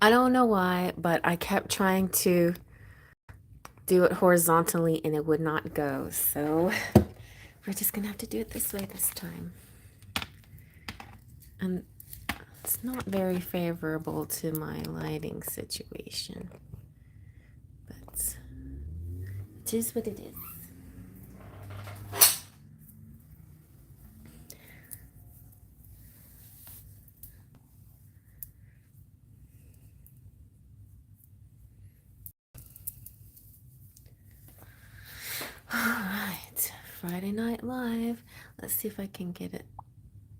I don't know why, but I kept trying to do it horizontally and it would not go. So we're just gonna have to do it this way this time. And it's not very favorable to my lighting situation, but it is what it is. All right, Friday Night Live. Let's see if I can get it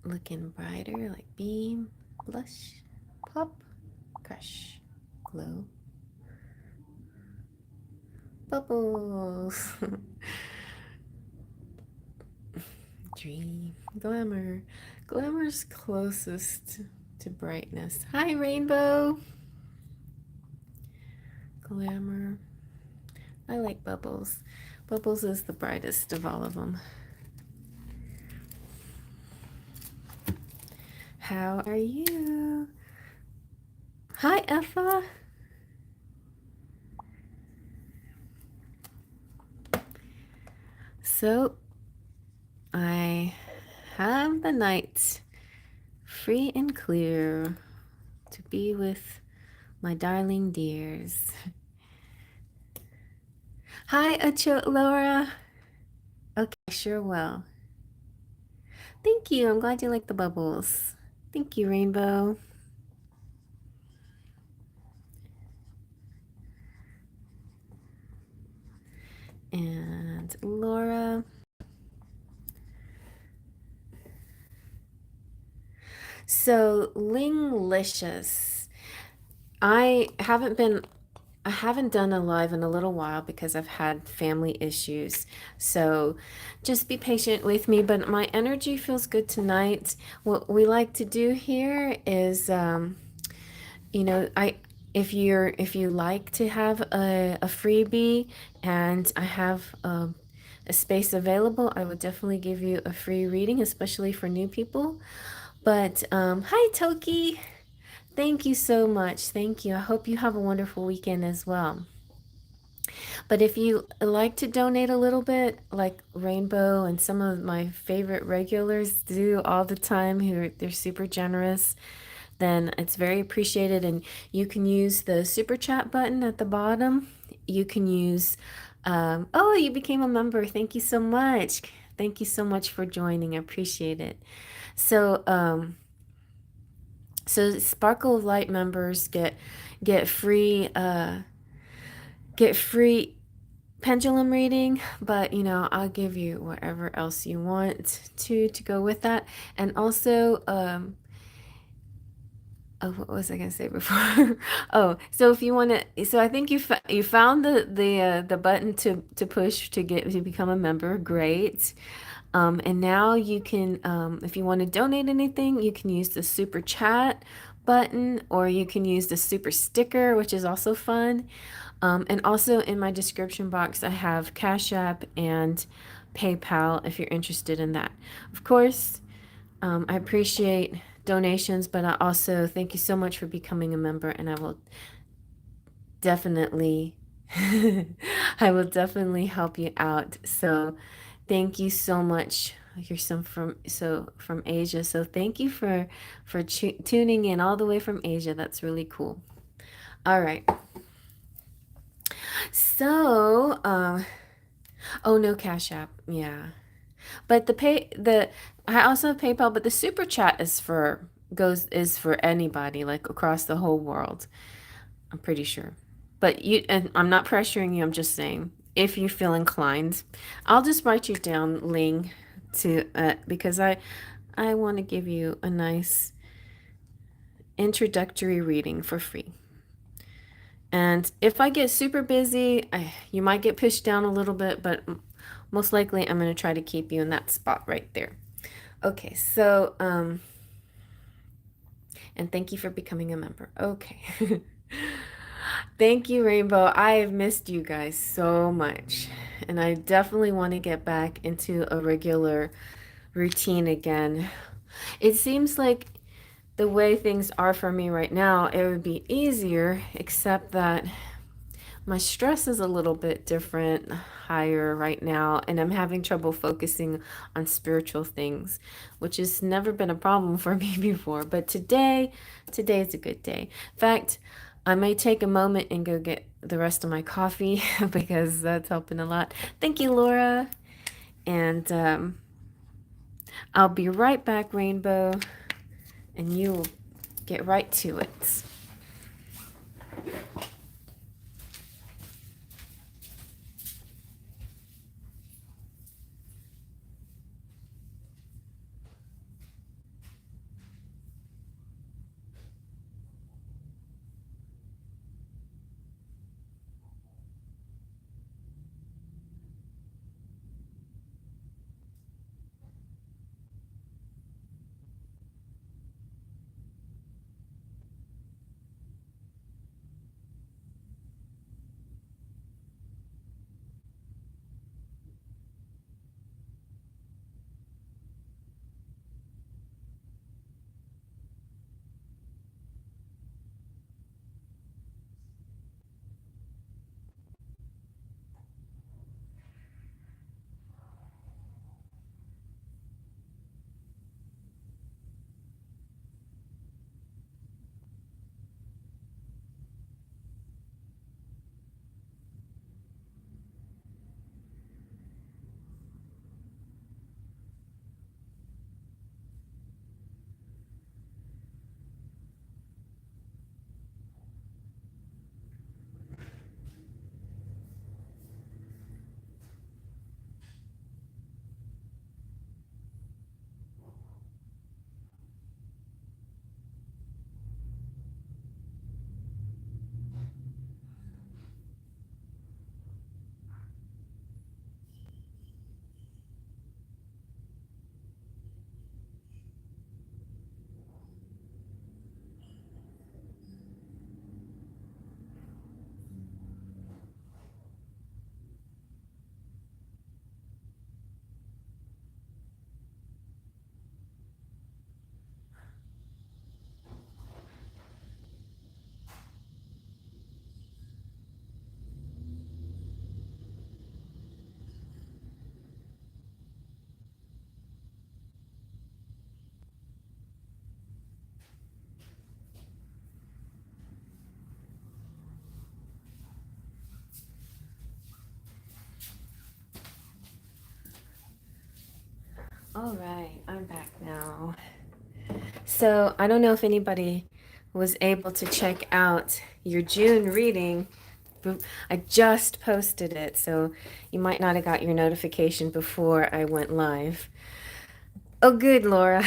looking brighter, like beam, blush, pop, crush, glow, bubbles, dream, glamour. Glamour's closest to brightness. Hi, rainbow. Glamour. I like bubbles. Bubbles is the brightest of all of them. How are you? Hi, Effa. So, I have the night free and clear to be with my darling dears. Hi, Achot Laura. Okay, sure will. Thank you. I'm glad you like the bubbles. Thank you, Rainbow. And Laura. So, Linglicious. I haven't done a live in a little while because I've had family issues. So just be patient with me, but my energy feels good tonight. What we like to do here is you know, if you like to have a freebie and I have a space available, I would definitely give you a free reading, especially for new people. But hi Toki. Thank you so much. Thank you. I hope you have a wonderful weekend as well. But if you like to donate a little bit, like Rainbow and some of my favorite regulars do all the time, they're super generous, then it's very appreciated. And you can use the super chat button at the bottom. You can use, oh, you became a member. Thank you so much. Thank you so much for joining. I appreciate it. So, so Sparkle of Light members get free get free pendulum reading, but you know, I'll give you whatever else you want to go with that. And also oh, what was I gonna say before? Oh, so if you want to, so I think you found the button to push to become a member. Great. And now you can, if you want to donate anything, you can use the super chat button, or you can use the super sticker, which is also fun. And also in my description box, I have Cashapp and PayPal if you're interested in that. Of course, I appreciate donations, but I also thank you so much for becoming a member, and I will definitely, I will definitely help you out. So thank you so much. You're from Asia, so thank you for tuning in all the way from Asia. That's really cool. All right. So, oh no, Cash App. Yeah. But I also have PayPal, but the super chat is for anybody, like across the whole world. I'm pretty sure. But and I'm not pressuring you, I'm just saying if you feel inclined, I'll just write you down Ling to because I want to give you a nice introductory reading for free. And if I get super busy, you might get pushed down a little bit, but most likely I'm going to try to keep you in that spot right there. Okay, so, and thank you for becoming a member. Okay. Thank you, Rainbow. I have missed you guys so much. And I definitely want to get back into a regular routine again. It seems like the way things are for me right now, it would be easier, except that my stress is a little bit different, higher right now, and I'm having trouble focusing on spiritual things, which has never been a problem for me before. But today is a good day. In fact, I may take a moment and go get the rest of my coffee because that's helping a lot. Thank you, Laura. And I'll be right back, Rainbow, and you will get right to it. All right, I'm back now. So I don't know if anybody was able to check out your June reading. I just posted it, so you might not have got your notification before I went live. Oh, good, Laura.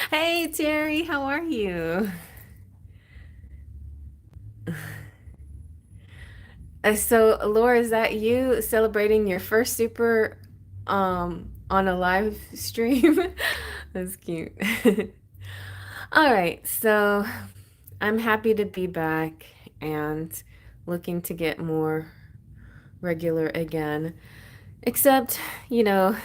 Hey, Terry, how are you? So, Laura, is that you celebrating your first super on a live stream? That's cute. All right, so I'm happy to be back and looking to get more regular again. Except, you know,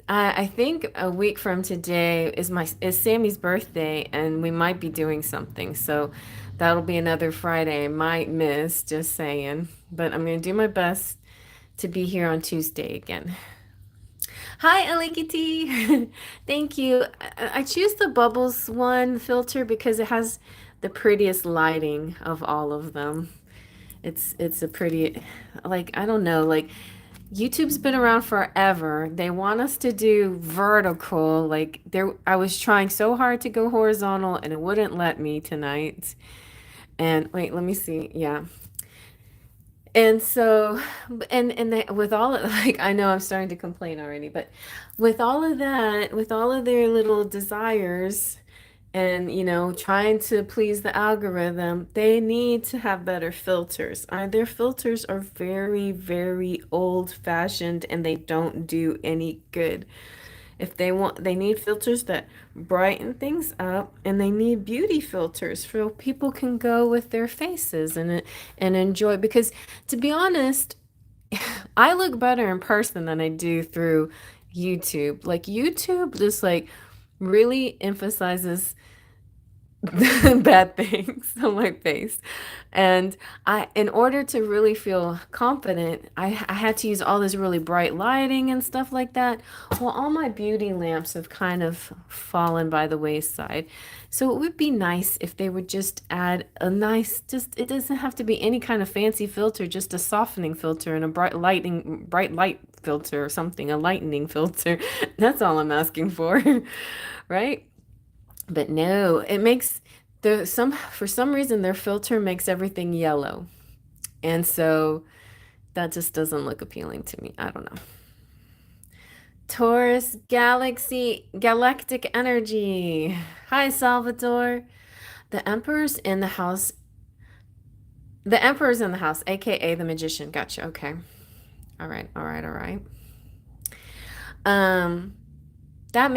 I think a week from today is Sammy's birthday, and we might be doing something. So that'll be another Friday I might miss, just saying. But I'm gonna do my best to be here on Tuesday again. Hi, Alikiti. Thank you. I choose the Bubbles one filter because it has the prettiest lighting of all of them. It's a pretty, like, I don't know, like YouTube's been around forever. They want us to do vertical. Like there I was trying so hard to go horizontal and it wouldn't let me tonight. And wait, let me see. Yeah. And so, with all of, like, I know I'm starting to complain already, but with all of that, with all of their little desires and, trying to please the algorithm, they need to have better filters. Their filters are very, very old fashioned and they don't do any good. If they want, they need filters that brighten things up, and they need beauty filters so people can go with their faces and enjoy. Because to be honest, I look better in person than I do through YouTube. Like YouTube, just like really emphasizes bad things on my face. And in order to really feel confident, I had to use all this really bright lighting and stuff like that. Well, all my beauty lamps have kind of fallen by the wayside. So it would be nice if they would just add a nice, just, it doesn't have to be any kind of fancy filter, just a softening filter and a bright light filter or something, a lightening filter. That's all I'm asking for, right? But no, it makes for some reason their filter makes everything yellow. And so that just doesn't look appealing to me. I don't know. Taurus Galaxy Galactic Energy. Hi Salvador. The Emperor's in the house. The Emperor's in the house, aka the Magician. Gotcha. Okay. All right. All right. All right. Um that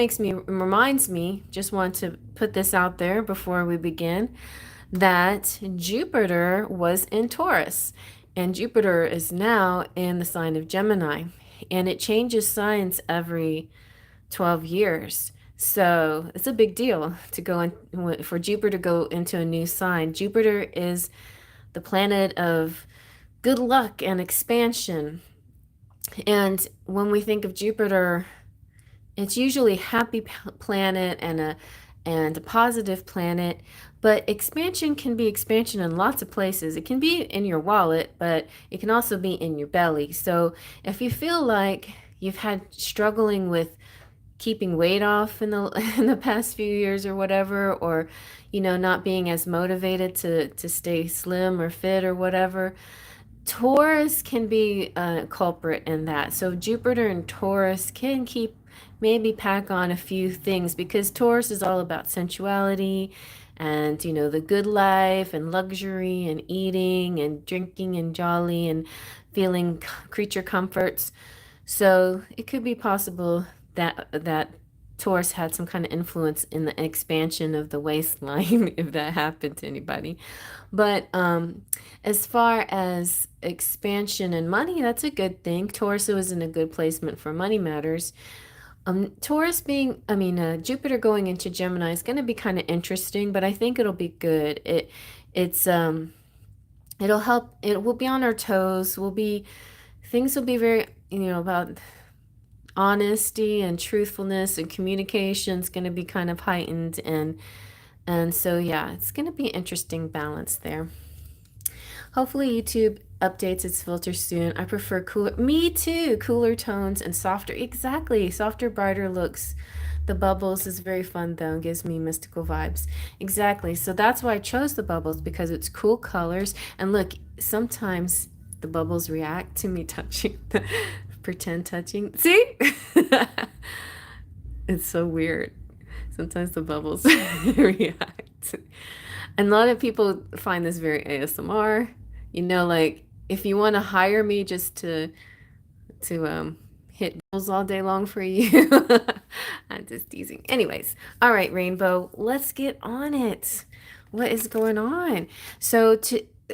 reminds me, just want to put this out there before we begin, that Jupiter was in Taurus, and Jupiter is now in the sign of Gemini, and it changes signs every 12 years. So it's a big deal to go in for Jupiter to go into a new sign. Jupiter is the planet of good luck and expansion. And when we think of Jupiter, it's usually a happy planet and a positive planet, but expansion can be expansion in lots of places. It can be in your wallet, but it can also be in your belly. So if you feel like you've had struggling with keeping weight off in the in the past few years or whatever, or not being as motivated to stay slim or fit or whatever, Taurus can be a culprit in that. So Jupiter and Taurus can maybe pack on a few things, because Taurus is all about sensuality and the good life and luxury and eating and drinking and jolly and feeling creature comforts. So it could be possible that Taurus had some kind of influence in the expansion of the waistline, if that happened to anybody. But as far as expansion and money, that's a good thing. Taurus was in a good placement for money matters. Jupiter going into Gemini is going to be kind of interesting, but I think it'll be good. It's it'll help. It will be on our toes. Things will be very about honesty and truthfulness and communication is going to be kind of heightened, and so yeah, it's going to be an interesting balance there. Hopefully YouTube updates its filter soon. I prefer me too, cooler tones and softer, exactly, softer, brighter looks. The bubbles is very fun though, gives me mystical vibes. Exactly, so that's why I chose the bubbles, because it's cool colors. And look, sometimes the bubbles react to me touching, pretend touching. See? It's so weird. Sometimes the bubbles react. And a lot of people find this very ASMR. Like if you want to hire me just to hit bubbles all day long for you. I'm just teasing. Anyways, all right, Rainbow, let's get on it. What is going on? So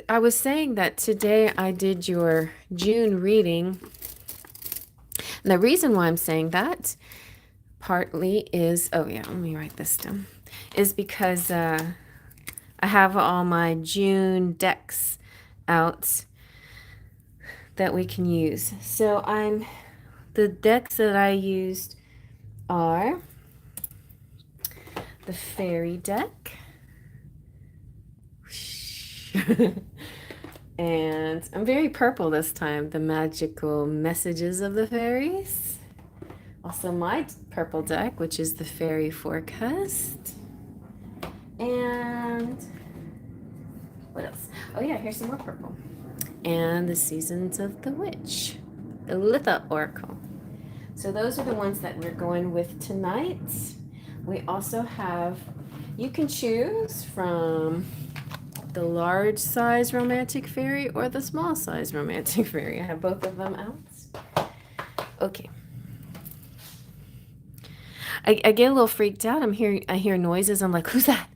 I was saying that today I did your June reading. And the reason why I'm saying that partly is, oh yeah, let me write this down, is because I have all my June decks out that we can use. So the decks that I used are the fairy deck. And I'm very purple this time. The magical messages of the fairies. Also my purple deck, which is the fairy forecast. And what else? Oh yeah, here's some more purple. And the Seasons of the Witch, the Litha Oracle. So those are the ones that we're going with tonight. We also have, you can choose from the large size romantic fairy or the small size romantic fairy. I have both of them out. Okay. I get a little freaked out. I hear noises. I'm like, who's that?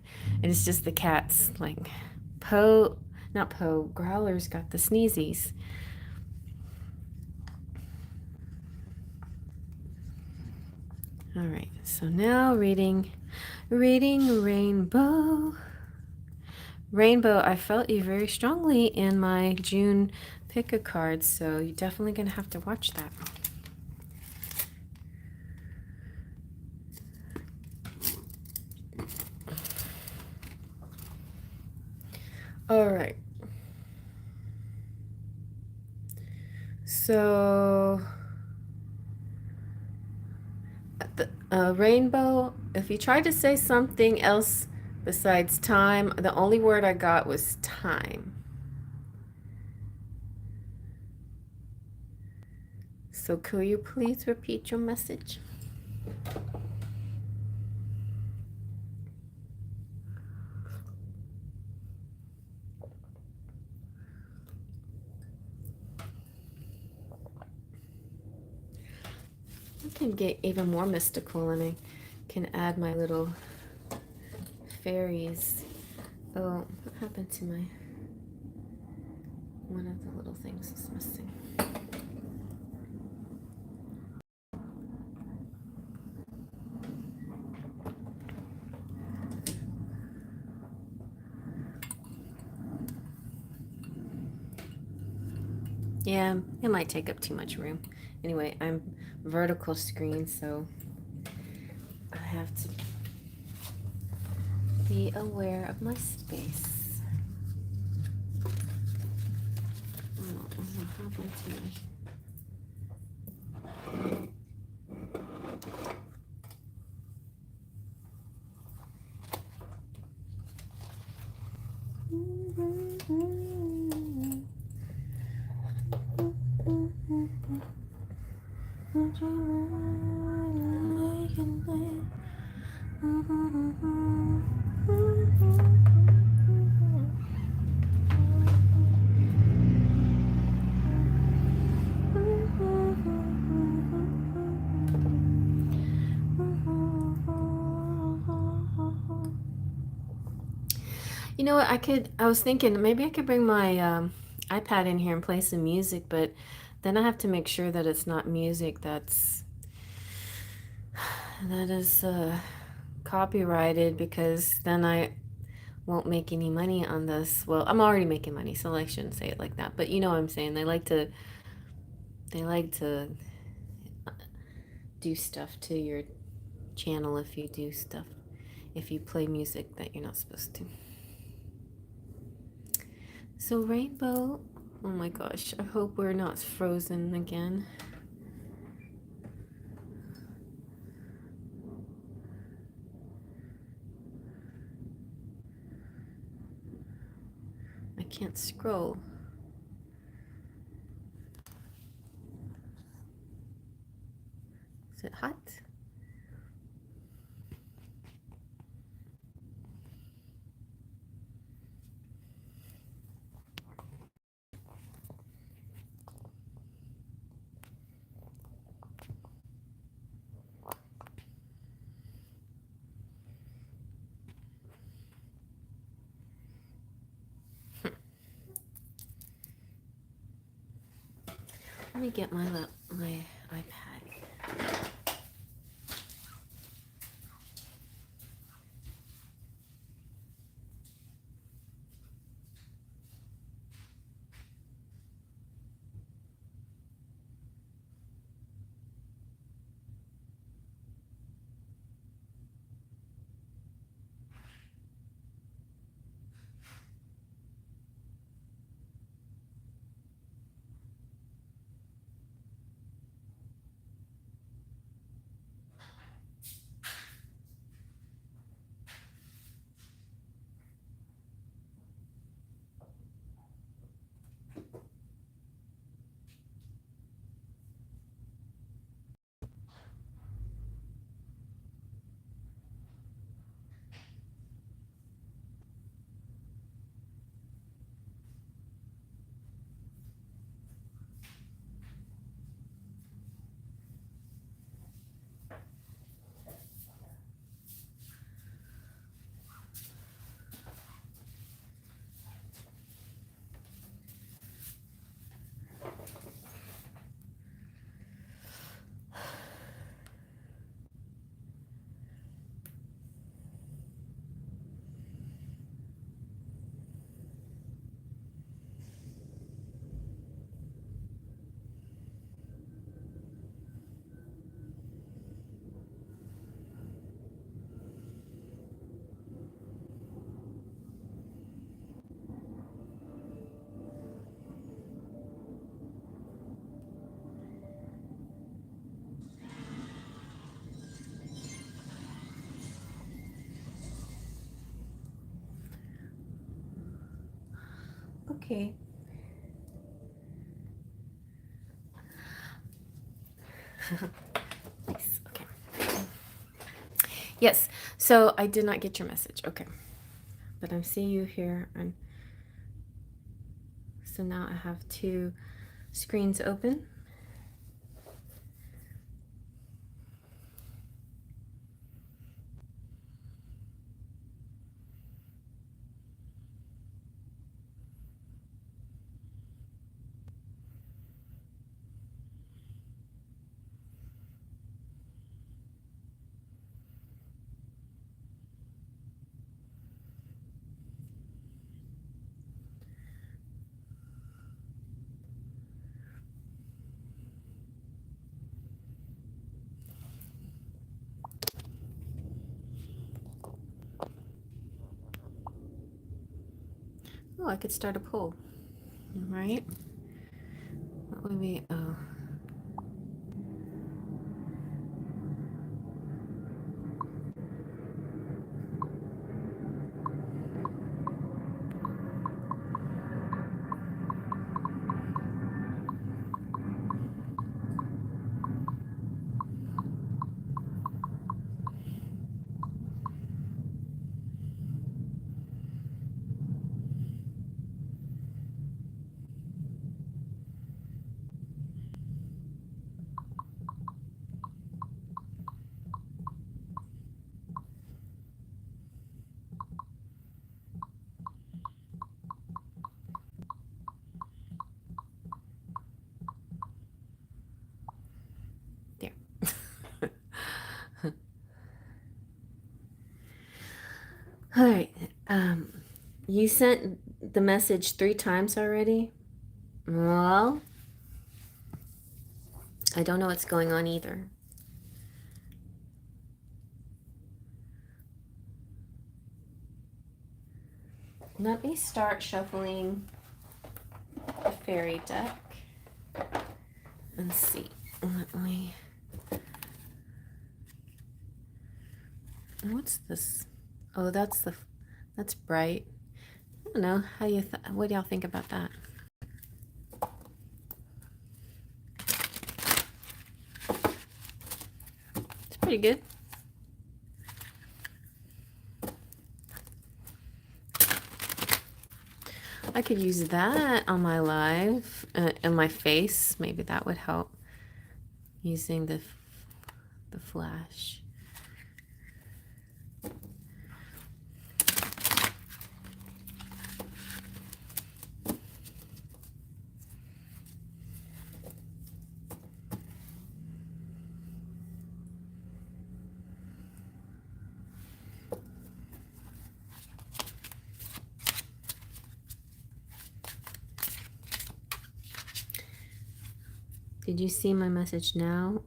And it's just the cats. Like not Poe, Growler's got the sneezies. All right, so now reading Rainbow. Rainbow, I felt you very strongly in my June pick a card, so you're definitely going to have to watch that. All right. So, Rainbow, if you tried to say something else besides time, the only word I got was time. So, could you please repeat your message? I can get even more mystical and I can add my little fairies. Oh, what happened to my... One of the little things is missing. Yeah, it might take up too much room. Anyway, I'm vertical screen, so I have to be aware of my space. Oh, what happened to my... You know what, I was thinking maybe I could bring my iPad in here and play some music, but then I have to make sure that it's not music that is copyrighted, because then I won't make any money on this. Well, I'm already making money, so I shouldn't say it like that. But you know what I'm saying. They like to do stuff to your channel if you play music that you're not supposed to. So Rainbow, oh my gosh, I hope we're not frozen again. I can't scroll. Is it hot? Let me get my iPad. Okay. Nice. Okay. Yes. So I did not get your message. Okay. But I'm seeing you here. And so now I have two screens open. Oh, I could start a poll. All right. What would we, oh. There. All right. You sent the message 3 times already? Well, I don't know what's going on either. Let me start shuffling the fairy deck and see. Let me. What's this? Oh, that's bright. I don't know how you. What do y'all think about that? It's pretty good. I could use that on my live, in my face. Maybe that would help. Using the flash. Did you see my message now?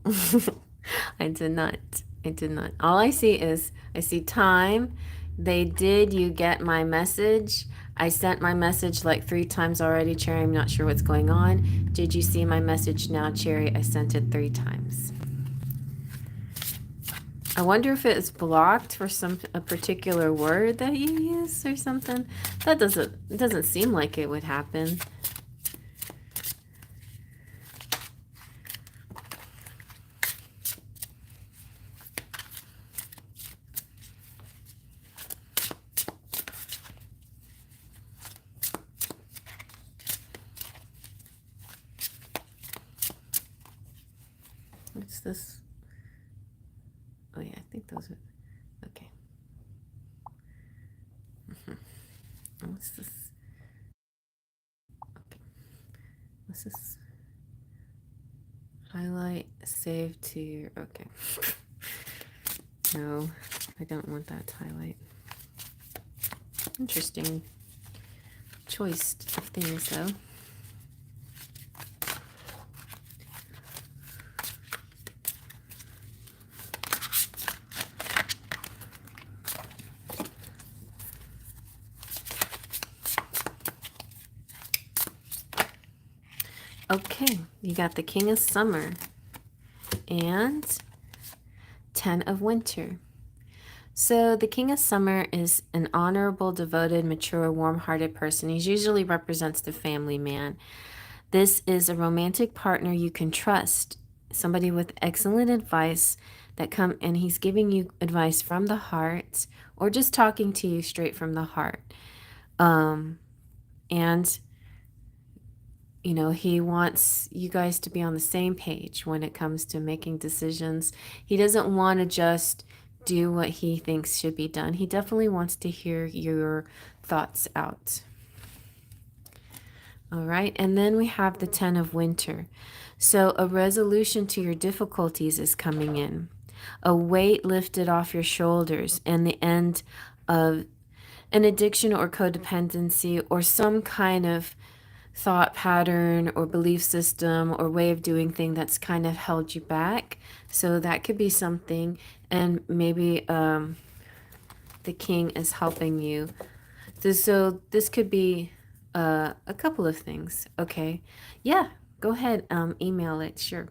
I did not. I did not. All I see is, I see time. Did you get my message? I sent my message like 3 times already, Cherry. I'm not sure what's going on. Did you see my message now, Cherry? I sent it 3 times. I wonder if it's blocked for a particular word that you use or something. That doesn't seem like it would happen. What's this? Oh yeah, I think those are okay. What's this? Okay. What's this? Highlight, save to your, okay. No, I don't want that to highlight. Interesting choice of things though. Okay, you got the King of Summer and 10 of Winter. So, the King of Summer is an honorable, devoted, mature, warm hearted person. He usually represents the family man. This is a romantic partner you can trust, somebody with excellent advice that come and he's giving you advice from the heart or just talking to you straight from the heart. And he wants you guys to be on the same page when it comes to making decisions. He doesn't want to just do what he thinks should be done. He definitely wants to hear your thoughts out. All right, and then we have the 10 of Winter. So a resolution to your difficulties is coming in. A weight lifted off your shoulders and the end of an addiction or codependency or some kind of thought pattern or belief system or way of doing thing that's kind of held you back. So that could be something, and maybe the king is helping you. So this could be a couple of things. Okay, yeah, go ahead, email it, sure.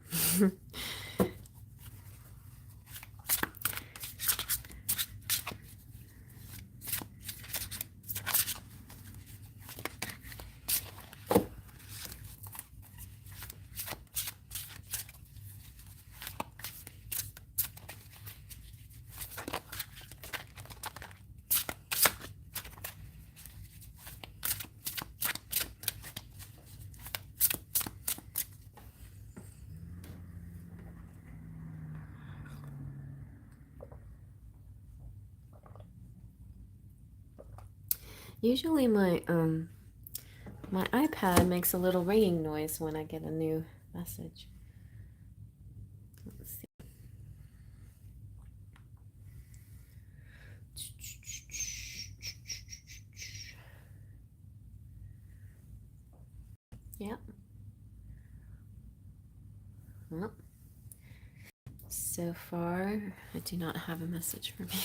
Usually my iPad makes a little ringing noise when I get a new message. Let's see. Yep. Well, so far I do not have a message from you.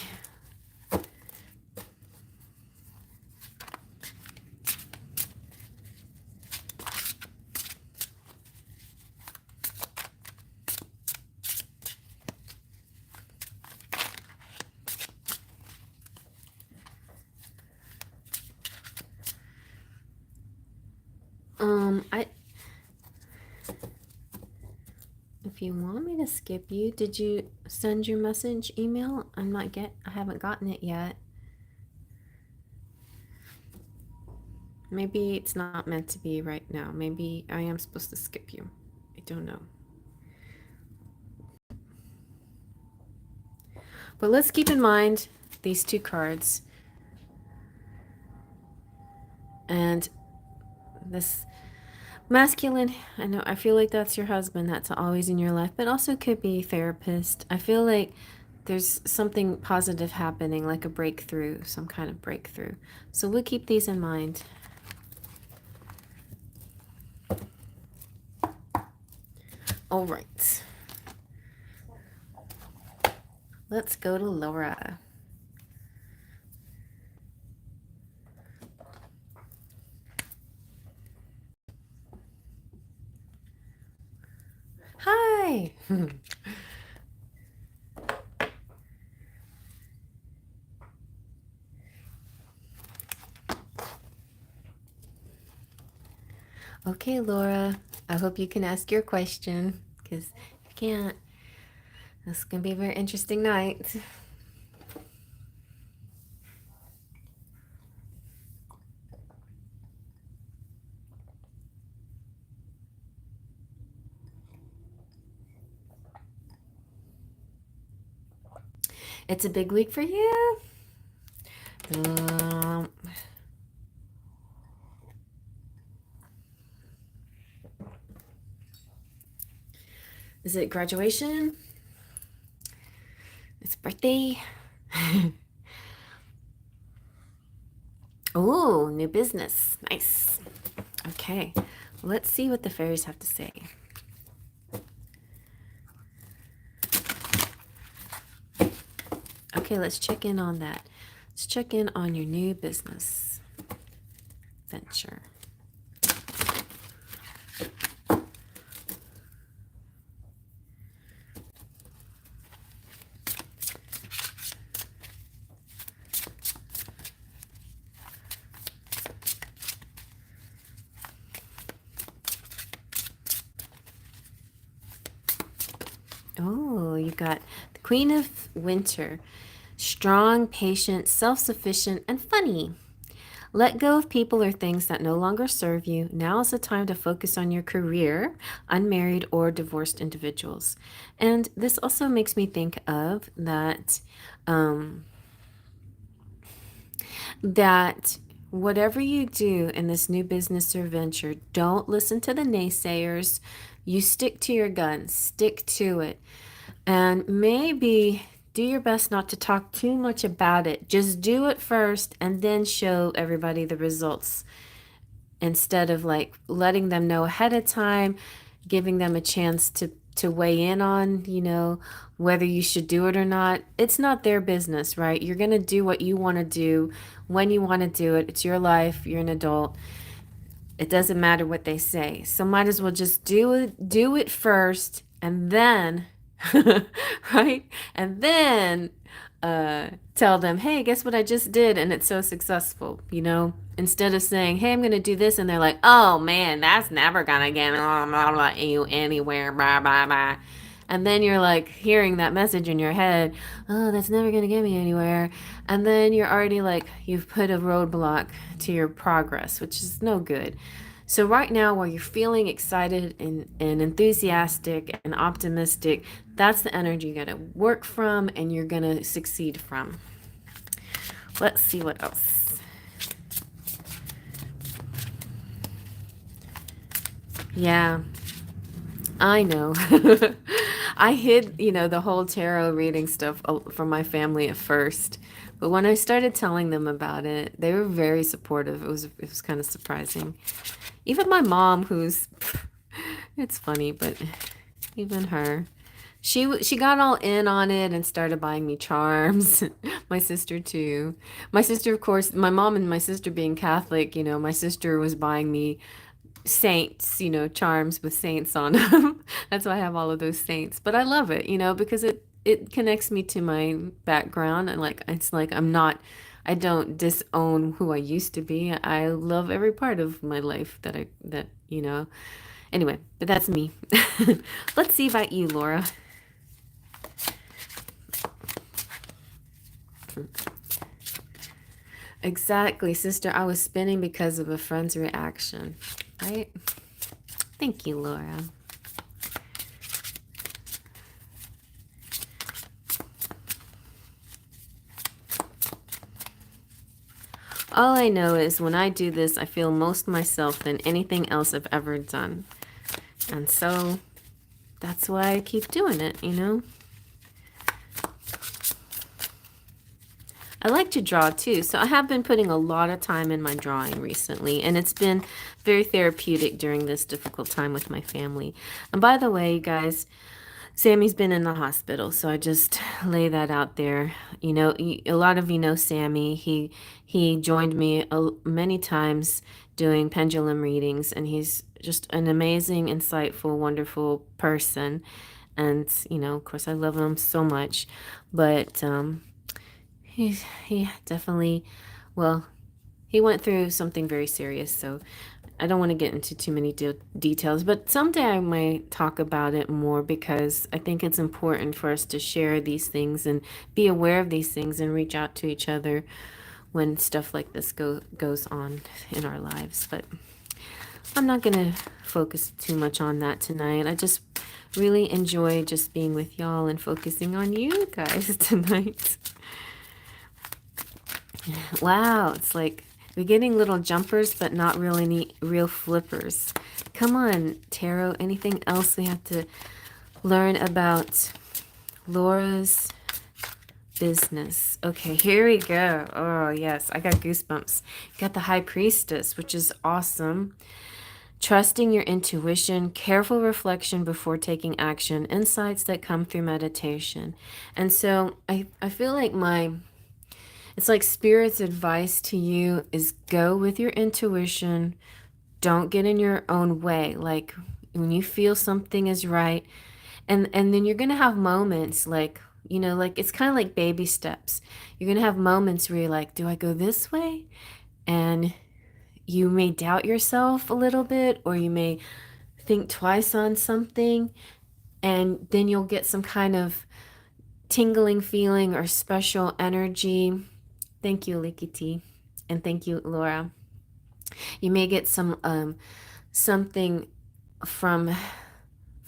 If you want me to skip you, did you send your message email? I haven't gotten it yet. Maybe it's not meant to be right now. Maybe I am supposed to skip you. I don't know. But let's keep in mind these two cards. And this masculine, I feel like that's your husband that's always in your life, but also could be therapist. I feel like there's something positive happening, like a breakthrough, some kind of breakthrough. So we'll keep these in mind. All right. Let's go to Laura. Hi. Okay, Laura. I hope you can ask your question, because if you can't, this going to be a very interesting night. It's a big week for you. Is it graduation? It's birthday. Oh, new business. Nice. Okay, let's see what the fairies have to say. Okay, let's check in on that. Let's check in on your new business venture. you got the Queen of Winter. Strong, patient, self-sufficient, and funny. Let go of people or things that no longer serve you. Now is the time to focus on your career, unmarried or divorced individuals. And this also makes me think of um, that whatever you do in this new business or venture, don't listen to the naysayers. You stick to your guns, stick to it. And maybe do your best not to talk too much about it. Just do it first and then show everybody the results instead of like letting them know ahead of time, giving them a chance to weigh in on, whether you should do it or not. It's not their business, right? You're going to do what you want to do when you want to do it. It's your life. You're an adult. It doesn't matter what they say. So might as well just do it first and then right? And then tell them, hey, guess what I just did? And it's so successful, Instead of saying, hey, I'm going to do this. And they're like, oh, man, that's never going to get you anywhere, blah, blah, blah. And then you're like hearing that message in your head, oh, that's never going to get me anywhere. And then you're already like, you've put a roadblock to your progress, which is no good. So right now, while you're feeling excited and enthusiastic and optimistic, that's the energy you're going to work from and you're going to succeed from. Let's see what else. Yeah, I know. I hid, the whole tarot reading stuff from my family at first. But when I started telling them about it, they were very supportive. It was kind of surprising. Even my mom, it's funny, but even her, she got all in on it and started buying me charms. My sister too. My sister, of course, my mom and my sister being Catholic, my sister was buying me saints, charms with saints on them. That's why I have all of those saints. But I love it, because it connects me to my background and like it's like I don't disown who I used to be. I love every part of my life that anyway, but that's me. Let's see about you, Laura. Exactly, sister. I was spinning because of a friend's reaction. Right? Thank you, Laura. All I know is when I do this, I feel most myself than anything else I've ever done. And so that's why I keep doing it, I like to draw too, so I have been putting a lot of time in my drawing recently, and it's been very therapeutic during this difficult time with my family. And by the way, you guys, Sammy's been in the hospital, so I just lay that out there. A lot of you know Sammy. He joined me many times doing pendulum readings, and he's just an amazing, insightful, wonderful person. And, of course, I love him so much. But he definitely, well, he went through something very serious, so I don't want to get into too many details, but someday I might talk about it more because I think it's important for us to share these things and be aware of these things and reach out to each other when stuff like this goes on in our lives. But I'm not going to focus too much on that tonight. I just really enjoy just being with y'all and focusing on you guys tonight. Wow, it's like we're getting little jumpers, but not really any real flippers. Come on, tarot. Anything else we have to learn about Laura's business? Okay, here we go. Oh, yes, I got goosebumps. Got the High Priestess, which is awesome. Trusting your intuition, careful reflection before taking action, insights that come through meditation. And so I feel like it's like Spirit's advice to you is go with your intuition. Don't get in your own way. Like when you feel something is right. And then you're going to have moments like, like it's kind of like baby steps. You're going to have moments where you're like, do I go this way? And you may doubt yourself a little bit, or you may think twice on something. and then you'll get some kind of tingling feeling or special energy. Thank you, Likiti, and thank you, Laura. You may get something from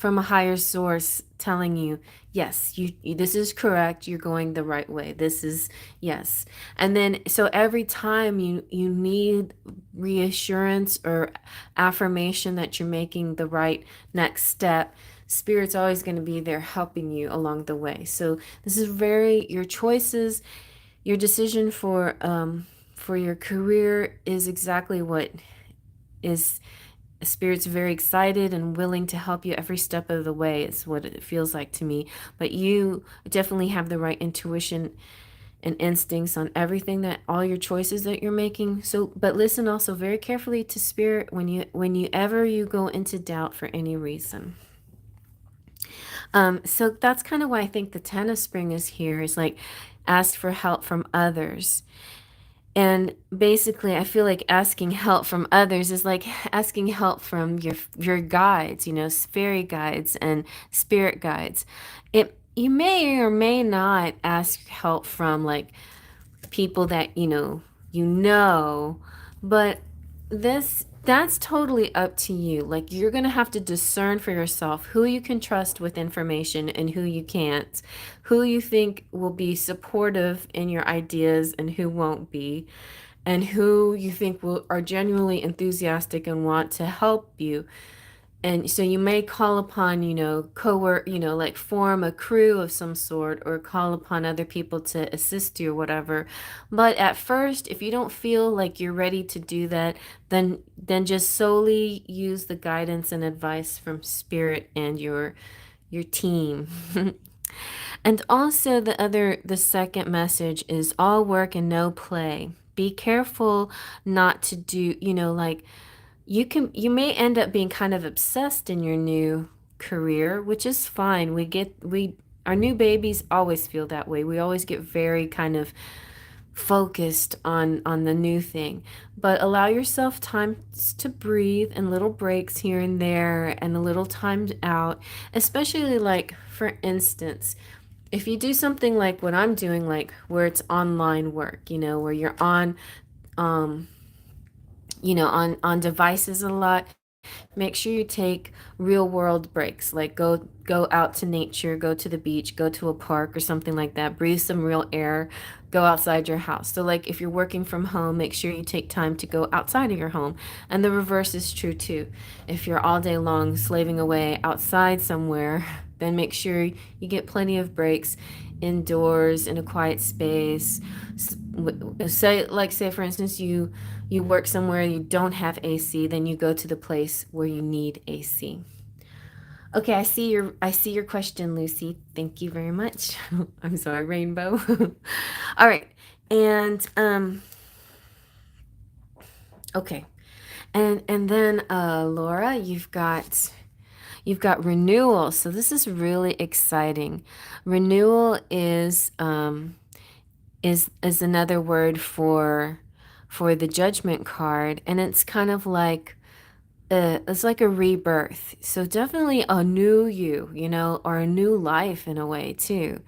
from a higher source telling you, yes, this is correct, you're going the right way, this is, yes. And then so every time you need reassurance or affirmation that you're making the right next step, spirit's always going to be there helping you along the way. So this is very, your choices, your decision for your career is exactly what is, spirit's very excited and willing to help you every step of the way, is what it feels like to me. But you definitely have the right intuition and instincts on everything, that all your choices that you're making. So but listen also very carefully to spirit when you ever you go into doubt for any reason. So that's kind of why I think the 10 of spring is here, is like ask for help from others. And basically, I feel like asking help from others is like asking help from your guides, fairy guides and spirit guides. You may or may not ask help from like people that but that's totally up to you. Like, you're going to have to discern for yourself who you can trust with information and who you can't, who you think will be supportive in your ideas and who won't be, and who you think are genuinely enthusiastic and want to help you. And so you may call upon, cowork, like form a crew of some sort, or call upon other people to assist you or whatever. But at first, if you don't feel like you're ready to do that, then just solely use the guidance and advice from spirit and your team. And also the second message is all work and no play. Be careful not to do, like, you may end up being kind of obsessed in your new career, which is fine. Our new babies always feel that way. We always get very kind of focused on the new thing. But allow yourself time to breathe, and little breaks here and there, and a little time out, especially like, for instance, if you do something like what I'm doing, like where it's online work, where you're um on devices a lot, make sure you take real world breaks, like go out to nature, go to the beach, go to a park or something like that, breathe some real air, go outside your house. So like, if you're working from home, make sure you take time to go outside of your home. And the reverse is true too. If you're all day long slaving away outside somewhere, then make sure you get plenty of breaks indoors in a quiet space. Say for instance, you work somewhere you don't have AC, then you go to the place where you need AC. Okay, I see your question, Lucy. Thank you very much. I'm sorry, Rainbow. All right. And okay. And then Laura, you've got renewal. So this is really exciting. Renewal is another word for the judgment card, and it's kind of like it's like a rebirth. So definitely a new you, or a new life in a way too.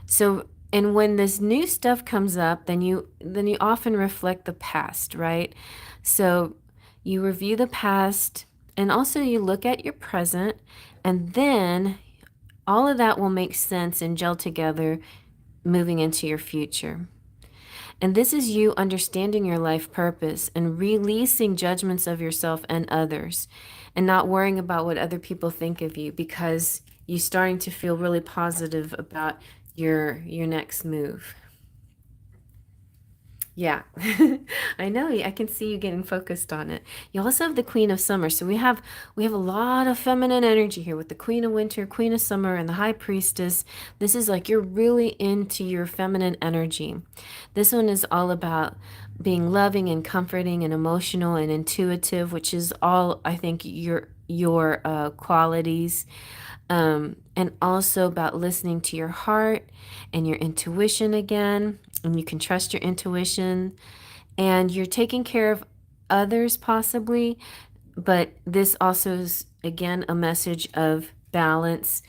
So, and when this new stuff comes up, then you often reflect the past, right? So you review the past, and also you look at your present, and then all of that will make sense and gel together moving into your future. And this is you understanding your life purpose and releasing judgments of yourself and others, and not worrying about what other people think of you, because you're starting to feel really positive about your next move. Yeah, I know. I can see you getting focused on it. You also have the Queen of Summer. So we have a lot of feminine energy here with the Queen of Winter, Queen of Summer, and the High Priestess. This is like, you're really into your feminine energy. This one is all about being loving and comforting and emotional and intuitive, which is all, I think, your qualities. And also about listening to your heart and your intuition again, and you can trust your intuition, and you're taking care of others possibly, but this also is again a message of balance,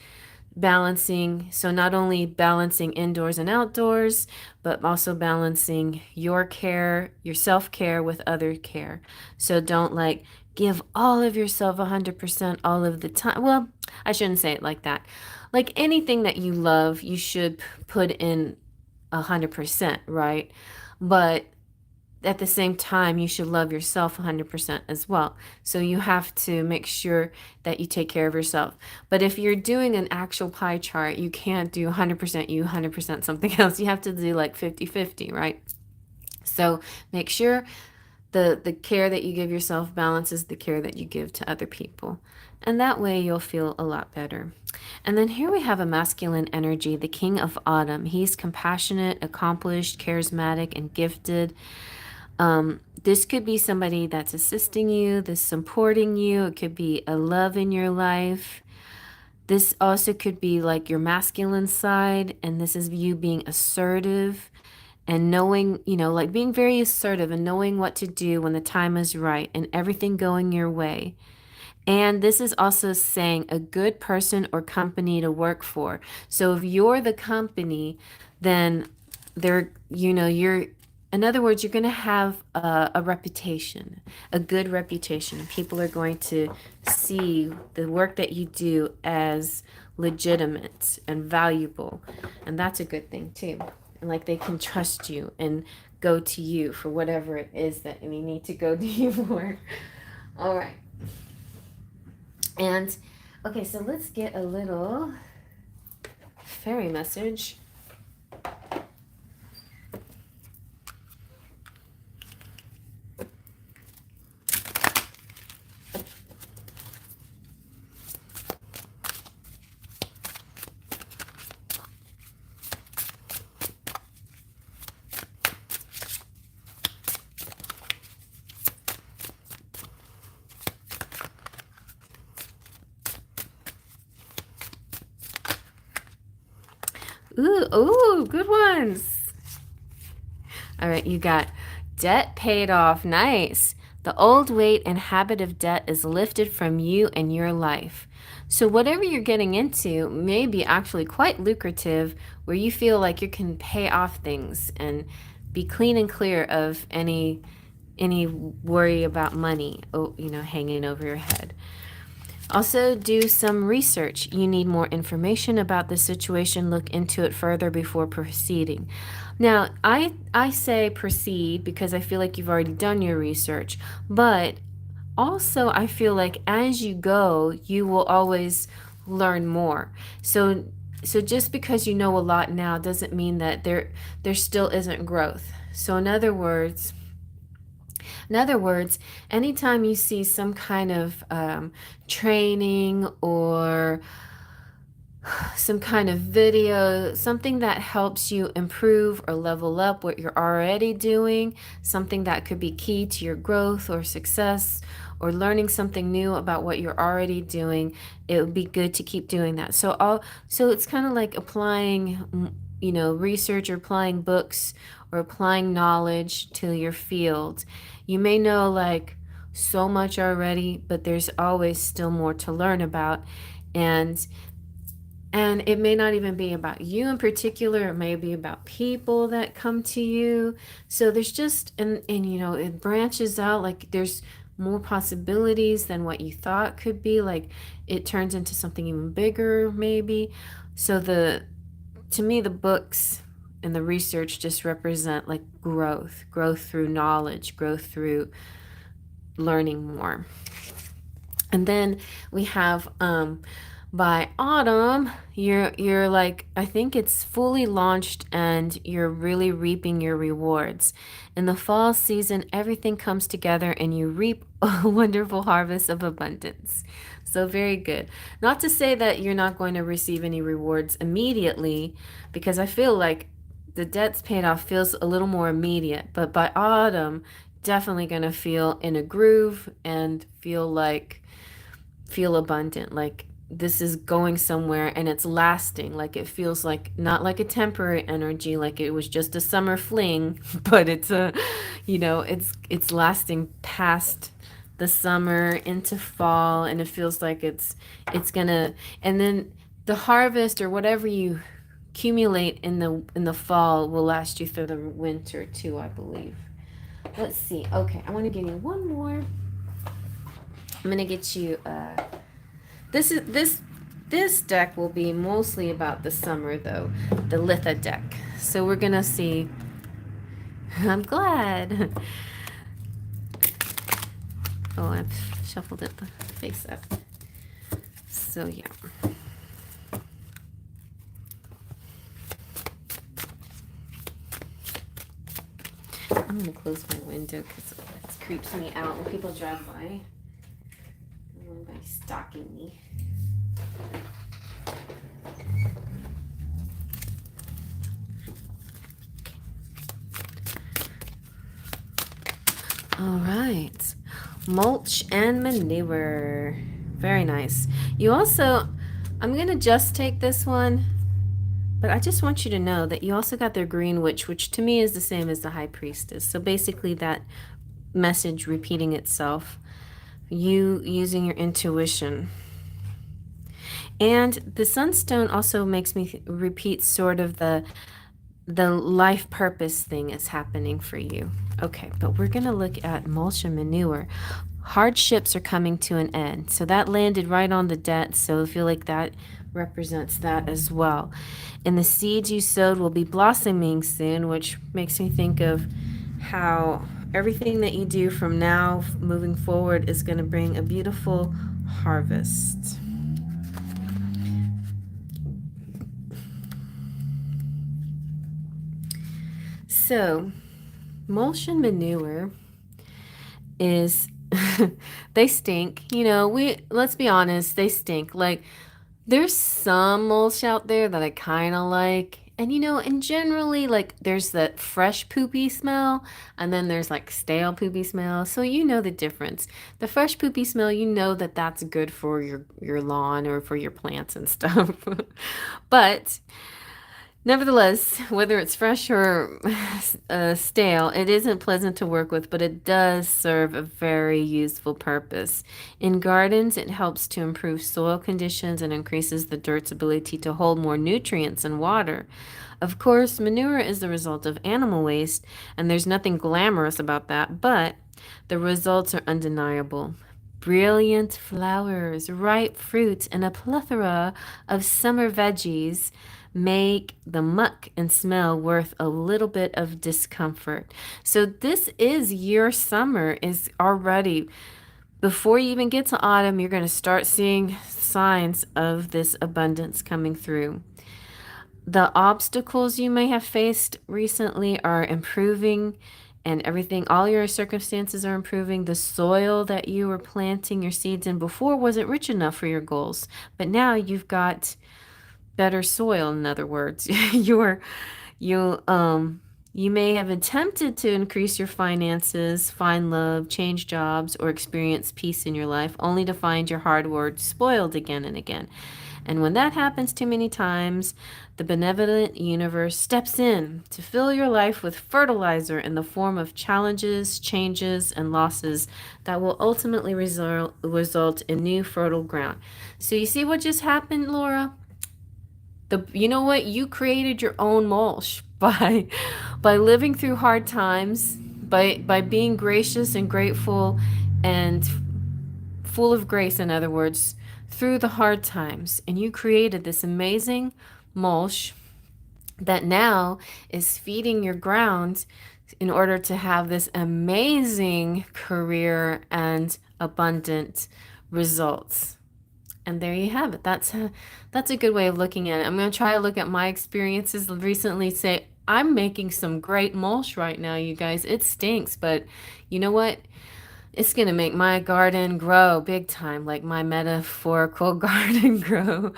balancing. So not only balancing indoors and outdoors, but also balancing your care, your self-care with other care. So don't like give all of yourself 100% all of the time. Well, I shouldn't say it like that. Like anything that you love, you should put in 100%, right? But at the same time, you should love yourself 100% as well. So you have to make sure that you take care of yourself. But if you're doing an actual pie chart, you can't do 100% you, 100% something else. You have to do like 50-50, right? So make sure the care that you give yourself balances the care that you give to other people. And that way you'll feel a lot better. And then here we have a masculine energy, the king of autumn. He's compassionate, accomplished, charismatic, and gifted. This could be somebody that's assisting you, this supporting you. It could be a love in your life. This also could be like your masculine side, and this is you being assertive and knowing, like being very assertive and knowing what to do when the time is right and everything going your way. And this is also saying a good person or company to work for. So if you're the company, then you're, in other words, you're going to have a reputation, a good reputation. People are going to see the work that you do as legitimate and valuable. And that's a good thing too. And like they can trust you and go to you for whatever it is that you need to go to you for. All right. And okay, so let's get a little fairy message. Ooh, good ones. All right, you got debt paid off. Nice. The old weight and habit of debt is lifted from you and your life. So whatever you're getting into may be actually quite lucrative, where you feel like you can pay off things and be clean and clear of any worry about money, hanging over your head. Also, do some research. You need more information about the situation. Look into it further before proceeding. Now, I say proceed because I feel like you've already done your research, but also I feel like as you go, you will always learn more. So just because you know a lot now doesn't mean that there still isn't growth. So in other words, anytime you see some kind of training or some kind of video, something that helps you improve or level up what you're already doing, something that could be key to your growth or success, or learning something new about what you're already doing, it would be good to keep doing that. So it's kind of like applying, research, or applying books or applying knowledge to your field. You may know like so much already, but there's always still more to learn about. And it may not even be about you in particular. It may be about people that come to you. So there's just, and it branches out. Like there's more possibilities than what you thought could be. Like it turns into something even bigger, maybe. So to me, the books and the research just represent like growth through knowledge, growth through learning more. And then we have, by autumn, you're like, I think it's fully launched and you're really reaping your rewards. In the fall season, everything comes together and you reap a wonderful harvest of abundance. So very good. Not to say that you're not going to receive any rewards immediately, because I feel like the debt's paid off feels a little more immediate, but by autumn, definitely going to feel in a groove and feel abundant, like this is going somewhere and it's lasting. Like it feels like not like a temporary energy, like it was just a summer fling, but it's it's lasting past the summer into fall, and it feels like it's gonna, and then the harvest or whatever you accumulate in the fall will last you through the winter too, I believe. Let's see. Okay, I want to give you one more. I'm gonna get you this is this deck will be mostly about the summer though, the Litha deck. So we're gonna see. I'm glad. Oh, I've shuffled it face up. So yeah. I'm gonna close my window because it creeps me out when people drive by. Nobody's stalking me. All right, mulch and manure. Very nice. You also, I'm gonna just take this one, but I just want you to know that you also got their green witch, which to me is the same as the high priestess. So basically that message repeating itself, you using your intuition. And the sunstone also makes me repeat sort of the life purpose thing is happening for you. Okay, but we're going to look at mulch and manure. Hardships are coming to an end. So that landed right on the debt. So I feel like that represents that as well. And the seeds you sowed will be blossoming soon, which makes me think of how everything that you do from now moving forward is going to bring a beautiful harvest. So, mulch and manure is they stink. You know, let's be honest, they stink. Like there's some mulch out there that I kind of like. And you know, and generally like there's that fresh poopy smell and then there's like stale poopy smell. So you know the difference. The fresh poopy smell, you know that that's good for your lawn or for your plants and stuff. But nevertheless, whether it's fresh or stale, it isn't pleasant to work with, but it does serve a very useful purpose. In gardens, it helps to improve soil conditions and increases the dirt's ability to hold more nutrients and water. Of course, manure is the result of animal waste, and there's nothing glamorous about that, but the results are undeniable. Brilliant flowers, ripe fruits, and a plethora of summer veggies make the muck and smell worth a little bit of discomfort. So this is your summer is already before you even get to autumn, you're going to start seeing signs of this abundance coming through. The obstacles you may have faced recently are improving and everything, all your circumstances are improving. The soil that you were planting your seeds in before wasn't rich enough for your goals, but now you've got better soil. In other words, you you may have attempted to increase your finances, find love, change jobs, or experience peace in your life, only to find your hard work spoiled again and again. And when that happens too many times, the benevolent universe steps in to fill your life with fertilizer in the form of challenges, changes, and losses that will ultimately result in new fertile ground. So you see what just happened, Laura? You know what? You created your own mulch by living through hard times, by being gracious and grateful and full of grace, in other words, through the hard times. And you created this amazing mulch that now is feeding your ground in order to have this amazing career and abundant results. And there you have it. That's a good way of looking at it. I'm going to try to look at my experiences recently, say, I'm making some great mulch right now, you guys. It stinks, but you know what? It's going to make my garden grow big time, like my metaphorical garden grow.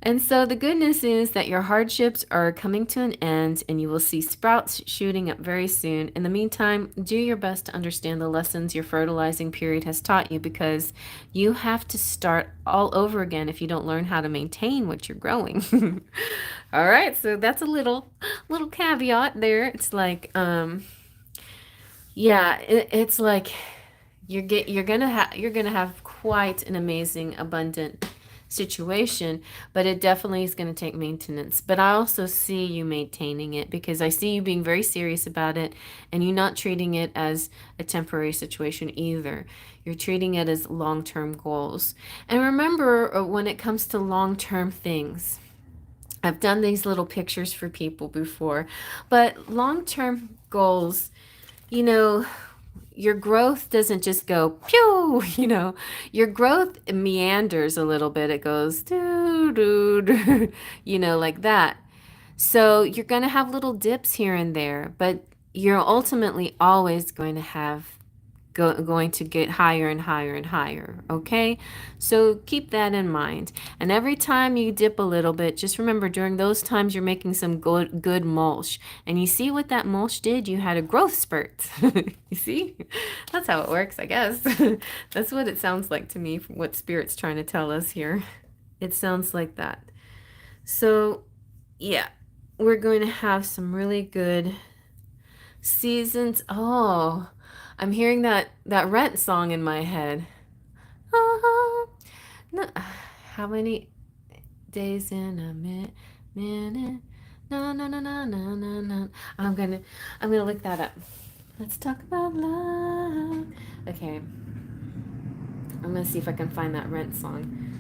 And so the good news is that your hardships are coming to an end and you will see sprouts shooting up very soon. In the meantime, do your best to understand the lessons your fertilizing period has taught you, because you have to start all over again if you don't learn how to maintain what you're growing. All right, so that's a little caveat there. It's like it's like you're gonna have quite an amazing, abundant situation, but it definitely is going to take maintenance. But I also see you maintaining it because I see you being very serious about it, and you not treating it as a temporary situation either. You're treating it as long-term goals. And remember, when it comes to long-term things, I've done these little pictures for people before, but long-term goals, you know, your growth doesn't just go pew, your growth meanders a little bit. It goes doo doo doo, like that. So you're going to have little dips here and there, but you're ultimately always going to have going to get higher and higher and higher. Okay, so keep that in mind. And every time you dip a little bit, just remember during those times you're making some good mulch. And you see what that mulch did? You had a growth spurt. You see, that's how it works, I guess. That's what it sounds like to me, what Spirit's trying to tell us here. It sounds like that. So yeah, we're going to have some really good seasons. Oh, I'm hearing that Rent song in my head. Oh, no, how many days in a minute? No, no, no, no, no, no, no. I'm gonna look that up. Let's talk about love. Okay, I'm gonna see if I can find that Rent song.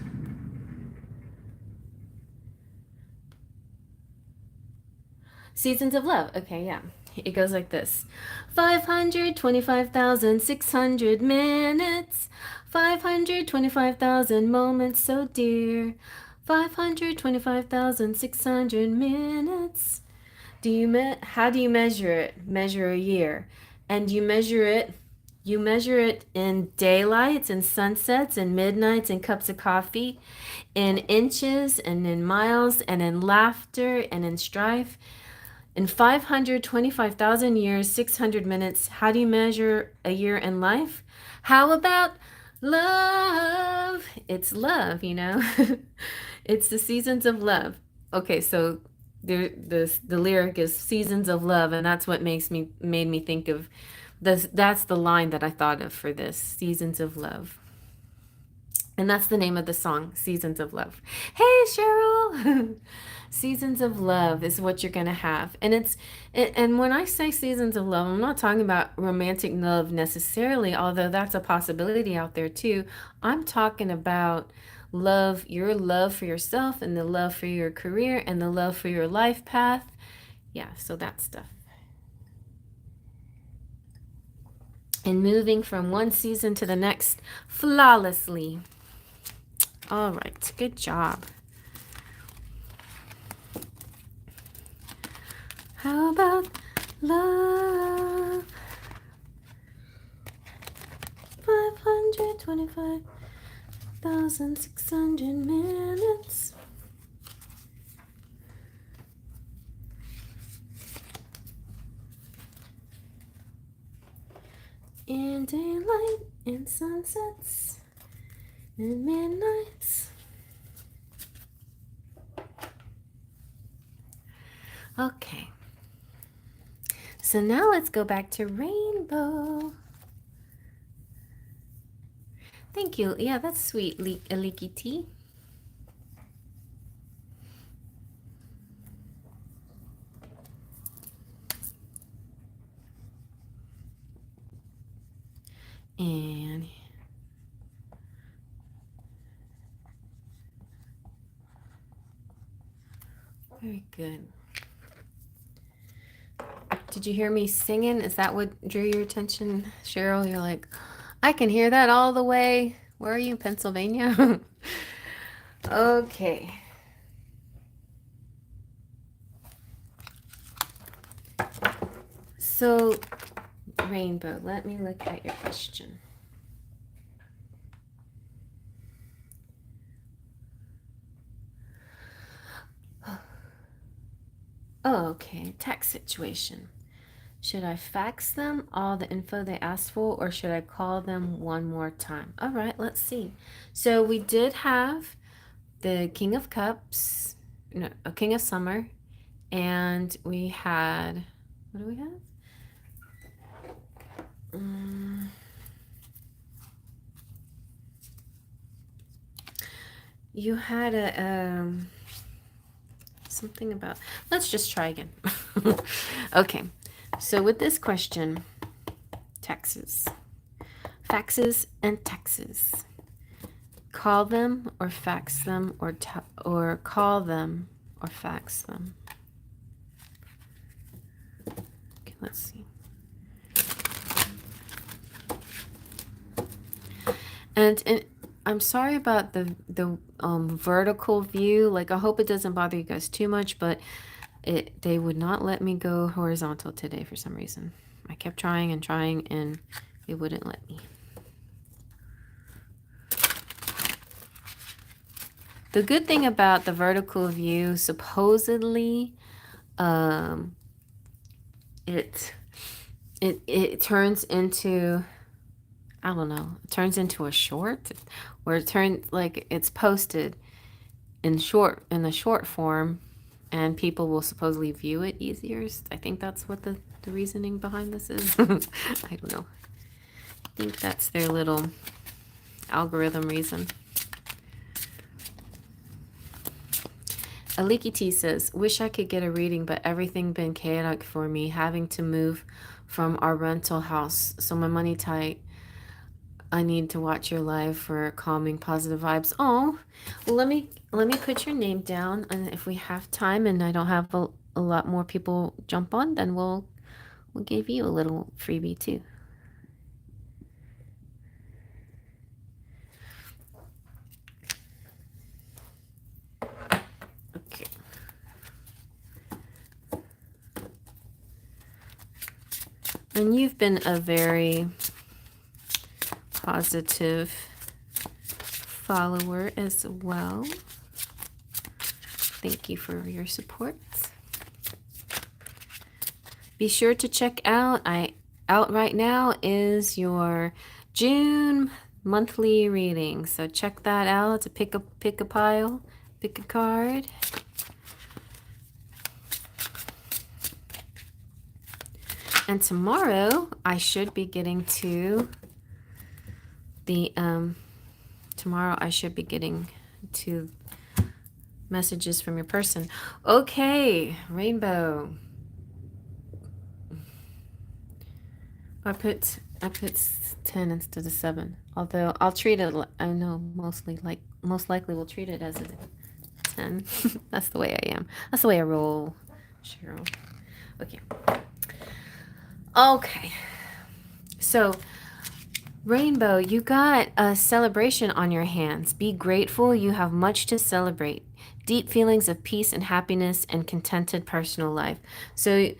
Seasons of Love. Okay, yeah. It goes like this: 525,600 minutes, 525,000 moments so dear, 525,600 minutes. How do you measure it? Measure a year. And you measure it in daylights and sunsets and midnights and cups of coffee, in inches and in miles and in laughter and in strife. In 525,000 years, 600 minutes, how do you measure a year in life? How about love? It's love, It's the seasons of love. Okay, so the lyric is seasons of love, and that's what made me think of this. That's the line that I thought of for this, seasons of love. And that's the name of the song, Seasons of Love. Hey, Cheryl! Seasons of love is what you're going to have. And when I say seasons of love, I'm not talking about romantic love necessarily, although that's a possibility out there too. I'm talking about love, your love for yourself and the love for your career and the love for your life path. Yeah, so that stuff. And moving from one season to the next flawlessly. All right, good job. How about love? 525,600 minutes. In daylight, in sunsets, and midnights. Okay. So now let's go back to rainbow. Thank you. Yeah, that's sweet, Leaky Tea. And very good. Did you hear me singing? Is that what drew your attention, Cheryl? You're like, I can hear that all the way. Where are you, Pennsylvania? Okay. So, rainbow, let me look at your question. Oh, okay, tax situation. Should I fax them all the info they asked for, or should I call them one more time? All right, let's see. So we did have the King of Cups, no, a King of Summer, and we had, what do we have? You had a something about. Let's just try again. Okay. So with this question, taxes, faxes, and taxes. Call them or fax them or call them or fax them. Okay, let's see. And I'm sorry about the vertical view. Like, I hope it doesn't bother you guys too much, but they would not let me go horizontal today for some reason. I kept trying and trying, and it wouldn't let me. The good thing about the vertical view, supposedly, it turns into, I don't know, it turns into a short, where it turns like it's posted in the short form, and people will supposedly view it easier. I think that's what the reasoning behind this is. I don't know. I think that's their little algorithm reason. Aliki T says, wish I could get a reading, but everything been chaotic for me, having to move from our rental house, so my money tight. I need to watch your live for calming positive vibes. Oh, well, let me put your name down, and if we have time and I don't have a lot more people jump on, then we'll give you a little freebie too. Okay. And you've been a very positive follower as well. Thank you for your support. Be sure to check out, out right now is your June monthly reading. So check that out to pick a pile, pick a card. And tomorrow I should be getting to the messages from your person. Okay, Rainbow. I put 10 instead of 7. Although I'll treat it, I know most likely we'll treat it as a 10. That's the way I am. That's the way I roll, Cheryl. Okay. Okay. So, Rainbow, you got a celebration on your hands. Be grateful. You have much to celebrate. Deep feelings of peace and happiness and contented personal life. So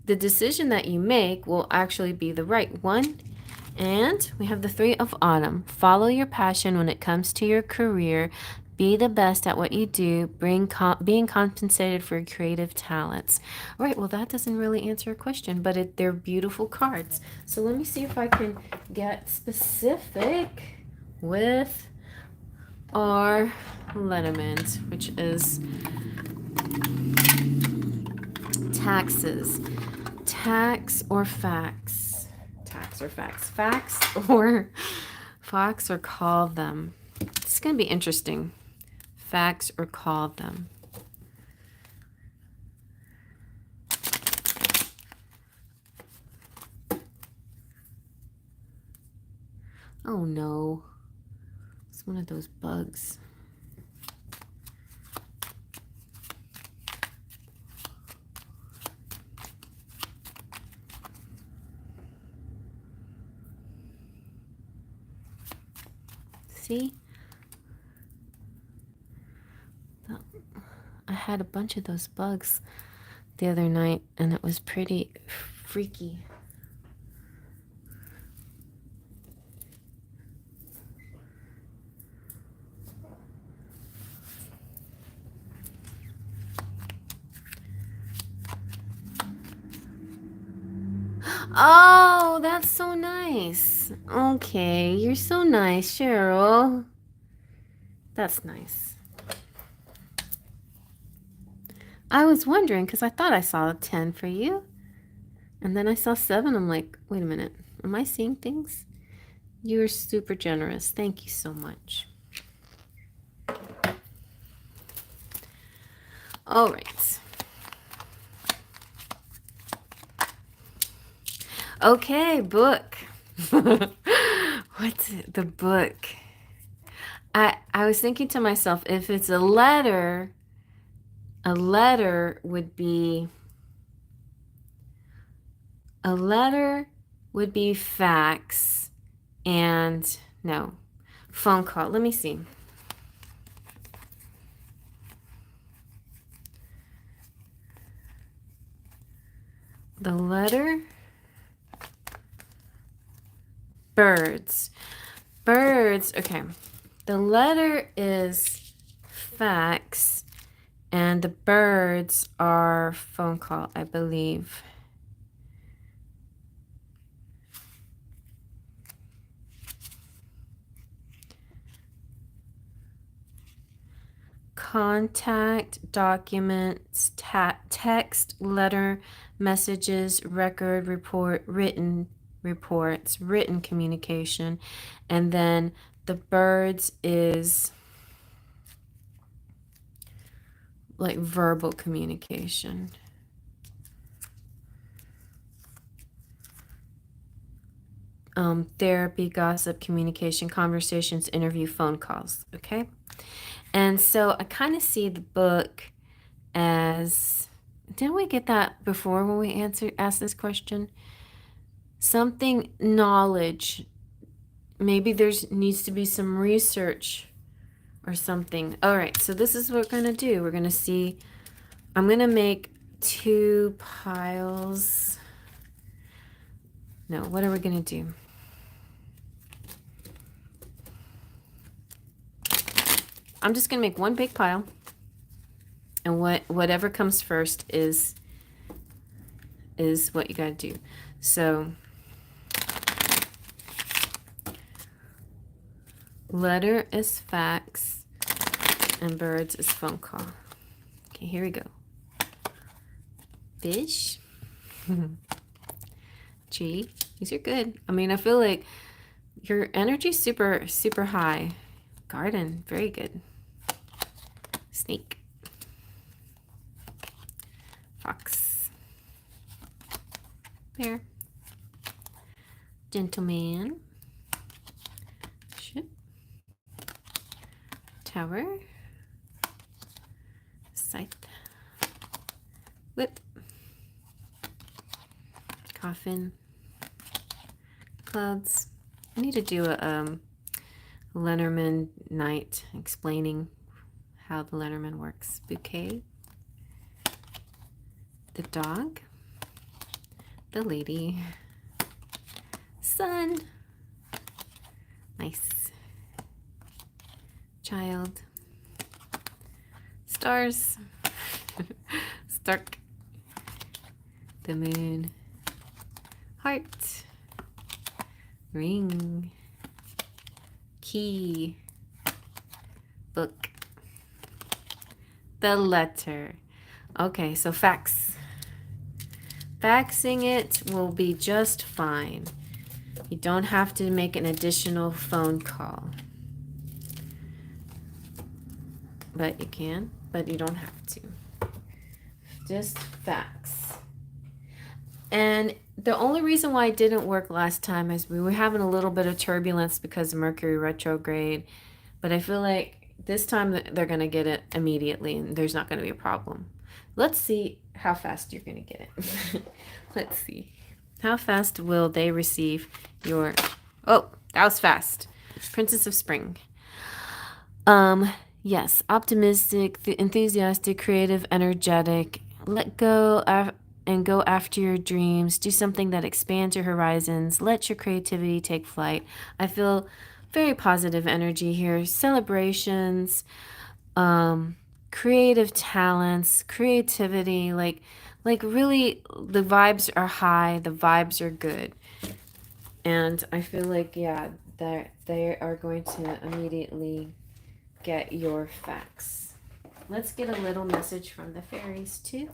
the decision that you make will actually be the right one. And we have the 3 of Autumn. Follow your passion when it comes to your career. Be the best at what you do. Being compensated for creative talents. All right, well, that doesn't really answer a question, but they're beautiful cards. So let me see if I can get specific with our Letterman, which is taxes. Tax or fax? Tax or fax? Fax or fax or call them? It's going to be interesting. Fax or call them. Oh no. It's one of those bugs. See? I had a bunch of those bugs the other night, and it was pretty freaky. Oh, that's so nice. Okay, you're so nice, Cheryl. That's nice. I was wondering, because I thought I saw a 10 for you. And then I saw 7. I'm like, wait a minute. Am I seeing things? You're super generous. Thank you so much. All right. Okay, book. What's it? The book? I was thinking to myself, if it's a letter would be fax and no, phone call. Let me see. The letter birds. Birds, okay. The letter is fax and the birds are phone call, I believe. Contact, documents, text, letter, messages, record, report, written reports, written communication, and then the birds is like verbal communication. Therapy, gossip, communication, conversations, interview, phone calls. Okay. And so I kind of see the book as, didn't we get that before when we asked this question? Something knowledge. Maybe there's needs to be some research or something. All right, so this is what we're going to do. We're going to see, I'm going to make 2 piles. No, what are we going to do? I'm just going to make 1 big pile. And whatever comes first is what you got to do. So letter is fax and birds is phone call. Okay, here we go. Fish. Gee, these are good. I mean, I feel like your energy's super, super high. Garden, very good. Snake. Fox. Bear. Gentleman. Ship. Tower. Scythe. Whip. Coffin. Clouds. I need to do a Lenormand night explaining how the Lenormand works. Bouquet. The dog. The lady. Sun. Nice. Child. Stars. Stark. The moon. Heart. Ring. Key. Book. The letter. Okay, so fax. Faxing it will be just fine. You don't have to make an additional phone call. But you can, but you don't have to. Just fax. And the only reason why it didn't work last time is we were having a little bit of turbulence because of Mercury retrograde. But I feel like this time they're going to get it immediately and there's not going to be a problem. Let's see how fast you're going to get it. Let's see. How fast will they receive your... Oh, that was fast. Princess of Spring. Yes, optimistic, enthusiastic, creative, energetic. Let go and go after your dreams. Do something that expands your horizons. Let your creativity take flight. I feel very positive energy here. Celebrations, creative talents, creativity, like really the vibes are high, the vibes are good. And I feel like, yeah, that they are going to immediately get your fax. Let's get a little message from the fairies too.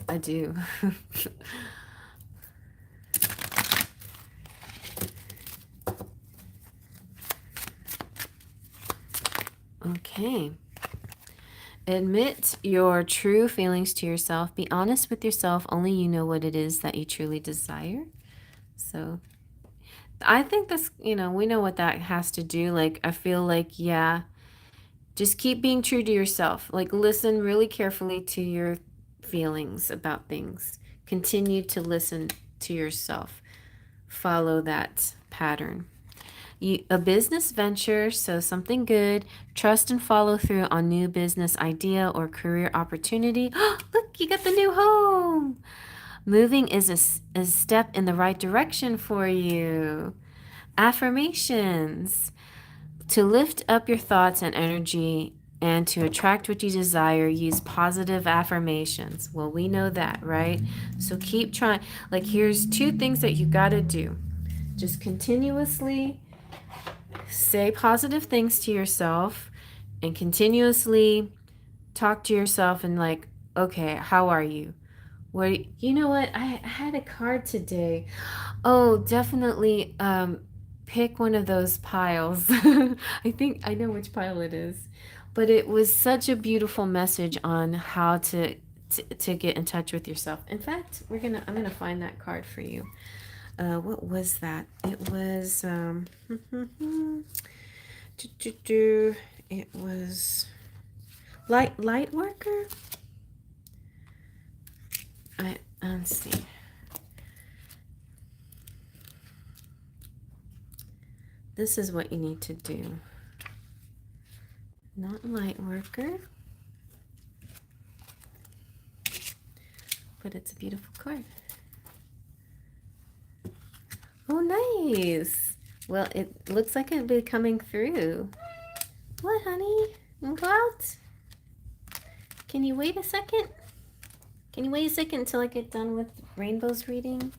I do. Okay. Admit your true feelings to yourself. Be honest with yourself. Only you know what it is that you truly desire. So I think this, we know what that has to do. Like, I feel like, yeah, just keep being true to yourself. Like, listen really carefully to your feelings about things. Continue to listen to yourself. Follow that pattern. A business venture, so something good. Trust and follow through on new business idea or career opportunity. Look, you got the new home. Moving is a step in the right direction for you. Affirmations. To lift up your thoughts and energy and to attract what you desire, use positive affirmations. Well, we know that, right? So keep trying. Like, here's two things that you got to do. Just continuously say positive things to yourself and continuously talk to yourself and, like, okay, how are you? You know what? I had a card today. Oh, definitely pick one of those piles. I think I know which pile it is. But it was such a beautiful message on how to get in touch with yourself. In fact, I'm gonna find that card for you. What was that? It was it was light worker. Let's see. This is what you need to do. Not light worker, but it's a beautiful card. Oh, nice. Well, it looks like it'll be coming through. What, honey? Go out? Can you wait a second? Can you wait a second until I get done with Rainbow's reading?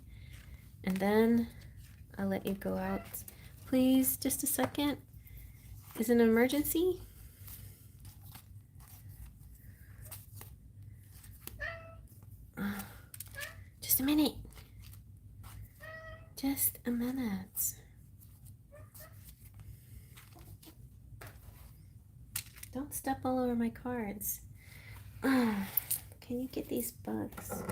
And then I'll let you go out. Please, just a second. Is it an emergency? Just a minute. Just a minute. Don't step all over my cards. Can you get these bugs?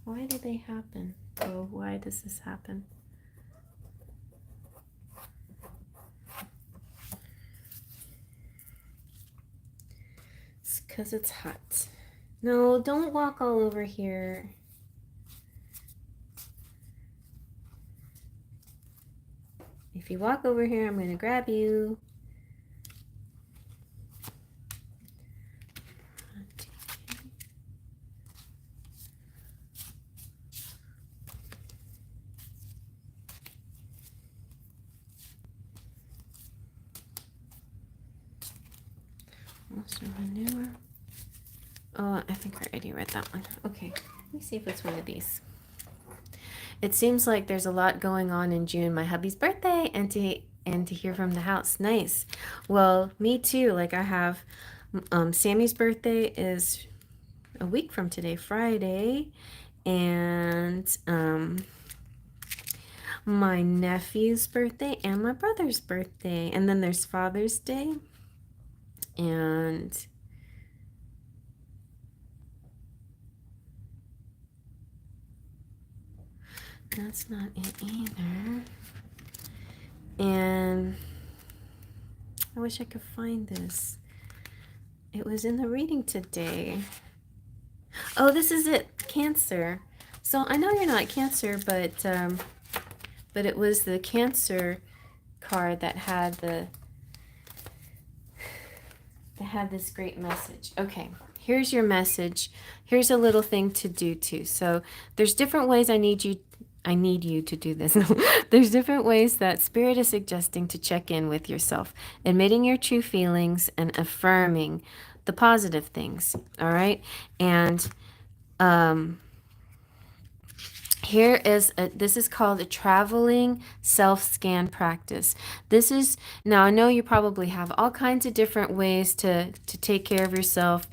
Why do they happen? Oh, why does this happen? It's because it's hot. No, don't walk all over here. If you walk over here, I'm going to grab you. Manure. Oh, I think I already read that one. Okay, let me see if it's one of these. It seems like there's a lot going on in June. My hubby's birthday and to hear from the house. Nice. Well, me too. Like, I have Sammy's birthday is a week from today, Friday, and my nephew's birthday and my brother's birthday, and then there's Father's Day. And that's not it either. And I wish I could find this. It was in the reading today. Oh, this is it. Cancer. So I know you're not Cancer, but it was the Cancer card that had this great message. Okay, here's your message. Here's a little thing to do too. So there's different ways I need you to do this. There's different ways that Spirit is suggesting to check in with yourself, admitting your true feelings and affirming the positive things. All right. And this is called a traveling self-scan practice. Now I know you probably have all kinds of different ways to take care of yourself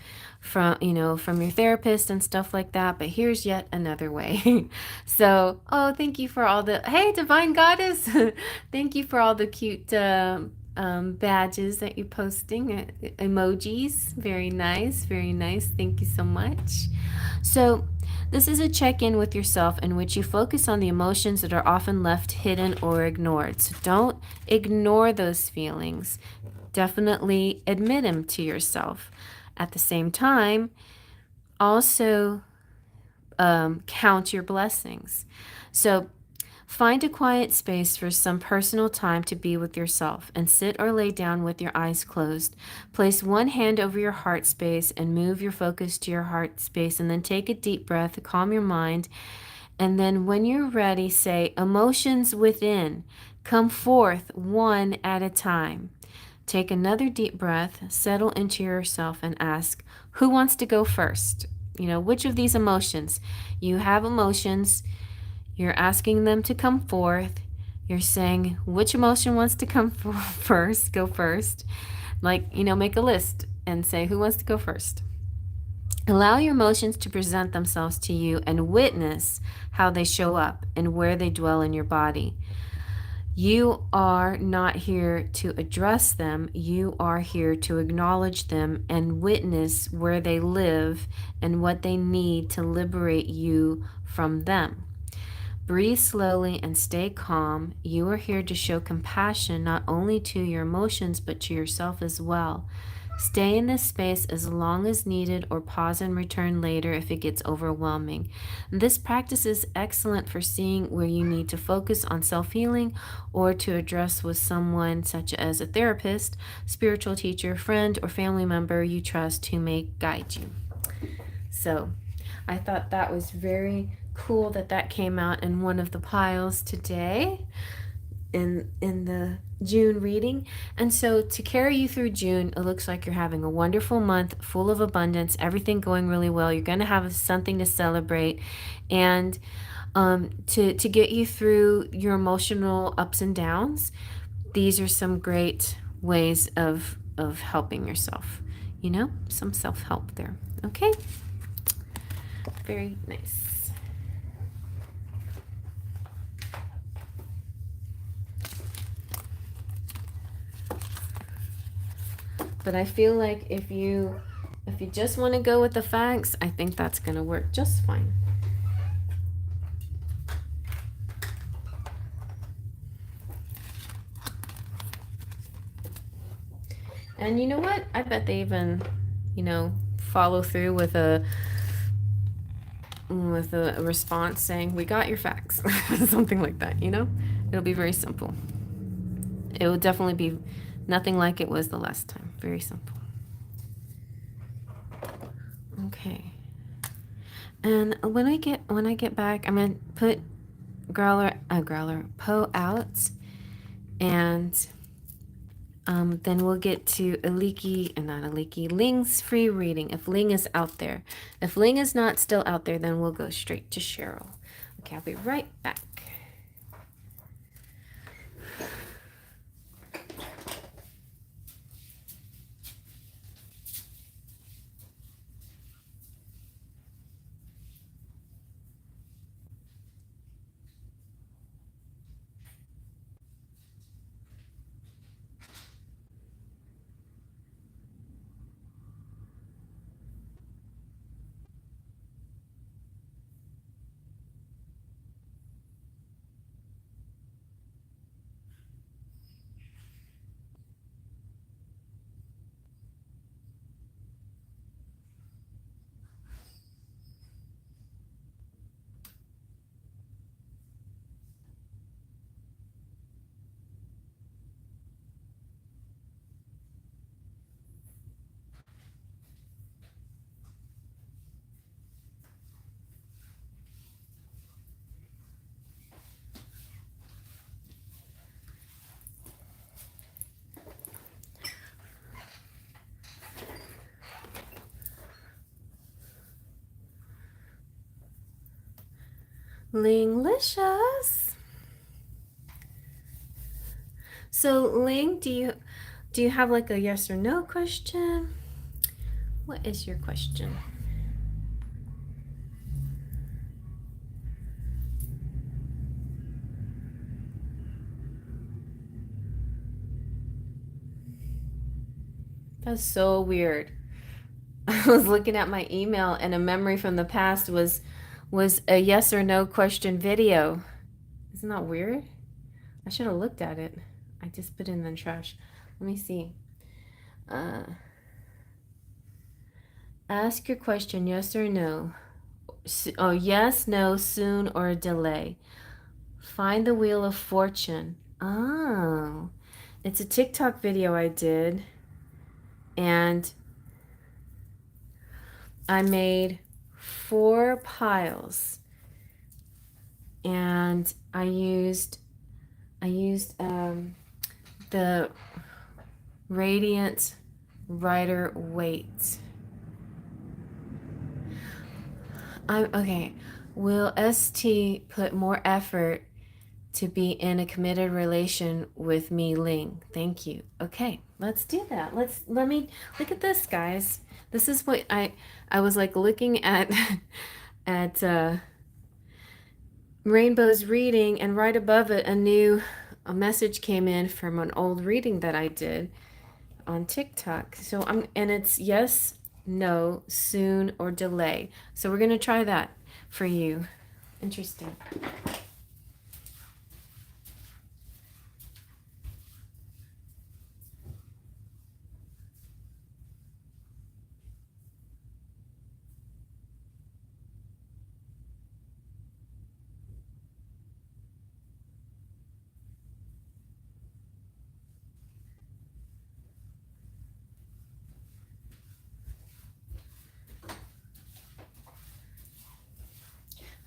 from your therapist and stuff like that, but here's yet another way. So, oh, thank you for all the, hey, Divine Goddess, thank you for all the cute badges that you're posting, emojis. Very nice, very nice. Thank you so much. So, this is a check in with yourself in which you focus on the emotions that are often left hidden or ignored. So, don't ignore those feelings. Definitely admit them to yourself. At the same time, also count your blessings. So, find a quiet space for some personal time to be with yourself and sit or lay down with your eyes closed. Place one hand over your heart space and move your focus to your heart space, and then take a deep breath, calm your mind, and then when you're ready, say, emotions within, come forth one at a time. Take another deep breath, settle into yourself, and ask, who wants to go first? Which of these emotions? You have emotions. You're asking them to come forth. You're saying, which emotion wants to come first? Go first. Make a list and say, who wants to go first? Allow your emotions to present themselves to you and witness how they show up and where they dwell in your body. You are not here to address them. You are here to acknowledge them and witness where they live and what they need to liberate you from them. Breathe slowly and stay calm. You are here to show compassion not only to your emotions but to yourself as well. Stay in this space as long as needed or pause and return later if it gets overwhelming. This practice is excellent for seeing where you need to focus on self-healing or to address with someone such as a therapist, spiritual teacher, friend, or family member you trust who may guide you. So I thought that was very cool that came out in one of the piles today in the June reading. And so to carry you through June, it looks like you're having a wonderful month full of abundance, everything going really well. You're going to have something to celebrate, and to get you through your emotional ups and downs. These are some great ways of helping yourself. Some self-help there. Okay, very nice. But I feel like if you just want to go with the facts, I think that's going to work just fine. And you know what? I bet they even, follow through with a response saying, "We got your facts," something like that. It'll be very simple. It will definitely be nothing like it was the last time. Very simple. Okay. And when I get back, I'm gonna put Poe out, and then we'll get to Ling's free reading. If Ling is out there, if Ling is not still out there, then we'll go straight to Cheryl. Okay, I'll be right back. Linglicious. So Ling, do you have like a yes or no question? What is your question? That's so weird. I was looking at my email and a memory from the past was a yes or no question video. Isn't that weird? I should have looked at it. I just put it in the trash. Let me see. Uh, ask your question yes or no. Oh, yes, no, soon, or delay. Find the Wheel of Fortune. Oh, it's a TikTok video I did, and I made 4 piles, and I used the Radiant Rider Weight. Okay. Will ST put more effort to be in a committed relation with me, Ling? Thank you. Okay, let's do that. Let me look at this, guys. This is what I was like looking at at Rainbow's reading, and right above it a message came in from an old reading that I did on TikTok. And it's yes, no, soon, or delay. So we're gonna try that for you. Interesting.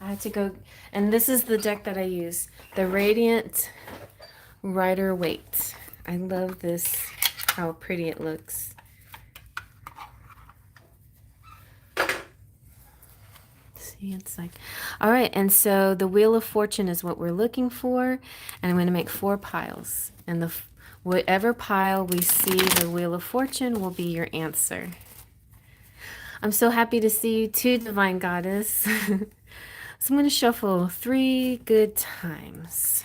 I had to go, and this is the deck that I use, the Radiant Rider Waite. I love this, how pretty it looks. See, it's like, all right, and so the Wheel of Fortune is what we're looking for, and I'm going to make 4 piles, and whatever pile we see the Wheel of Fortune will be your answer. I'm so happy to see you too, Divine Goddess. So I'm going to shuffle 3 good times.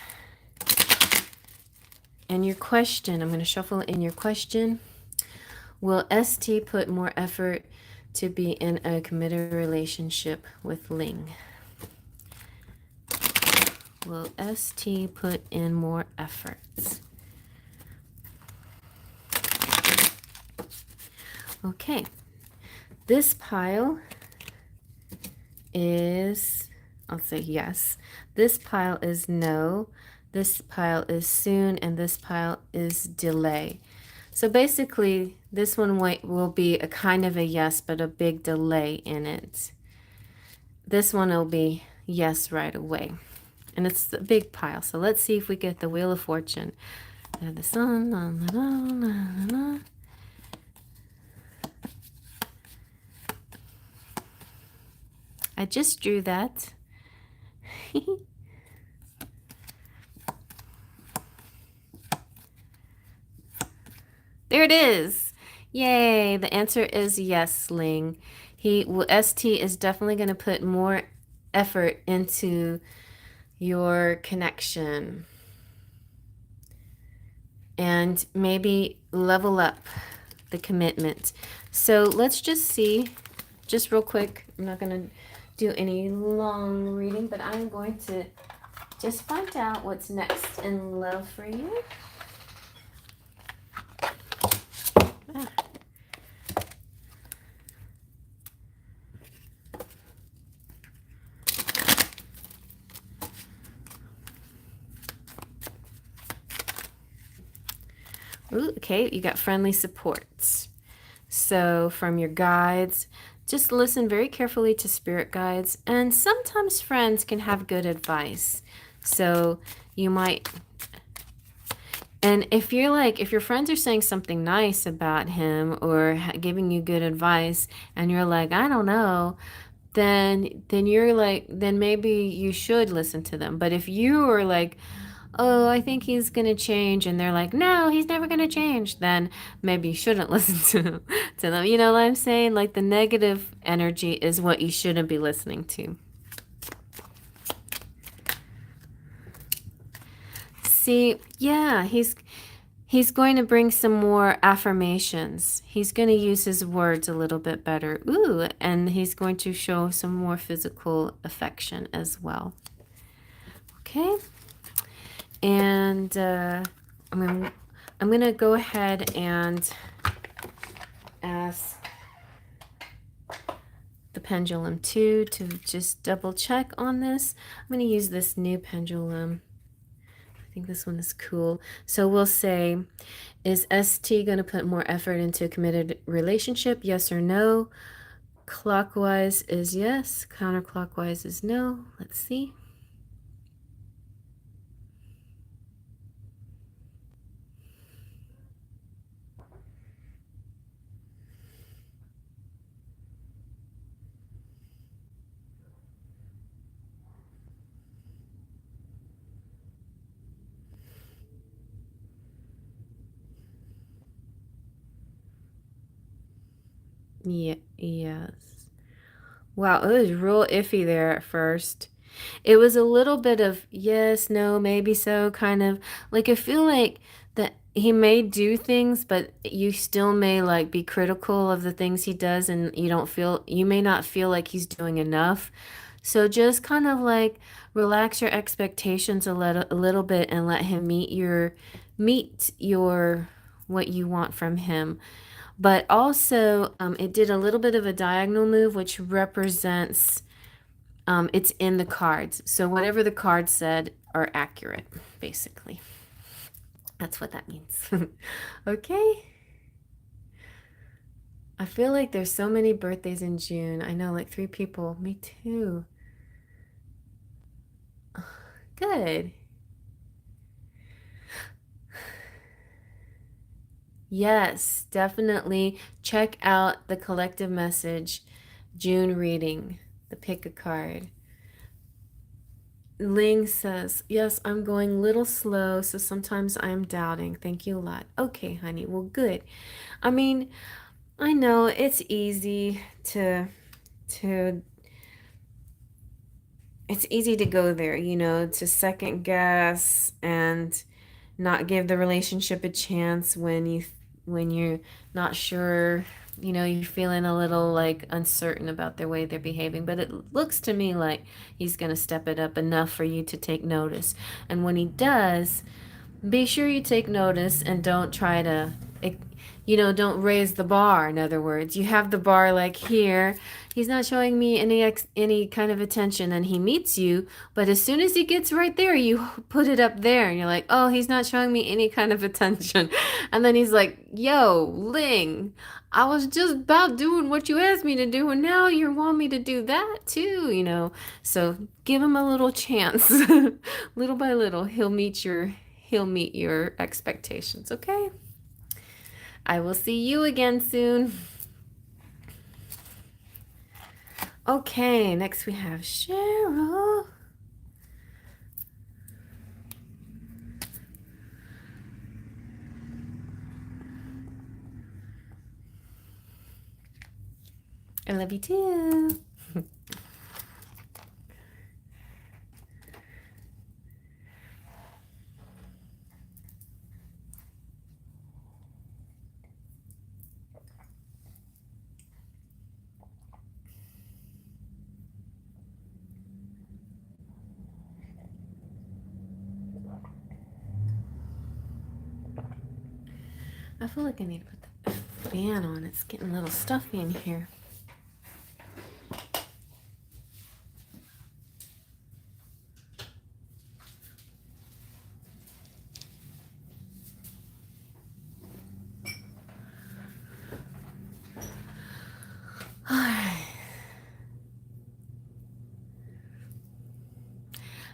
And your question, I'm going to shuffle in your question. Will ST put more effort to be in a committed relationship with Ling? Will ST put in more efforts? Okay. This pile is, I'll say yes. This pile is no. This pile is soon, and this pile is delay. So basically, this one will be a kind of a yes, but a big delay in it. This one will be yes right away. And it's a big pile. So let's see if we get the Wheel of Fortune. The sun, la, la, la, la, la. I just drew that. There it is. Yay. The answer is yes, Ling. ST is definitely going to put more effort into your connection. And maybe level up the commitment. So let's just see, just real quick. I'm not going to do any long reading, but I'm going to just find out what's next in love for you. Ah. Ooh, okay, you got friendly support. So from your guides, just listen very carefully to spirit guides, and sometimes friends can have good advice. So you might, and if your friends are saying something nice about him or giving you good advice, and you're like, I don't know, then you're like, then maybe you should listen to them. But if you are like, oh, I think he's going to change, and they're like, no, he's never going to change, then maybe you shouldn't listen to them. You know what I'm saying? Like the negative energy is what you shouldn't be listening to. See, yeah, he's going to bring some more affirmations. He's going to use his words a little bit better. Ooh, and he's going to show some more physical affection as well. Okay. And I'm gonna go ahead and ask the pendulum too to just double check on this. I'm gonna use this new pendulum. I think this one is cool. So we'll say, is ST gonna put more effort into a committed relationship? Yes or no? Clockwise is yes, counterclockwise is no. Let's see. Yeah, yes. Wow, it was real iffy there at first. It was a little bit of yes, no, maybe so, kind of like I feel like that he may do things, but you still may like be critical of the things he does, and you may not feel like he's doing enough. So just kind of like relax your expectations a little bit and let him meet your what you want from him. But also, it did a little bit of a diagonal move, which represents it's in the cards. So whatever the cards said are accurate, basically. That's what that means. Okay. I feel like there's so many birthdays in June. I know like 3 people. Me too. Good. Yes, definitely check out the collective message June reading, the pick a card. Ling says, yes, I'm going little slow, so sometimes I'm doubting. Thank you a lot. Okay, honey. Well, good. I mean, I know it's easy to it's easy to go there, to second guess and not give the relationship a chance when you're not sure, you're feeling a little like uncertain about the way they're behaving, but it looks to me like he's going to step it up enough for you to take notice. And when he does, be sure you take notice and don't try to, don't raise the bar. In other words, you have the bar like here. He's not showing me any kind of attention, and he meets you. But as soon as he gets right there, you put it up there, and you're like, "Oh, he's not showing me any kind of attention." And then he's like, "Yo, Ling, I was just about doing what you asked me to do, and now you want me to do that too." So give him a little chance, little by little. He'll meet your expectations, okay? I will see you again soon. Okay, next we have Cheryl. I love you too. I feel like I need to put the fan on. It's getting a little stuffy in here.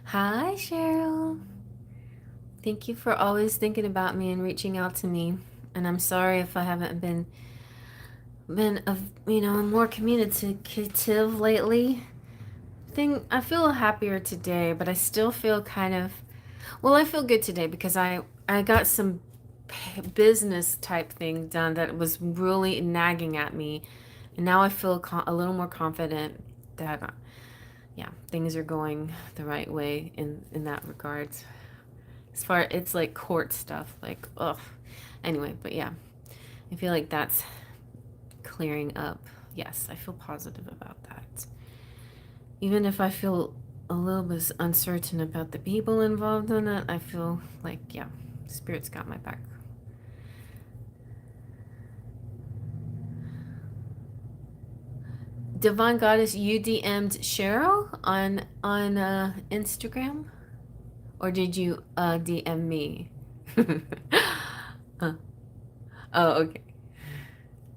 Hi, Cheryl. Thank you for always thinking about me and reaching out to me. And I'm sorry if I haven't been more communicative lately. I feel happier today, but I still feel kind of Well, I feel good today because I got some business type thing done that was really nagging at me, and now I feel a little more confident that yeah, things are going the right way in that regards. As far it's like court stuff, like ugh. Anyway, but yeah, I feel like that's clearing up. Yes, I feel positive about that. Even if I feel a little bit uncertain about the people involved in it, I feel like, yeah, Spirit's got my back. Divine Goddess, you DM'd Cheryl on Instagram, or did you DM me? uh, oh, okay.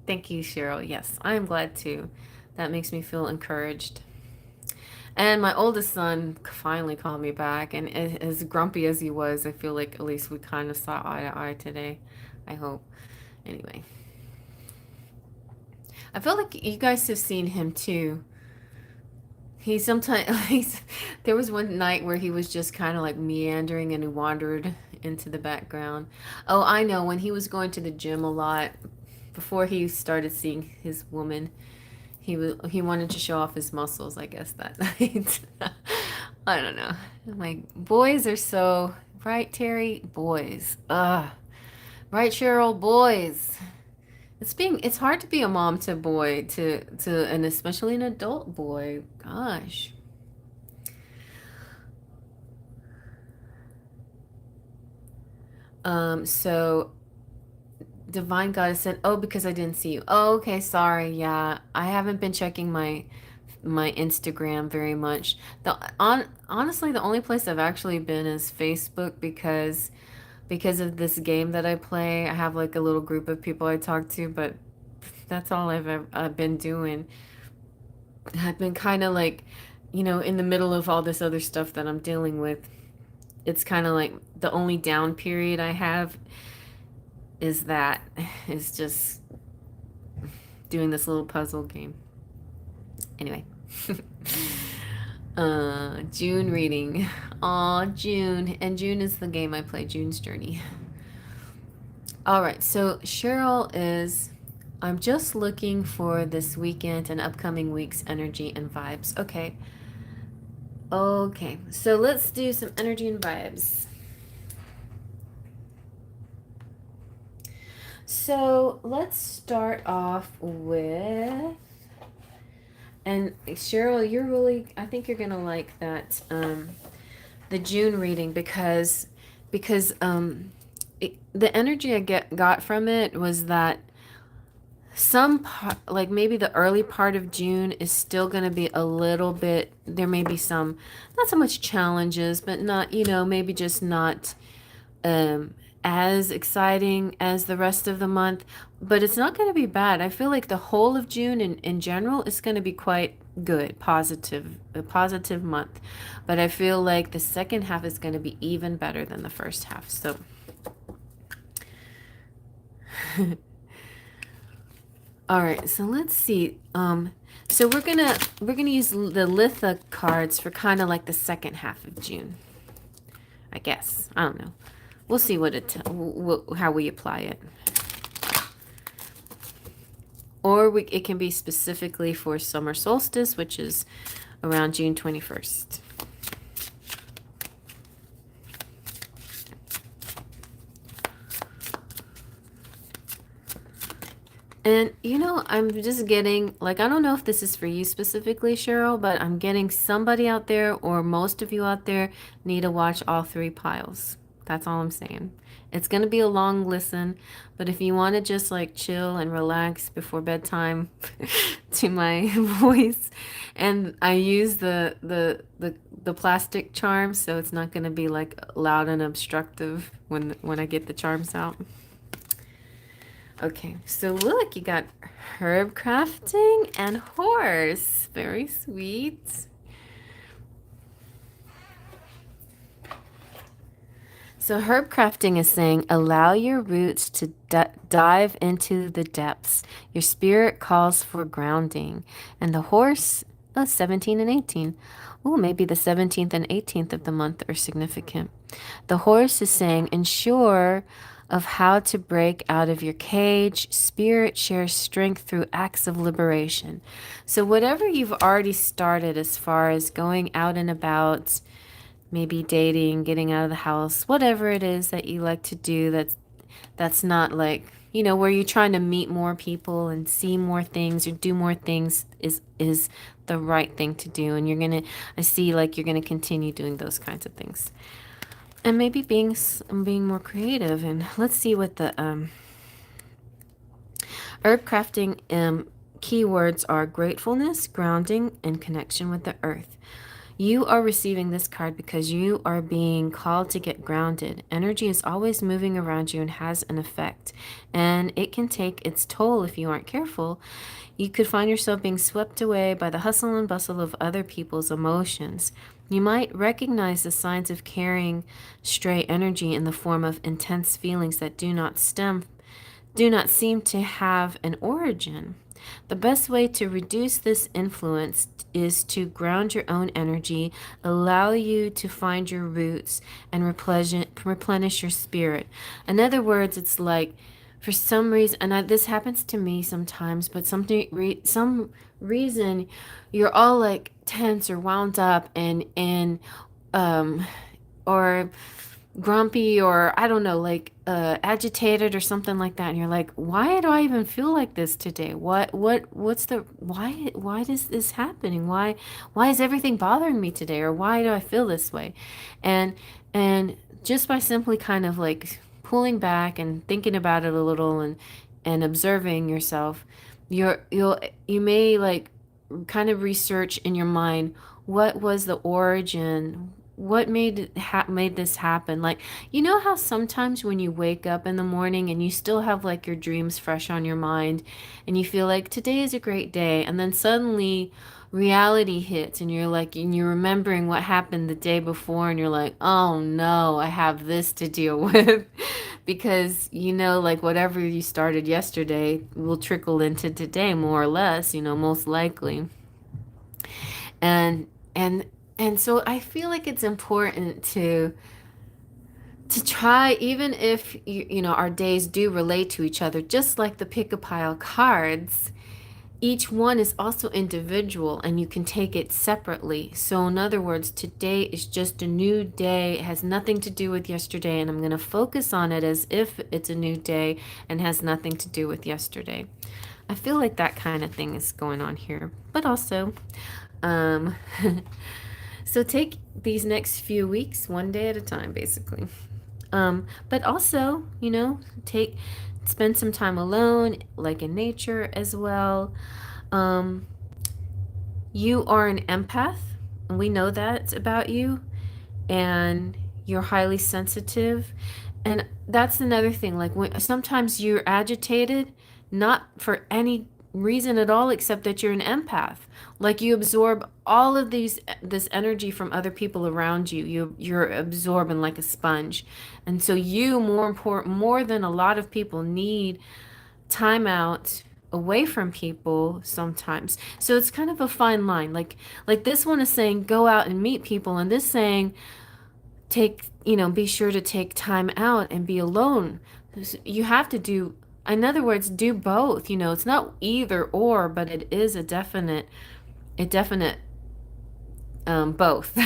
Thank you, Cheryl. Yes, I am glad too. That makes me feel encouraged. And my oldest son finally called me back, and as grumpy as he was, I feel like at least we kind of saw eye to eye today. I hope. Anyway, I feel like you guys have seen him too. He sometimes there was one night where he was just kind of like meandering and he wandered into the background. Oh, I know, when he was going to the gym a lot before he started seeing his woman. He wanted to show off his muscles, I guess, that night. I don't know. Like, boys are so right, Terry? Boys. Ugh. Right, Cheryl? Boys. It's hard to be a mom to boy to and especially an adult boy. Gosh. So Divine Goddess said, "Oh, because I didn't see you." Oh, okay, sorry. Yeah, I haven't been checking my Instagram very much. Honestly, the only place I've actually been is Facebook because of this game that I play. I have like a little group of people I talk to, but that's all I've been doing. I've been kind of like, in the middle of all this other stuff that I'm dealing with. It's kind of like the only down period I have is just doing this little puzzle game. Anyway. June reading. Aw, June. And June is the game I play, June's Journey. All right, so Cheryl is, I'm just looking for this weekend and upcoming week's energy and vibes. Okay. Okay, so let's do some energy and vibes. So let's start off with, and Cheryl, I think you're gonna like that, the June reading because the energy I got from it was that some part, like maybe the early part of June is still going to be a little bit, there may be some, not so much challenges, but not, maybe just not um, as exciting as the rest of the month, but it's not going to be bad. I feel like the whole of June in general is going to be quite good, a positive month. But I feel like the second half is going to be even better than the first half. So all right, so let's see. So we're gonna use the Litha cards for kind of like the second half of June, I guess. I don't know. We'll see how we apply it. Or it can be specifically for summer solstice, which is around June 21st. And I'm just getting, like, I don't know if this is for you specifically, Cheryl, but I'm getting somebody out there or most of you out there need to watch all three piles. That's all I'm saying. It's going to be a long listen, but if you want to just like chill and relax before bedtime to my voice, and I use the plastic charm, so it's not going to be like loud and obstructive when I get the charms out. Okay, so look, you got herb crafting and horse. Very sweet. So herb crafting is saying, allow your roots to dive into the depths. Your spirit calls for grounding. And the horse Oh, 17 and 18. Oh, maybe the 17th and 18th of the month are significant. The horse is saying, ensure of how to break out of your cage. Spirit shares strength through acts of liberation. So, whatever you've already started as far as going out and about, maybe dating, getting out of the house, whatever it is that you like to do that's not like, where you're trying to meet more people and see more things or do more things is the right thing to do. And I see like you're gonna continue doing those kinds of things. And maybe being more creative. And let's see what the herb crafting keywords are: gratefulness, grounding, and connection with the earth. You are receiving this card because you are being called to get grounded. Energy is always moving around you and has an effect, and it can take its toll if you aren't careful. You could find yourself being swept away by the hustle and bustle of other people's emotions. You might recognize the signs of carrying stray energy in the form of intense feelings that do not seem to have an origin. The best way to reduce this influence is to ground your own energy, allow you to find your roots, and replenish your spirit. In other words, it's like for some reason, and this happens to me sometimes, but some reason you're all like tense or wound up um or grumpy, or I don't know, like agitated or something like that, and you're like, why do I even feel like this today? What's the why is this happening? Why is everything bothering me today? Or why do I feel this way? And and just by simply kind of like pulling back and thinking about it a little and observing yourself, you may like kind of research in your mind what was the origin, what made this happen. Like, you know how sometimes when you wake up in the morning and you still have like your dreams fresh on your mind and you feel like today is a great day, and then suddenly reality hits and you're remembering what happened the day before, and you're like, oh no, I have this to deal with. Because like whatever you started yesterday will trickle into today, more or less, most likely. And and and so I feel like it's important to try, even if our days do relate to each other, just like the pick a pile cards. Each one is also individual and you can take it separately. So in other words, today is just a new day. It has nothing to do with yesterday, and I'm going to focus on it as if it's a new day and has nothing to do with yesterday. I feel like that kind of thing is going on here. But also, um so take these next few weeks one day at a time, basically. But also, take spend some time alone, like in nature as well. Um, you are an empath, and we know that about you, and you're highly sensitive. And that's another thing. Like sometimes you're agitated, not for any reason at all, except that you're an empath. Like you absorb all of this energy from other people around you. You're absorbing like a sponge. And so you, more than a lot of people, need time out away from people sometimes. So it's kind of a fine line. Like this one is saying go out and meet people, and this saying be sure to take time out and be alone. You have to do, in other words, do both. It's not either or, but it is a definite both.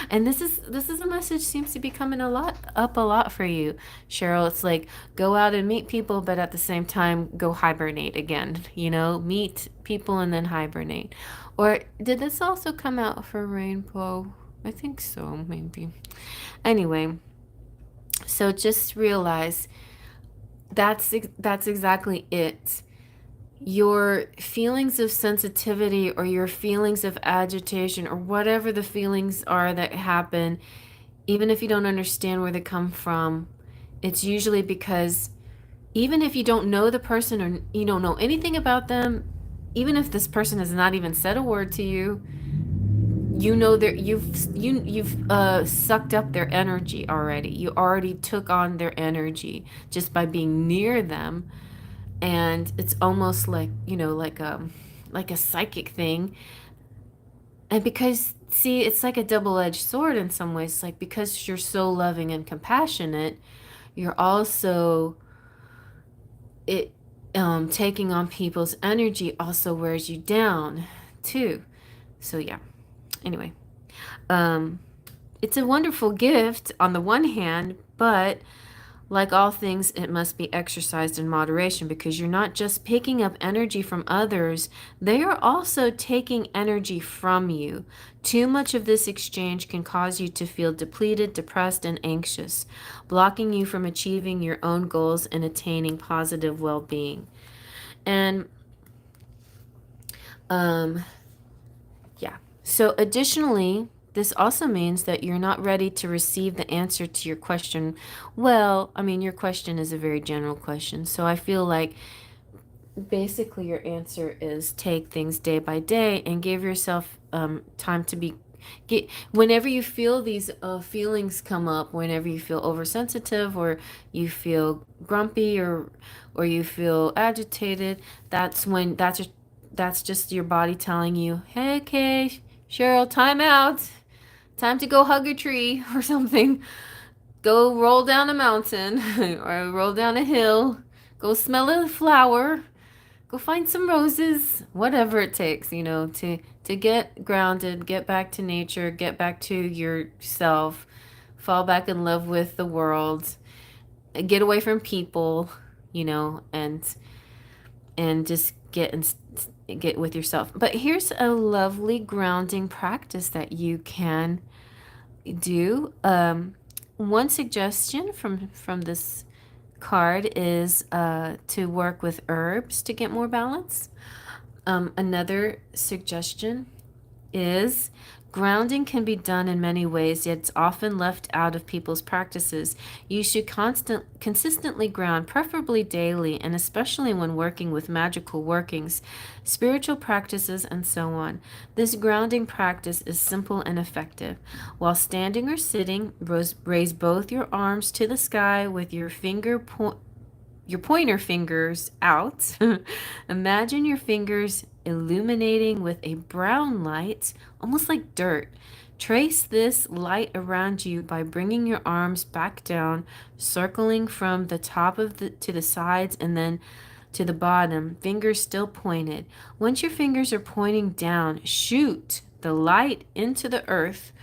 And this is a message seems to be coming a lot for you, Cheryl. It's like go out and meet people, but at the same time go hibernate again. Meet people and then hibernate. Or did this also come out for Rainbow? I think so, maybe. Anyway, so just realize that's exactly it. Your feelings of sensitivity or your feelings of agitation or whatever the feelings are that happen, even if you don't understand where they come from, it's usually because even if you don't know the person or you don't know anything about them, even if this person has not even said a word to you, that you've sucked up their energy already. You already took on their energy just by being near them. And it's almost like like a psychic thing. And because, see, it's like a double-edged sword in some ways. Like, because you're so loving and compassionate, you're also it taking on people's energy also wears you down too. So yeah. Anyway, um, it's a wonderful gift on the one hand, but like all things, it must be exercised in moderation because you're not just picking up energy from others, they are also taking energy from you. Too much of this exchange can cause you to feel depleted, depressed, and anxious, blocking you from achieving your own goals and attaining positive well being. And um, yeah. So, additionally, this also means that you're not ready to receive the answer to your question. Well, I mean, your question is a very general question. So, I feel like basically your answer is take things day by day and give yourself time to be. Whenever you feel these feelings come up, whenever you feel oversensitive or you feel grumpy or you feel agitated, that's just your body telling you, hey, okay, Cheryl, time out. Time to go hug a tree or something. Go roll down a mountain or roll down a hill. Go smell a flower. Go find some roses. Whatever it takes, to get grounded, get back to nature, get back to yourself, fall back in love with the world, get away from people, and just get with yourself. But here's a lovely grounding practice that you can do. One suggestion from this card is to work with herbs to get more balance. Another suggestion is grounding can be done in many ways, yet it's often left out of people's practices. You should consistently ground, preferably daily, and especially when working with magical workings, spiritual practices, and so on. This grounding practice is simple and effective. While standing or sitting, raise both your arms to the sky with your pointer fingers out. Imagine your fingers illuminating with a brown light, almost like dirt. Trace this light around you by bringing your arms back down, circling from the top to the sides and then to the bottom, fingers still pointed. Once your fingers are pointing down, shoot the light into the earth.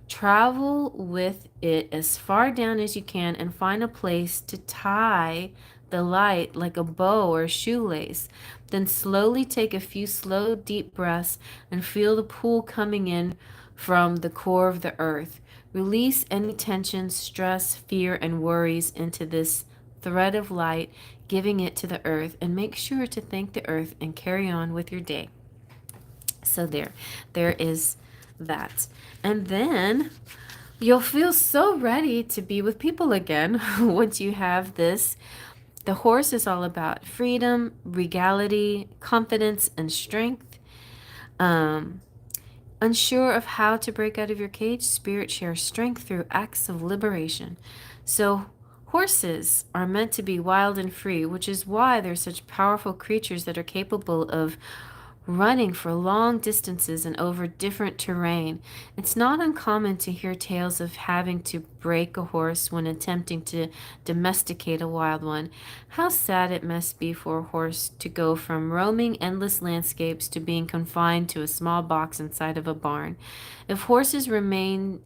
Travel with it as far down as you can and find a place to tie the light like a bow or a shoelace. Then slowly take a few slow, deep breaths and feel the pull coming in from the core of the earth. Release any tension, stress, fear, and worries into this thread of light, giving it to the earth, and make sure to thank the earth and carry on with your day. So there is that. And then you'll feel so ready to be with people again once you have this. The horse is all about freedom, regality, confidence, and strength. Unsure of how to break out of your cage, spirit shares strength through acts of liberation. So horses are meant to be wild and free, which is why they're such powerful creatures that are capable of running for long distances and over different terrain. It's not uncommon to hear tales of having to break a horse when attempting to domesticate a wild one. How sad it must be for a horse to go from roaming endless landscapes to being confined to a small box inside of a barn. If a horse remains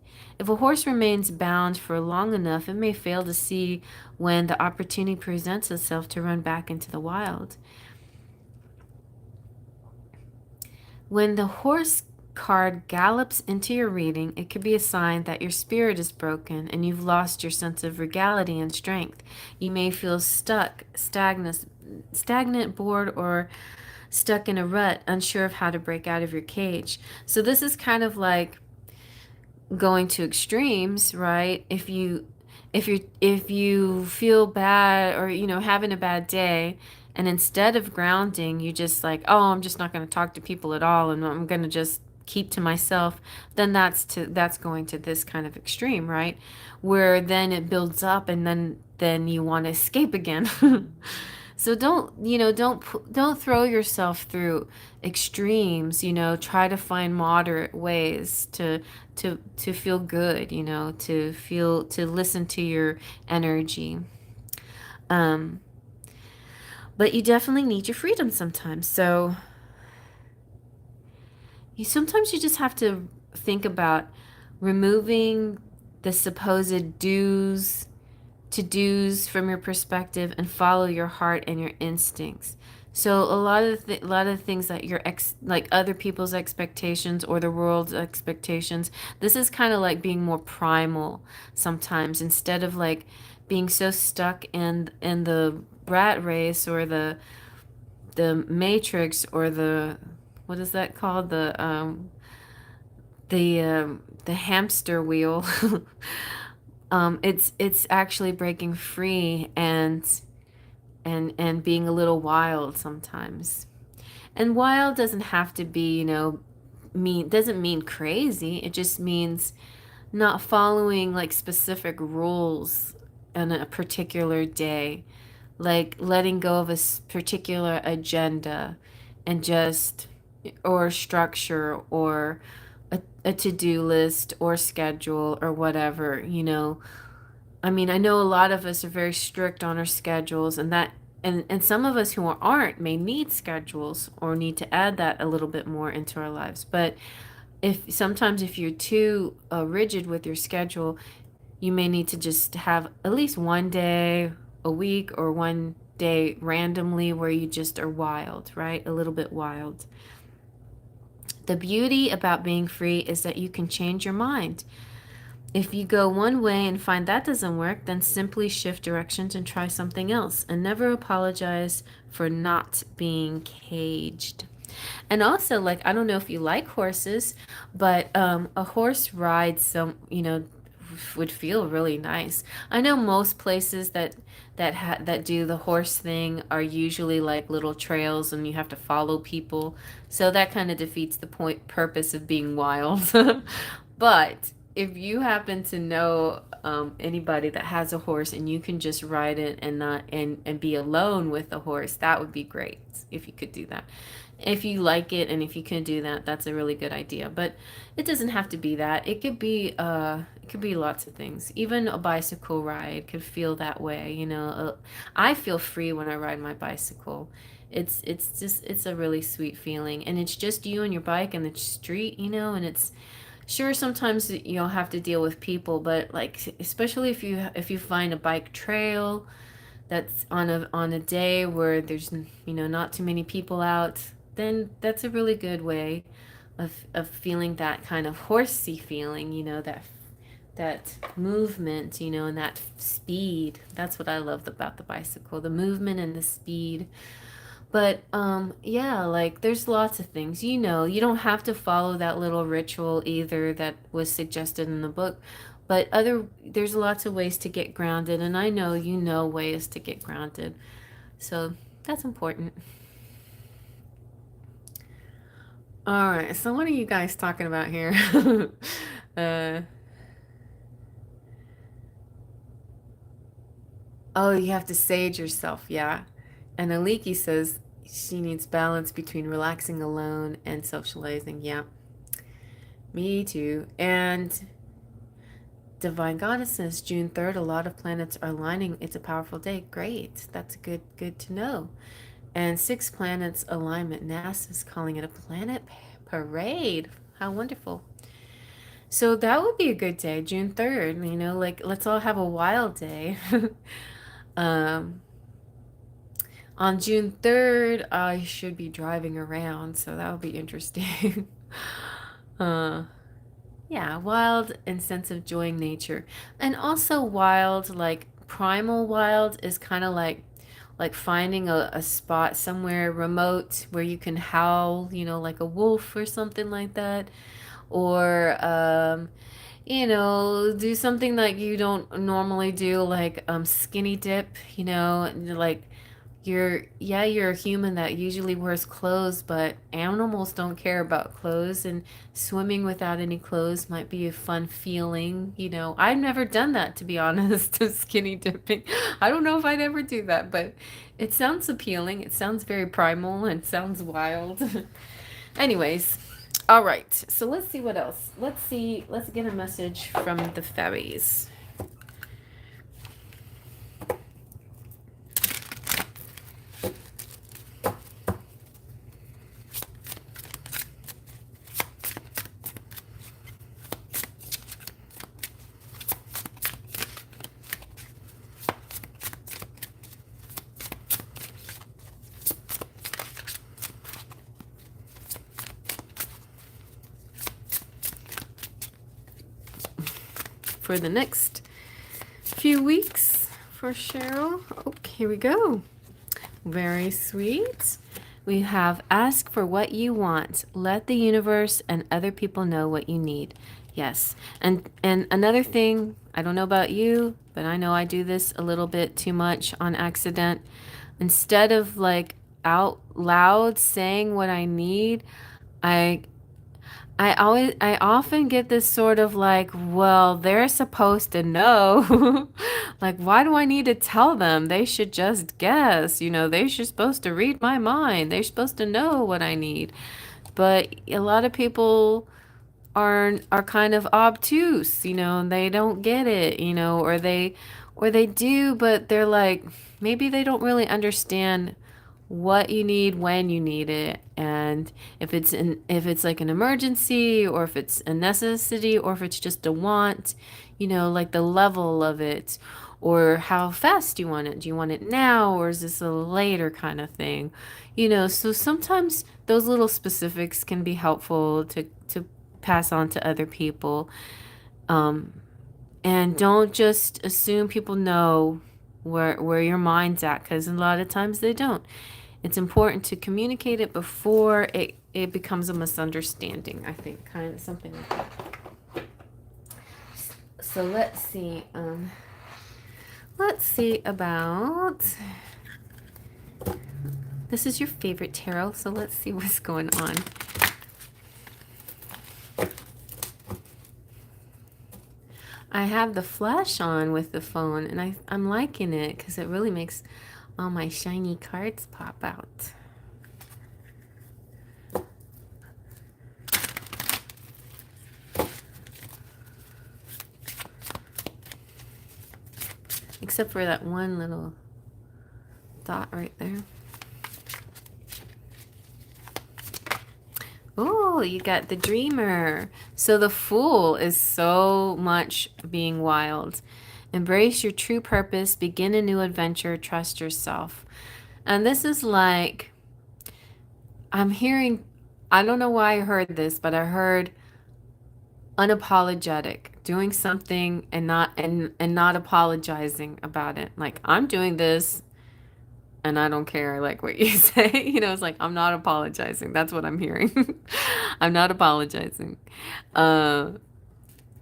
bound for long enough, it may fail to see when the opportunity presents itself to run back into the wild. When the horse card gallops into your reading, it could be a sign that your spirit is broken and you've lost your sense of regality and strength. You may feel stuck, stagnant, bored, or stuck in a rut, unsure of how to break out of your cage. So this is kind of like going to extremes, right? If you feel bad or having a bad day, and instead of grounding, you just like, oh, I'm just not going to talk to people at all and I'm going to just keep to myself, then that's going to this kind of extreme, right? Where then it builds up and then you want to escape again. So don't throw yourself through extremes, try to find moderate ways to feel good, to listen to your energy. Um, but you definitely need your freedom sometimes. So you just have to think about removing the supposed to do's from your perspective and follow your heart and your instincts. So a lot of things that like other people's expectations or the world's expectations, this is kind of like being more primal sometimes, instead of like being so stuck in the rat race or the matrix, or the, what is that called, the hamster wheel. It's actually breaking free and being a little wild sometimes. And wild doesn't have to be, doesn't mean crazy. It just means not following like specific rules on a particular day, like letting go of a particular agenda and just, or structure, or a to-do list or schedule or whatever. I mean, I know a lot of us are very strict on our schedules, and some of us who aren't may need schedules or need to add that a little bit more into our lives. But if you're too rigid with your schedule, you may need to just have at least one day a week, or one day randomly, where you just are wild, right? A little bit wild. The beauty about being free is that you can change your mind. If you go one way and find that doesn't work, then simply shift directions and try something else, and never apologize for not being caged. And also, like, I don't know if you like horses, but a horse ride, would feel really nice. I know most places that do the horse thing are usually like little trails, and you have to follow people. So that kind of defeats the purpose of being wild. But if you happen to know anybody that has a horse, and you can just ride it and not and be alone with the horse, that would be great if you could do that. If you like it and if you can do that, that's a really good idea. But it doesn't have to be that. It could be lots of things. Even a bicycle ride could feel that way. I feel free when I ride my bicycle. It's a really sweet feeling, and it's just you and your bike and the street, and it's sure sometimes you'll have to deal with people, but like especially if you find a bike trail that's on a day where there's not too many people out, then that's a really good way of feeling that kind of horsey feeling, that movement, and that speed. That's what I love about the bicycle, the movement and the speed. But yeah, like there's lots of things. You don't have to follow that little ritual either that was suggested in the book. But there's lots of ways to get grounded, and I know ways to get grounded. So that's important. All right, so what are you guys talking about here? uh, oh, you have to sage yourself, yeah. And Aliki says she needs balance between relaxing alone and socializing. Yeah, me too. And Divine Goddess says June 3rd, a lot of planets are aligning. It's a powerful day. Great. That's good to know. And 6 planets alignment. NASA's calling it a planet parade. How wonderful. So that would be a good day, June 3rd. Like let's all have a wild day. um, on June 3rd, I should be driving around, so that would be interesting. uh, Yeah, wild and sense of enjoying nature. And also wild, like primal wild is kind of like finding a spot somewhere remote where you can howl, like a wolf or something like that. Or do something that you don't normally do, like skinny dip, like you're a human that usually wears clothes, but animals don't care about clothes, and swimming without any clothes might be a fun feeling. I've never done that, to be honest, skinny dipping. I don't know if I'd ever do that, but it sounds appealing. It sounds very primal and sounds wild. Anyways, all right. So let's see what else. Let's get a message from the fairies. For the next few weeks for Cheryl. Oh, here we go. Very sweet. We have ask for what you want. Let the universe and other people know what you need. Yes. And another thing, I don't know about you, but I know I do this a little bit too much on accident. Instead of like out loud saying what I need, I I often get this sort of like, well, they're supposed to know. Like, why do I need to tell them? They should just guess. They should supposed to read my mind. They're supposed to know what I need. But a lot of people are kind of obtuse, and they don't get it, or they do, but they're like, maybe they don't really understand what you need when you need it, and if it's like an emergency, or if it's a necessity, or if it's just a want, like the level of it, or how fast you want it. Do you want it now, or is this a later kind of thing? So sometimes those little specifics can be helpful to pass on to other people. And don't just assume people know where your mind's at, because a lot of times they don't. It's important to communicate it before it becomes a misunderstanding, I think, kind of something like that. So let's see. Let's see about. This is your favorite tarot, so let's see what's going on. I have the flash on with the phone, and I'm liking it because it really makes all my shiny cards pop out. Except for that one little dot right there. Oh, you got the dreamer. So the fool is so much being wild. Embrace your true purpose, begin a new adventure, trust yourself. And this is like, I'm hearing, I don't know why I heard this, but I heard unapologetic, doing something and not apologizing about it. Like, I'm doing this and I don't care, like what you say. It's like, I'm not apologizing. That's what I'm hearing. I'm not apologizing. Uh,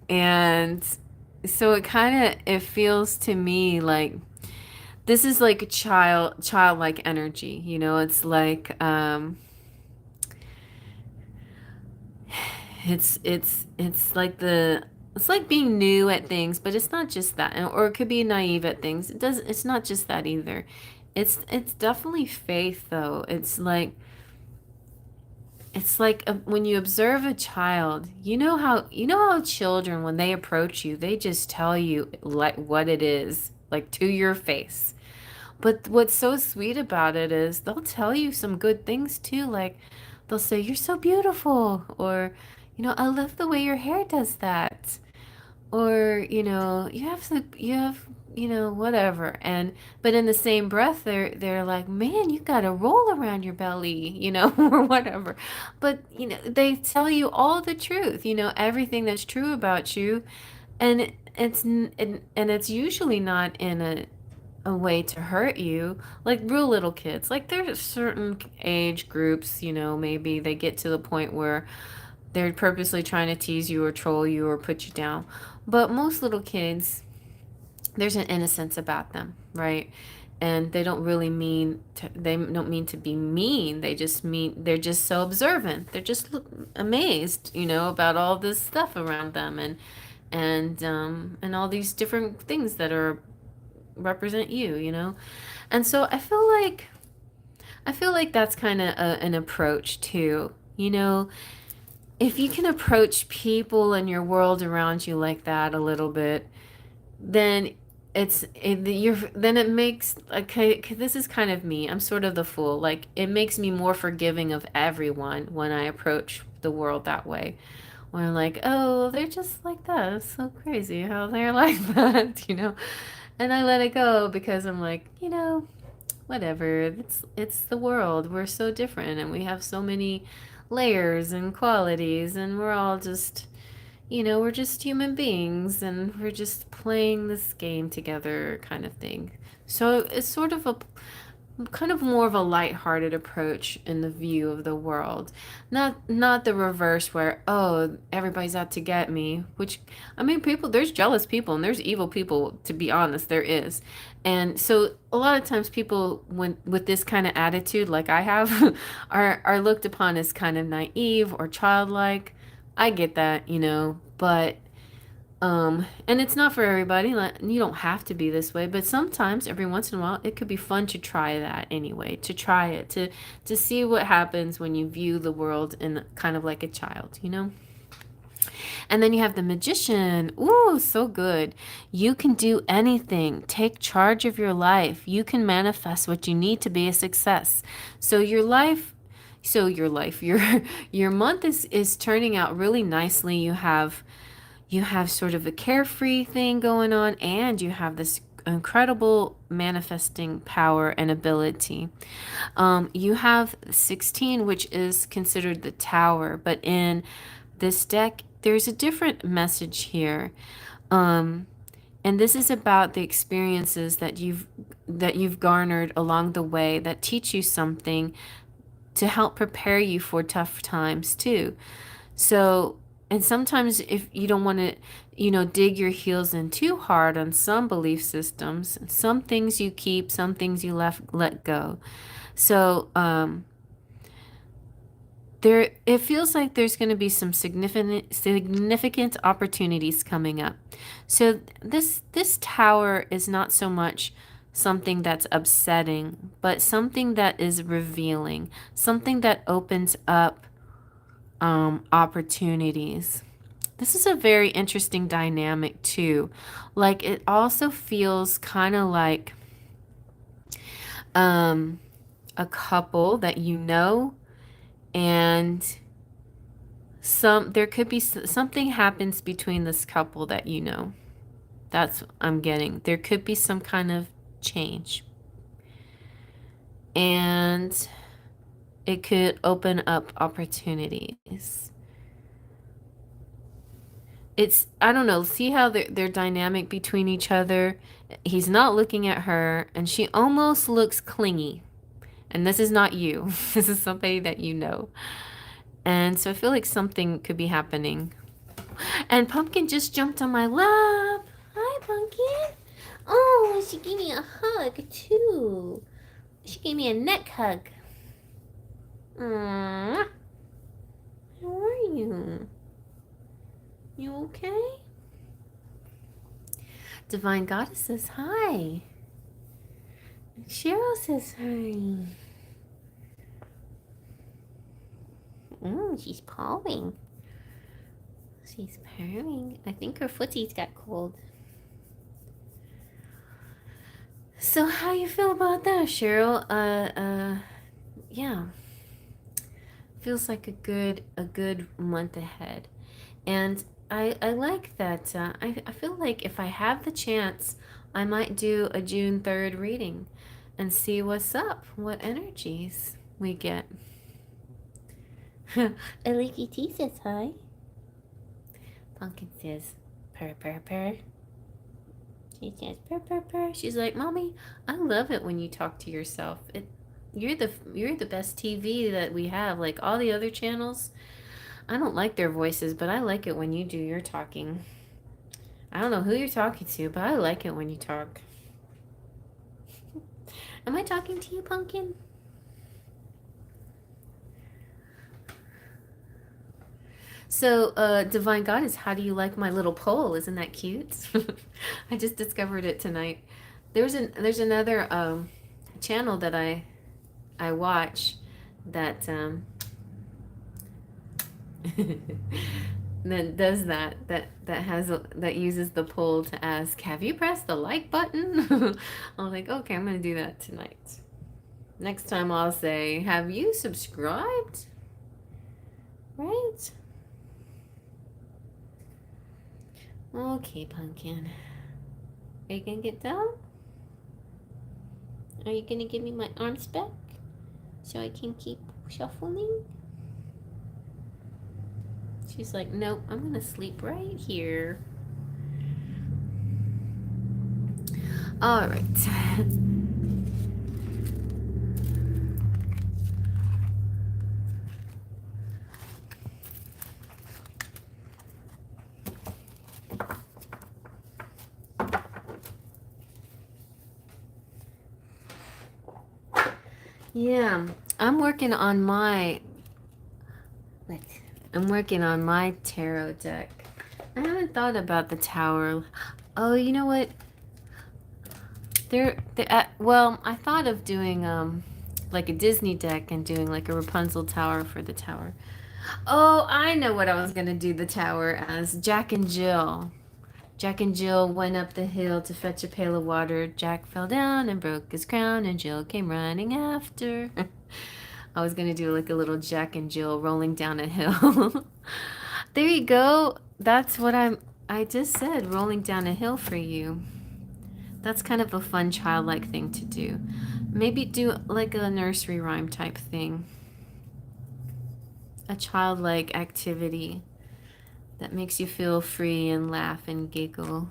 and so it feels to me like this is like a childlike energy. It's like, it's like being new at things, but it's not just that. Or it could be naive at things. It's not just that either. It's definitely faith, though. It's like when you observe a child, you know how children, when they approach you, they just tell you like what it is, like to your face. But what's so sweet about it is they'll tell you some good things too. Like they'll say, "You're so beautiful," or, "I love the way your hair does that." Or, you have whatever. But in the same breath, they're like, "Man, you got a roll around your belly," or whatever. But, they tell you all the truth, everything that's true about you. And it's usually not in a way to hurt you, like real little kids. Like there's certain age groups, maybe they get to the point where they're purposely trying to tease you or troll you or put you down. But most little kids, there's an innocence about them, right? and they don't really mean to, they don't mean to be mean. They just mean they're just so observant. They're just amazed, about all this stuff around them, and all these different things that are represent you. And so I feel like that's kind of an approach too. If you can approach people and your world around you like that a little bit, then then it makes, okay, 'cause this is kind of me. I'm sort of the fool. Like, it makes me more forgiving of everyone when I approach the world that way. When I'm like, oh, they're just like that. It's so crazy how they're like that. And I let it go because I'm like, whatever. It's the world. We're so different and we have so many layers and qualities, and we're all just, we're just human beings and we're just playing this game together kind of thing. So it's sort of a kind of more of a lighthearted approach in the view of the world. Not the reverse where, oh, everybody's out to get me, which, I mean, people, there's jealous people and there's evil people, to be honest, there is. And so a lot of times people, when with this kind of attitude like I have, are looked upon as kind of naive or childlike. I get that, but and it's not for everybody. Like, you don't have to be this way, but sometimes, every once in a while, it could be fun to try that anyway, to try it, to see what happens when you view the world in kind of like a child. And then you have the magician. Ooh, so good. You can do anything. Take charge of your life. You can manifest what you need to be a success. So your month is turning out really nicely. You have sort of a carefree thing going on, and you have this incredible manifesting power and ability. You have 16, which is considered the tower, but in this deck, there's a different message here. And this is about the experiences that you've garnered along the way that teach you something to help prepare you for tough times too. So, and sometimes if you don't want to, dig your heels in too hard on some belief systems, some things you keep, some things you let go. So, it feels like there's going to be some significant opportunities coming up. So this tower is not so much something that's upsetting, but something that is revealing, something that opens up opportunities. This is a very interesting dynamic too. Like, it also feels kind of like a couple that and there could be something happens between this couple that That's what I'm getting. There could be some kind of change. And it could open up opportunities. I don't know, see how they're dynamic between each other. He's not looking at her, and she almost looks clingy. And this is not you. This is somebody that you know. And so I feel like something could be happening. And Pumpkin just jumped on my lap. Hi, Pumpkin. Oh, she gave me a hug, too. She gave me a neck hug. Aww. How are you? You okay? Divine Goddess says hi. Cheryl says hi. She's pawing. She's purring. I think her footies got cold. So how you feel about that, Cheryl? Yeah. Feels like a good month ahead. And I like that. I feel like if I have the chance, I might do a June 3rd reading and see what's up, what energies we get. Aliki T says hi. Pumpkin says purr, purr, purr. She says purr, purr, purr. She's like, Mommy, I love it when you talk to yourself. You're the best TV that we have. Like, all the other channels, I don't like their voices, but I like it when you do your talking. I don't know who you're talking to, but I like it when you talk. Am I talking to you, Pumpkin? So, Divine Goddess, how do you like my little poll? Isn't that cute? I just discovered it tonight. There's another channel that I watch that that does that uses the poll to ask, have you pressed the like button? I was like, okay, I'm gonna do that tonight. Next time I'll say, have you subscribed? Right? Okay, Pumpkin. Are you gonna get down? Are you gonna give me my arms back so I can keep shuffling? She's like, nope, I'm gonna sleep right here. All right. Yeah, I'm working on my tarot deck. I haven't thought about the tower. Oh, you know what? Well, I thought of doing like a Disney deck and doing like a Rapunzel tower for the tower. Oh, I know what I was gonna do the tower as. Jack and Jill. Jack and Jill went up the hill to fetch a pail of water. Jack fell down and broke his crown, and Jill came running after. I was gonna do like a little Jack and Jill rolling down a hill. There you go. That's what I just said, rolling down a hill for you. That's kind of a fun childlike thing to do. Maybe do like a nursery rhyme type thing. A childlike activity that makes you feel free and laugh and giggle.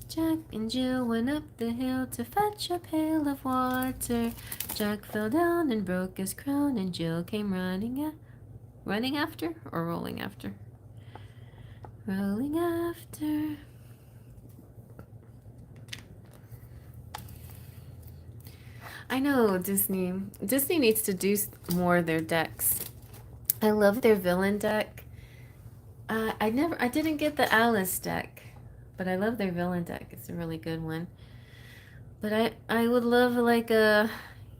Jack and Jill went up the hill to fetch a pail of water. Jack fell down and broke his crown, and Jill came running after or rolling after? Rolling after. I know Disney needs to do more of their decks. I love their villain deck. I didn't get the Alice deck, but I love their villain deck. It's a really good one. But I would love like a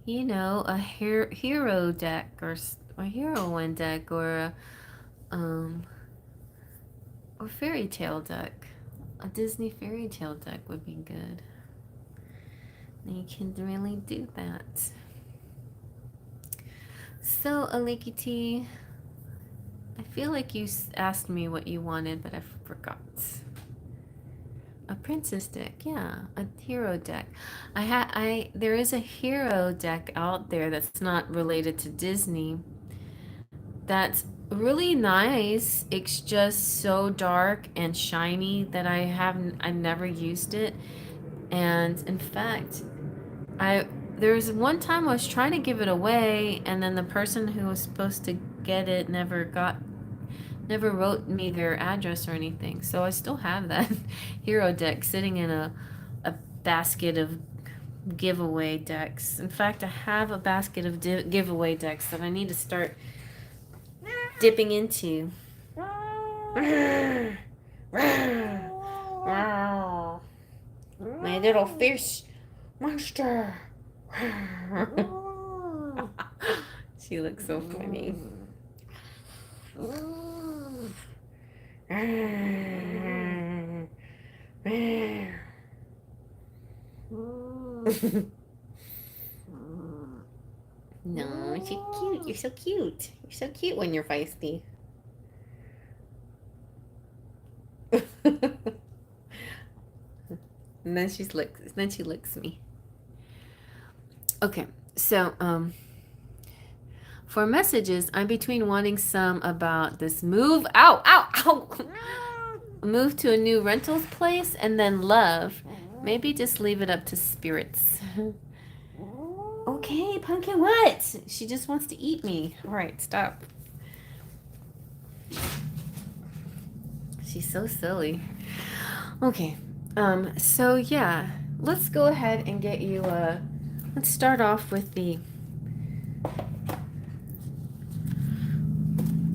hero deck or a heroine deck or fairy tale deck. A Disney fairy tale deck would be good. You can really do that. So, Alikiti, I feel like you asked me what you wanted, but I forgot. A princess deck, yeah, a hero deck. There is a hero deck out there that's not related to Disney. That's really nice. It's just so dark and shiny that I've never used it. And in fact, there's one time I was trying to give it away, and then the person who was supposed to get it never wrote me their address or anything. So I still have that hero deck sitting in a basket of giveaway decks. In fact, I have a basket of giveaway decks that I need to start dipping into. My little fish monster. She looks so funny. No, she's cute. You're so cute. You're so cute when you're feisty. And then she licks me. Okay, so for messages, I'm between wanting some about this move. Ow, ow, ow. Move to a new rentals place and then love. Maybe just leave it up to spirits. Okay, Pumpkin, what? She just wants to eat me. All right, stop. She's so silly. Okay, So yeah, let's go ahead and get you let's start off with the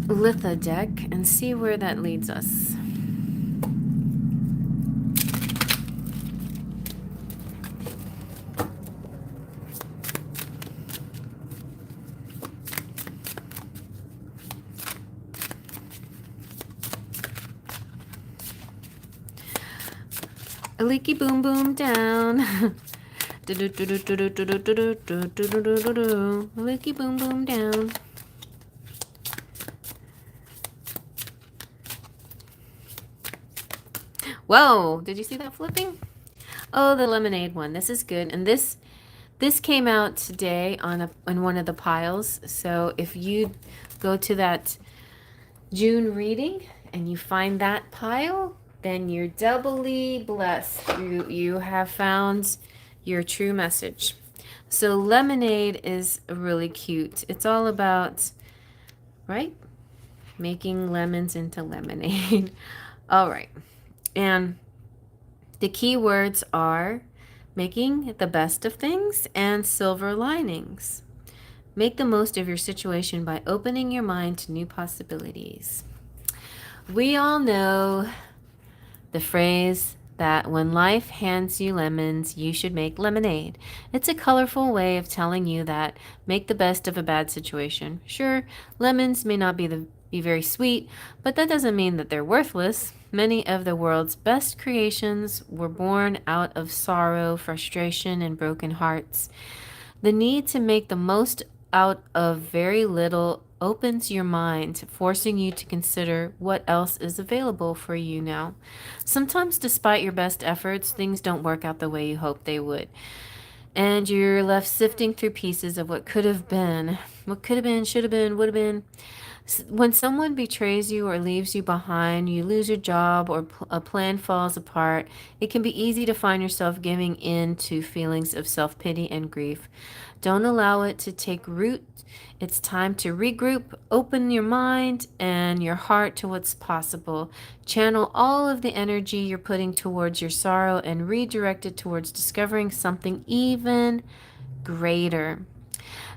Litha deck and see where that leads us. A leaky boom boom down. Leaky boom boom down. Whoa, did you see that flipping? Oh, the lemonade one. This is good. And this came out today on one of the piles. So if you go to that June reading and you find that pile, then you're doubly blessed. You have found your true message. So lemonade is really cute. It's all about, right? Making lemons into lemonade. All right. And the key words are making the best of things and silver linings. Make the most of your situation by opening your mind to new possibilities. We all know the phrase that when life hands you lemons, you should make lemonade. It's a colorful way of telling you that make the best of a bad situation. Sure, lemons may not be very sweet, but that doesn't mean that they're worthless. Many of the world's best creations were born out of sorrow, frustration, and broken hearts. The need to make the most out of very little opens your mind, forcing you to consider what else is available for you now. Sometimes, despite your best efforts, things don't work out the way you hoped they would. And you're left sifting through pieces of what could have been, should have been, would have been. When someone betrays you or leaves you behind, you lose your job or a plan falls apart, it can be easy to find yourself giving in to feelings of self-pity and grief. Don't allow it to take root. It's time to regroup, open your mind and your heart to what's possible. Channel all of the energy you're putting towards your sorrow and redirect it towards discovering something even greater.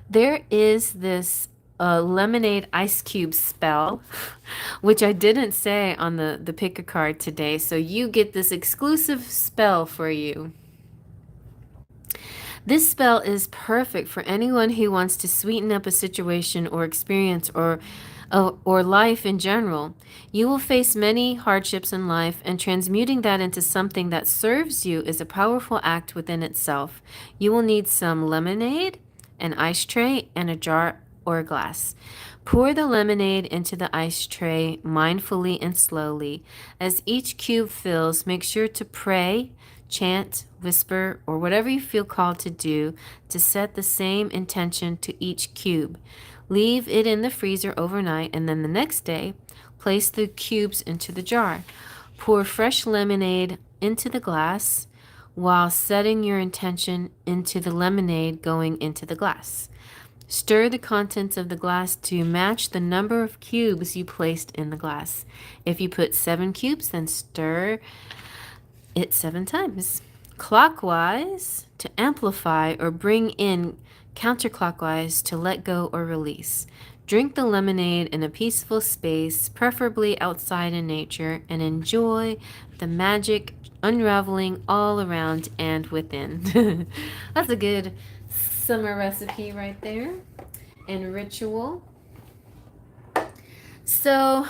There is this lemonade ice cube spell, which I didn't say on the pick a card today. So you get this exclusive spell for you. This spell is perfect for anyone who wants to sweeten up a situation or experience or life in general. You will face many hardships in life, and transmuting that into something that serves you is a powerful act within itself. You will need some lemonade, an ice tray, and a jar or a glass. Pour the lemonade into the ice tray mindfully and slowly. As each cube fills, make sure to pray, chant, whisper, or whatever you feel called to do to set the same intention to each cube. Leave it in the freezer overnight, and then the next day, place the cubes into the jar. Pour fresh lemonade into the glass while setting your intention into the lemonade going into the glass. Stir the contents of the glass to match the number of cubes you placed in the glass. If you put 7 cubes, then stir it 7 times. Clockwise to amplify or bring in, counterclockwise to let go or release. Drink the lemonade in a peaceful space, preferably outside in nature, and enjoy the magic unraveling all around and within. That's a good summer recipe right there and ritual. So,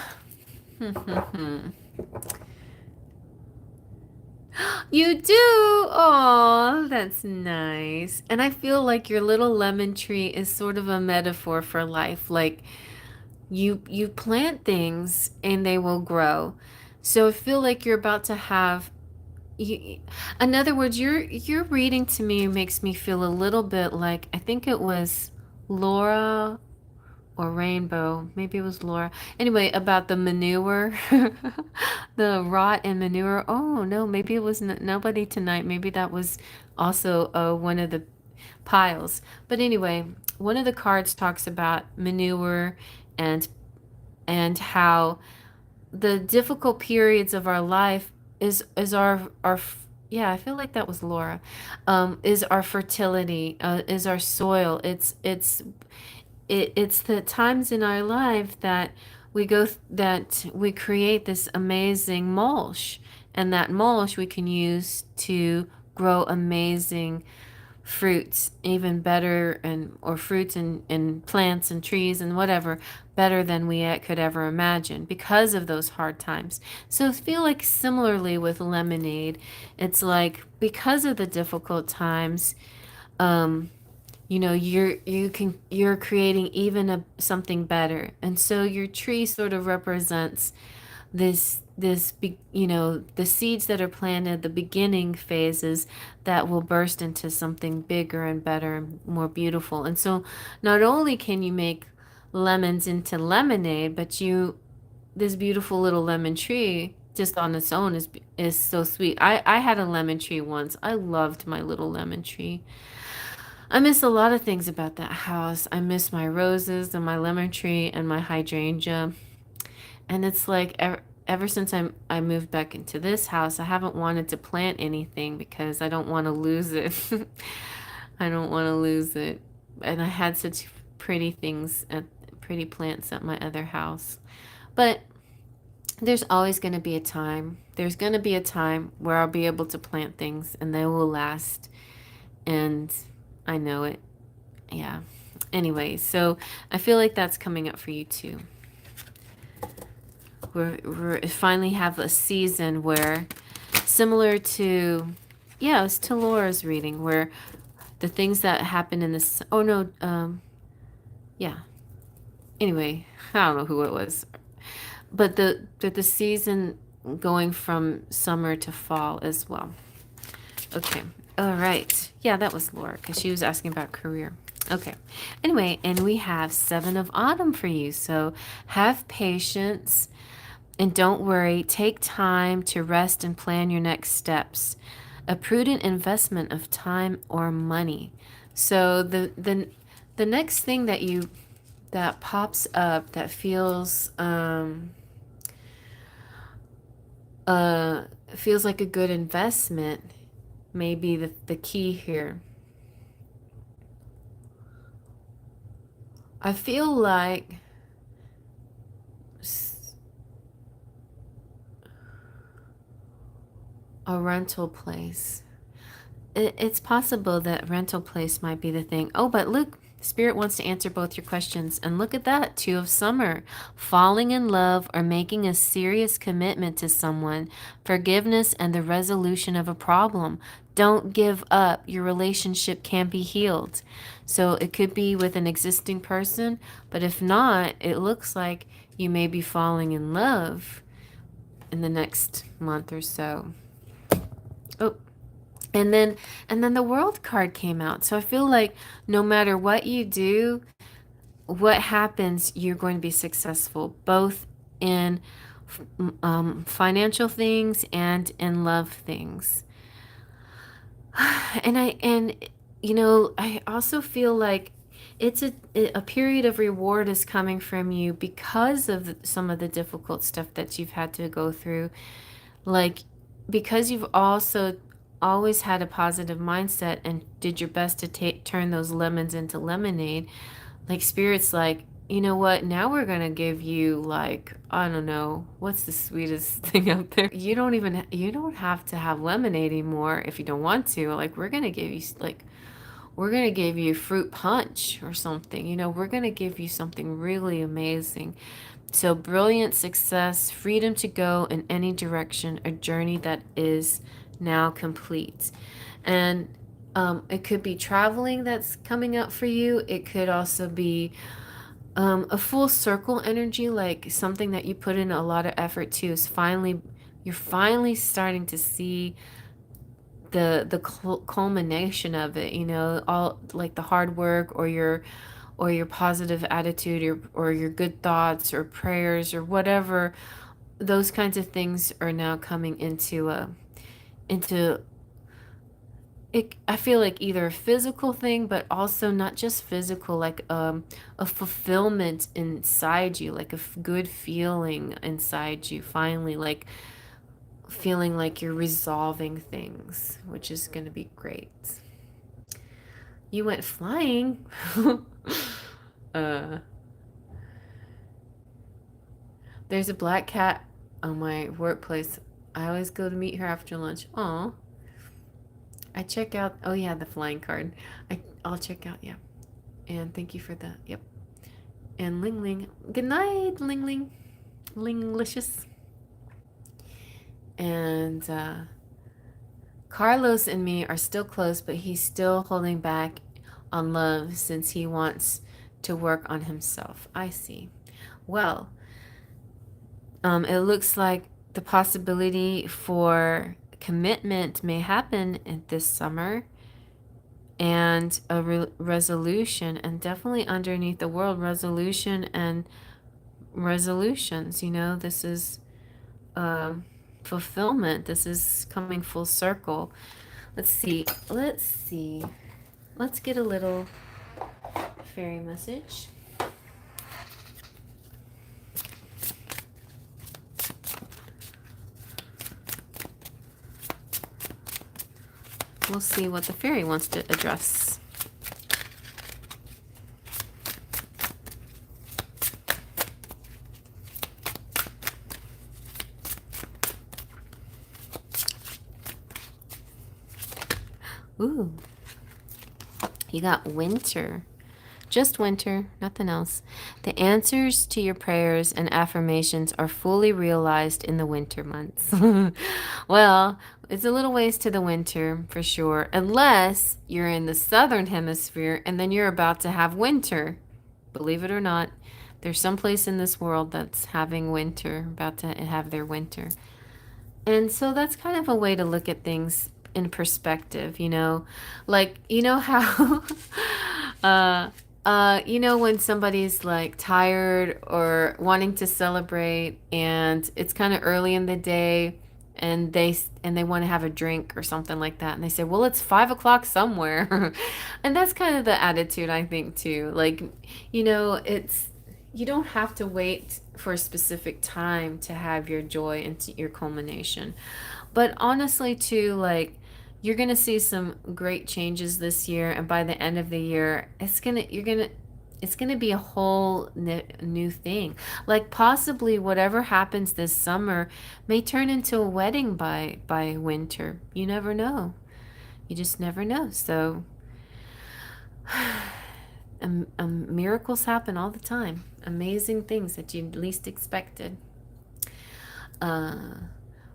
you do. Oh, that's nice. And I feel like your little lemon tree is sort of a metaphor for life. Like you plant things and they will grow. So I feel like you're about to have in other words, your reading to me makes me feel a little bit like I think it was Laura or Rainbow. Maybe it was Laura. Anyway, about the manure, the rot and manure. Oh no, maybe it was nobody tonight. Maybe that was also one of the piles. But anyway, one of the cards talks about manure and how the difficult periods of our life is our Yeah, I feel like that was Laura. Is our fertility, is our soil. It's the times in our life that that we create this amazing mulch, and that mulch we can use to grow amazing fruits, even better, and or fruits and plants and trees and whatever, better than we could ever imagine because of those hard times. So I feel like similarly with lemonade, it's like because of the difficult times, um, you're creating even something better, and so your tree sort of represents the seeds that are planted, the beginning phases that will burst into something bigger and better and more beautiful. And so not only can you make lemons into lemonade, but this beautiful little lemon tree just on its own is so sweet. I had a lemon tree once. I loved my little lemon tree. I miss a lot of things about that house. I miss my roses and my lemon tree and my hydrangea. And it's like ever since I moved back into this house, I haven't wanted to plant anything because I don't want to lose it. I don't want to lose it. And I had such pretty things at pretty plants at my other house. But there's always going to be a time. There's going to be a time where I'll be able to plant things and they will last. And I know it. Yeah. Anyway, so I feel like that's coming up for you too. We're finally have a season where, similar to, yeah, it was to Laura's reading, where the things that happen in this, oh no, yeah. Anyway, I don't know who it was, but the season going from summer to fall as well. Okay. All right. Yeah, that was Laura because she was asking about career. Okay. Anyway, and we have 7 of Autumn for you. So have patience and don't worry. Take time to rest and plan your next steps. A prudent investment of time or money. So the next thing that pops up that feels like a good investment may be the key here. I feel like a rental place. It's possible that rental place might be the thing. Oh, but look, Spirit wants to answer both your questions. And look at that, 2 of Summer. Falling in love or making a serious commitment to someone. Forgiveness and the resolution of a problem. Don't give up. Your relationship can be healed. So it could be with an existing person, but if not, it looks like you may be falling in love in the next month or so. Oh, and then the world card came out. So I feel like no matter what you do, what happens, you're going to be successful, both in financial things and in love things. And I also feel like it's a period of reward is coming from you because of some of the difficult stuff that you've had to go through. Like, because you've also always had a positive mindset and did your best to turn those lemons into lemonade, like Spirit's like, you know what? Now we're gonna give you, like, I don't know, what's the sweetest thing out there? You don't have to have lemonade anymore if you don't want to. Like, we're gonna give you fruit punch or something. We're gonna give you something really amazing. So brilliant success, freedom to go in any direction, a journey that is now complete. And it could be traveling that's coming up for you. It could also be a full circle energy, like something that you put in a lot of effort to is you're finally starting to see the culmination of it, all like the hard work or your positive attitude or your good thoughts or prayers or whatever. Those kinds of things are now coming into it. I feel like either a physical thing, but also not just physical, like a fulfillment inside you, like a good feeling inside you finally, like feeling like you're resolving things, which is going to be great. You went flying. uh, there's a black cat on my workplace. I always go to meet her after lunch. Aw. I check out. Oh yeah, the flying card. I'll check out. Yeah. And thank you for that. Yep. And Ling Ling. Good night, Ling Ling. Linglicious. And Carlos and me are still close, but he's still holding back on love since he wants to work on himself. I see. Well, it looks like the possibility for commitment may happen in this summer, and a resolution, and definitely underneath the word resolution and resolutions. This is fulfillment. This is coming full circle. Let's see. Let's get a little fairy message. We'll see what the fairy wants to address. Ooh, you got winter. Just winter, nothing else. The answers to your prayers and affirmations are fully realized in the winter months. Well, it's a little ways to the winter for sure, unless you're in the southern hemisphere and then you're about to have winter. Believe it or not, there's some place in this world that's having winter, about to have their winter. And so that's kind of a way to look at things in perspective, like, how when somebody's like tired or wanting to celebrate and it's kind of early in the day and they want to have a drink or something like that, and they say, well, it's 5 o'clock somewhere. And that's kind of the attitude, I think, too. Like, it's, you don't have to wait for a specific time to have your joy and your culmination. But honestly, too, like, you're gonna see some great changes this year, and by the end of the year, it's gonna be a whole new thing. Like, possibly whatever happens this summer may turn into a wedding by winter. You never know. You just never know. So, miracles happen all the time. Amazing things that you least expected.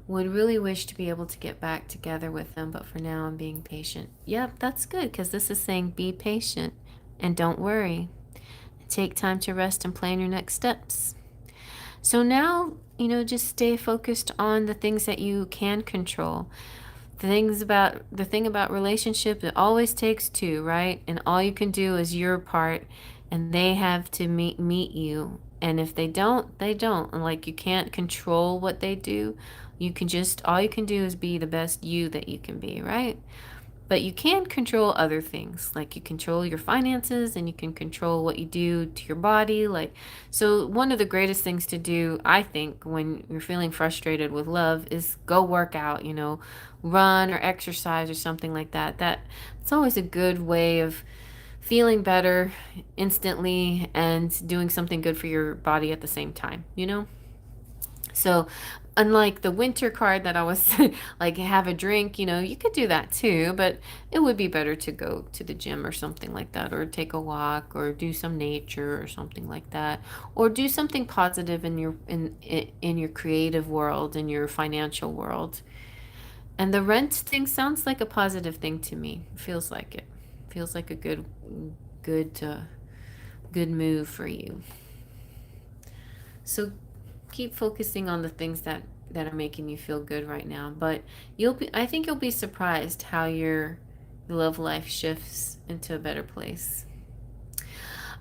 Would really wish to be able to get back together with them, but for now I'm being patient. Yep, that's good, because this is saying be patient and don't worry. Take time to rest and plan your next steps. So now, just stay focused on the things that you can control. The thing about relationship, it always takes two, right? And all you can do is your part, and they have to meet you. And if they don't, they don't. And like, you can't control what they do. All you can do is be the best you that you can be, right? But you can control other things, like you control your finances and you can control what you do to your body. Like, so one of the greatest things to do, I think, when you're feeling frustrated with love is go work out, run or exercise or something like that. It's always a good way of feeling better instantly and doing something good for your body at the same time, So, unlike the winter card that I was like, have a drink, you could do that too, but it would be better to go to the gym or something like that, or take a walk, or do some nature or something like that, or do something positive in your creative world, in your financial world. And the rent thing sounds like a positive thing to me. Feels like it. Feels like a good move for you. So keep focusing on the things that are making you feel good right now. But I think you'll be surprised how your love life shifts into a better place.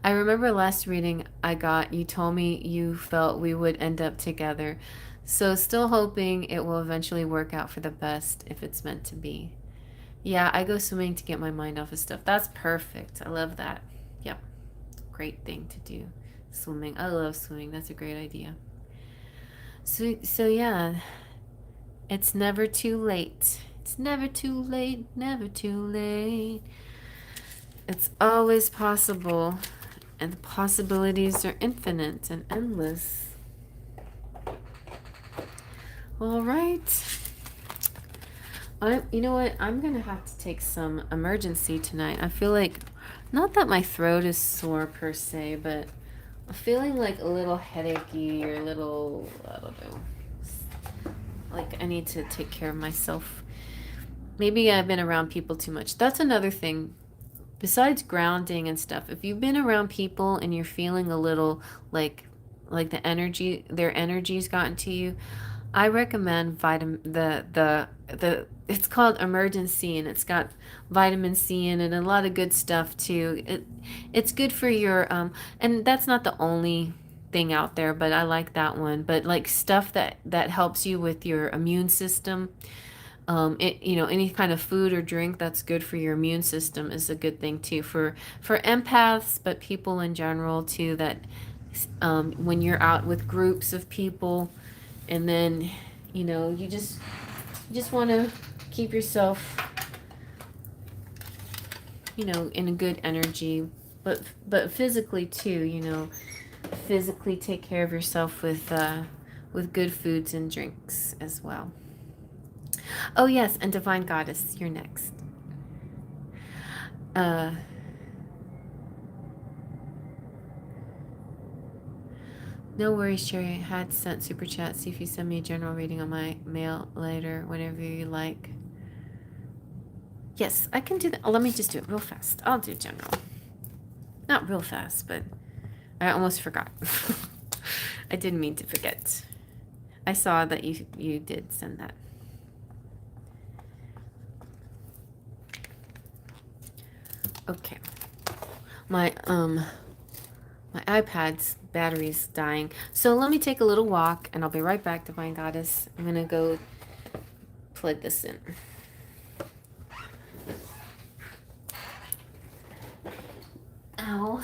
I remember last reading I got, you told me you felt we would end up together. So still hoping it will eventually work out for the best if it's meant to be. Yeah, I go swimming to get my mind off of stuff. That's perfect. I love that. Yep. Great thing to do. Swimming. I love swimming. That's a great idea. So yeah, It's never too late. It's never too late, never too late. It's always possible, and the possibilities are infinite and endless. All right. You know what? I'm gonna have to take some emergency tonight. I feel like, not that my throat is sore per se, but I'm feeling like a little headachy or a little, I don't know, like I need to take care of myself. Maybe I've been around people too much. That's another thing. Besides grounding and stuff, if you've been around people and you're feeling a little like their energy's gotten to you, I recommend the it's called Emergency, and it's got vitamin C in it and a lot of good stuff too. It's good for your and that's not the only thing out there, but I like that one. But like stuff that helps you with your immune system, any kind of food or drink that's good for your immune system is a good thing too for empaths, but people in general too. That when you're out with groups of people, and then you just want to keep yourself in a good energy, but physically too. Physically take care of yourself with good foods and drinks as well. Oh, yes, and Divine Goddess, you're next. Uh, no worries, Sherry. I had sent super chat. See if you send me a general reading on my mail later, whenever you like. Yes, I can do that. Oh, let me just do it real fast. I'll do general. Not real fast, but I almost forgot. I didn't mean to forget. I saw that you did send that. Okay. My iPad's battery's dying. So let me take a little walk and I'll be right back, Divine Goddess. I'm gonna go plug this in. Ow.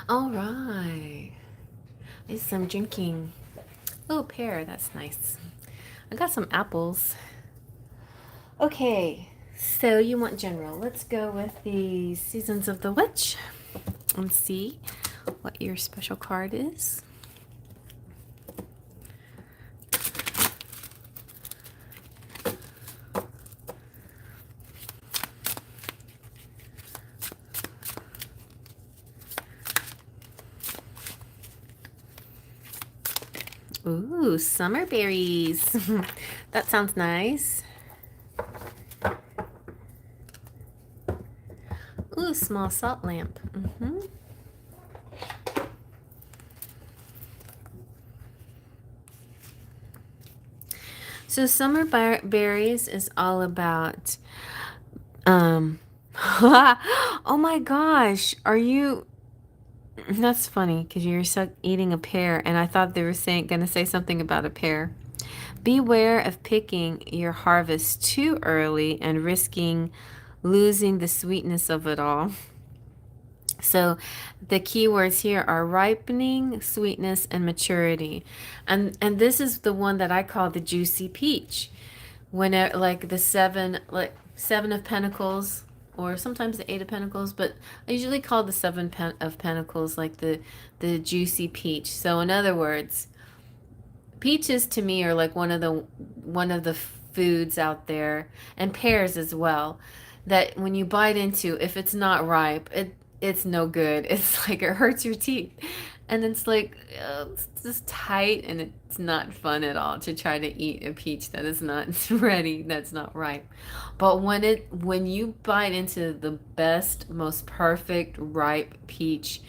All right. I'm drinking. Oh, pear. That's nice. I got some apples. Okay. So you want general. Let's go with the Seasons of the Witch and see what your special card is. Ooh, summer berries. That sounds nice. Ooh, small salt lamp. So summer berries is all about oh my gosh, are you that's funny because you're eating a pear, and I thought they were gonna say something about a pear. Beware of picking your harvest too early and risking losing the sweetness of it all. So the key words here are ripening, sweetness, and maturity. And this is the one that I call the juicy peach. When it, like the seven of pentacles, or sometimes the eight of pentacles, but I usually call the of pentacles like the juicy peach. So in other words, peaches to me are like one of the foods out there, and pears as well, that when you bite into, if it's not ripe, it's no good. It's like it hurts your teeth. And it's like it's just tight, and it's not fun at all to try to eat a peach that is not ready, that's not ripe. But when you bite into the best, most perfect ripe peach,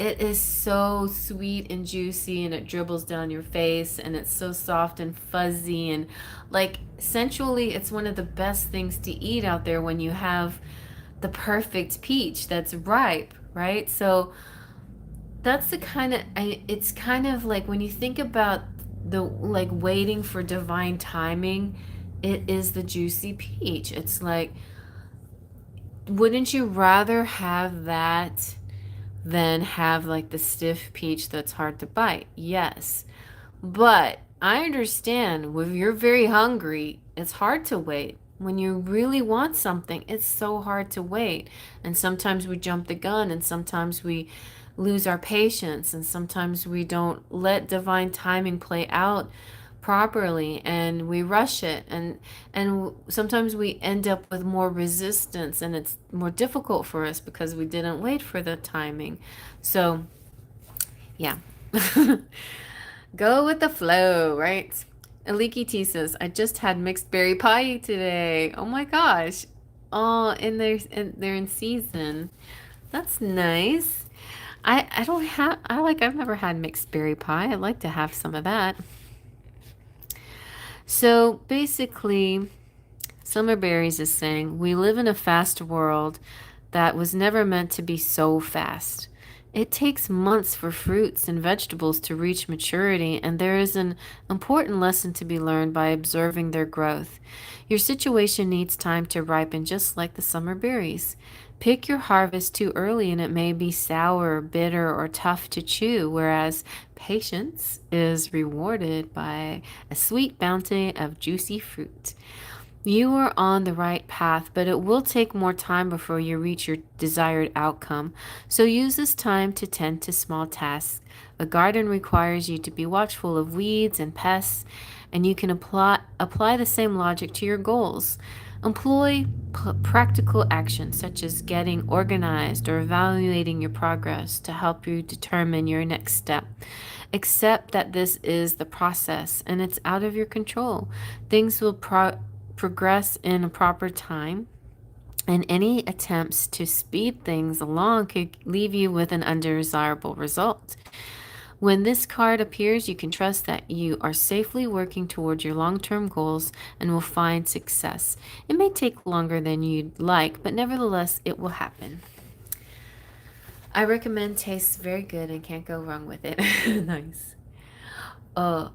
it is so sweet and juicy, and it dribbles down your face, and it's so soft and fuzzy, and like sensually, it's one of the best things to eat out there when you have the perfect peach that's ripe, right? So that's the kind of, it's kind of like when you think about the like waiting for divine timing, it is the juicy peach. It's like, wouldn't you rather have that than have like the stiff peach that's hard to bite? Yes. But I understand when you're very hungry, it's hard to wait. When you really want something, it's so hard to wait. And sometimes we jump the gun, and sometimes we lose our patience, and sometimes we don't let divine timing play out properly, and we rush it, and sometimes we end up with more resistance, and it's more difficult for us because we didn't wait for the timing. So yeah. Go with the flow, right? Aliki T says, I just had mixed berry pie today. Oh my gosh. Oh, and they're in season. That's nice. I don't have, I've never had mixed berry pie. I'd like to have some of that. So basically, Summer Berries is saying, we live in a fast world that was never meant to be so fast. It takes months for fruits and vegetables to reach maturity, and there is an important lesson to be learned by observing their growth. Your situation needs time to ripen, just like the summer berries. Pick your harvest too early, and it may be sour, bitter, or tough to chew, whereas patience is rewarded by a sweet bounty of juicy fruit. You are on the right path, but it will take more time before you reach your desired outcome. So use this time to tend to small tasks. A garden requires you to be watchful of weeds and pests, and you can apply the same logic to your goals. Employ practical actions such as getting organized or evaluating your progress to help you determine your next step. Accept that this is the process and it's out of your control. Things will progress in a proper time, and any attempts to speed things along could leave you with an undesirable result. When this card appears, you can trust that you are safely working toward your long-term goals and will find success. It may take longer than you'd like, but nevertheless, it will happen. I recommend, tastes very good and can't go wrong with it. Nice. Uh,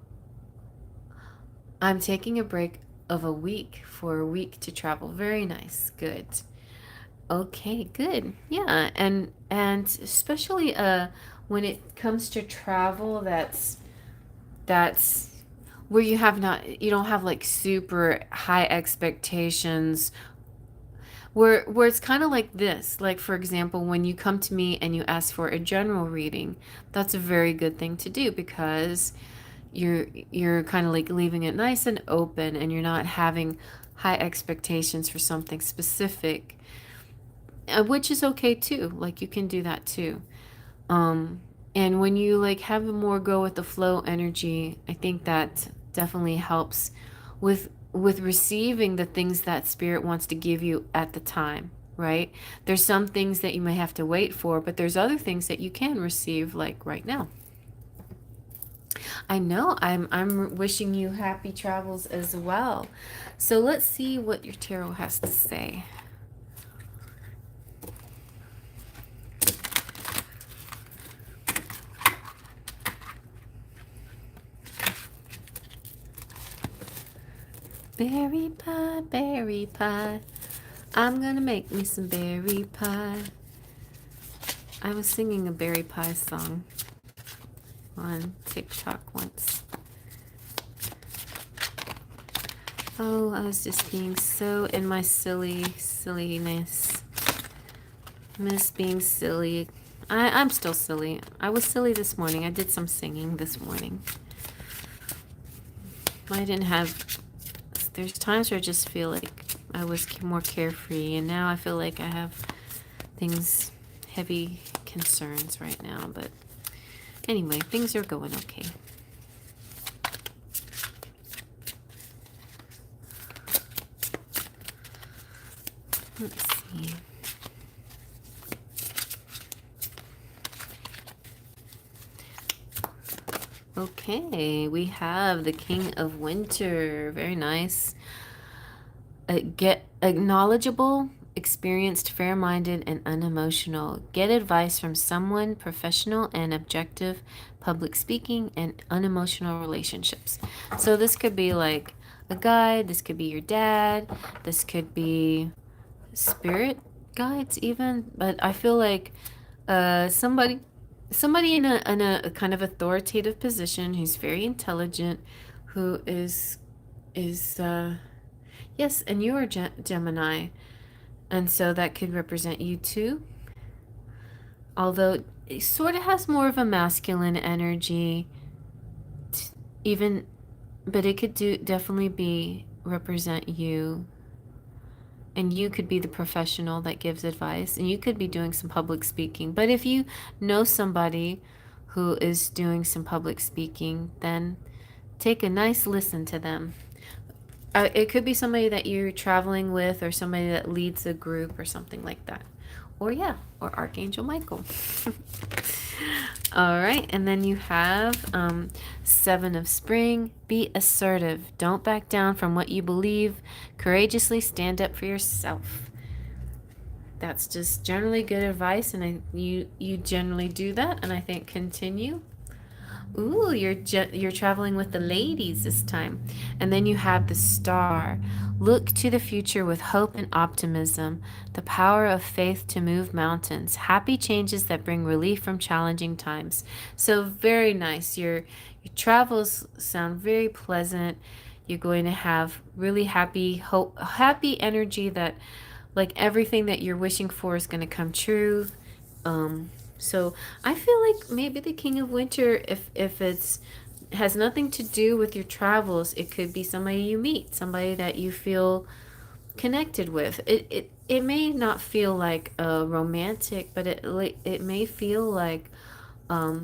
I'm taking a break of a week for a week to travel. Very nice. Good. Okay, good. Yeah, and especially when it comes to travel, that's where you don't have like super high expectations, where it's kind of like this. Like for example, when you come to me and you ask for a general reading, that's a very good thing to do because you're kind of like leaving it nice and open, and you're not having high expectations for something specific, which is okay too. Like you can do that too. Um, and when you like have a more go with the flow energy, I think that definitely helps with receiving the things that spirit wants to give you at the time, right? There's some things that you may have to wait for, but there's other things that you can receive like right now. I know. I'm wishing you happy travels as well. So let's see what your tarot has to say. Berry pie, berry pie. I'm gonna make me some berry pie. I was singing a berry pie song on TikTok once. Oh, I was just being so in my silliness. Miss being silly. I'm still silly. I was silly this morning. I did some singing this morning. I didn't have... There's times where I just feel like I was more carefree, and now I feel like I have things, heavy concerns right now. But anyway, things are going okay. Let's see. Okay, we have the King of Winter. Very nice. Get acknowledgeable, experienced, fair-minded, and unemotional. Get advice from someone professional and objective, public speaking, and unemotional relationships. So this could be like a guide. This could be your dad. This could be spirit guides even. But I feel like somebody in a kind of authoritative position who's very intelligent, who is yes, and you're a Gemini, and so that could represent you too, although it sort of has more of a masculine energy even, but it could definitely be represent you. And you could be the professional that gives advice, and you could be doing some public speaking. But if you know somebody who is doing some public speaking, then take a nice listen to them. It could be somebody that you're traveling with, or somebody that leads a group or something like that. Or Archangel Michael. All right, and then you have Seven of Spring. Be assertive. Don't back down from what you believe. Courageously stand up for yourself. That's just generally good advice, and you generally do that, and I think continue. Ooh, you're traveling with the ladies this time. And then you have the Star. Look to the future with hope and optimism, the power of faith to move mountains, happy changes that bring relief from challenging times. So very nice. Your travels sound very pleasant. You're going to have really happy energy that like everything that you're wishing for is going to come true. So I feel like maybe the King of Winter, if it's has nothing to do with your travels, it could be somebody you meet, somebody that you feel connected with. It may not feel like a romantic, but it may feel like a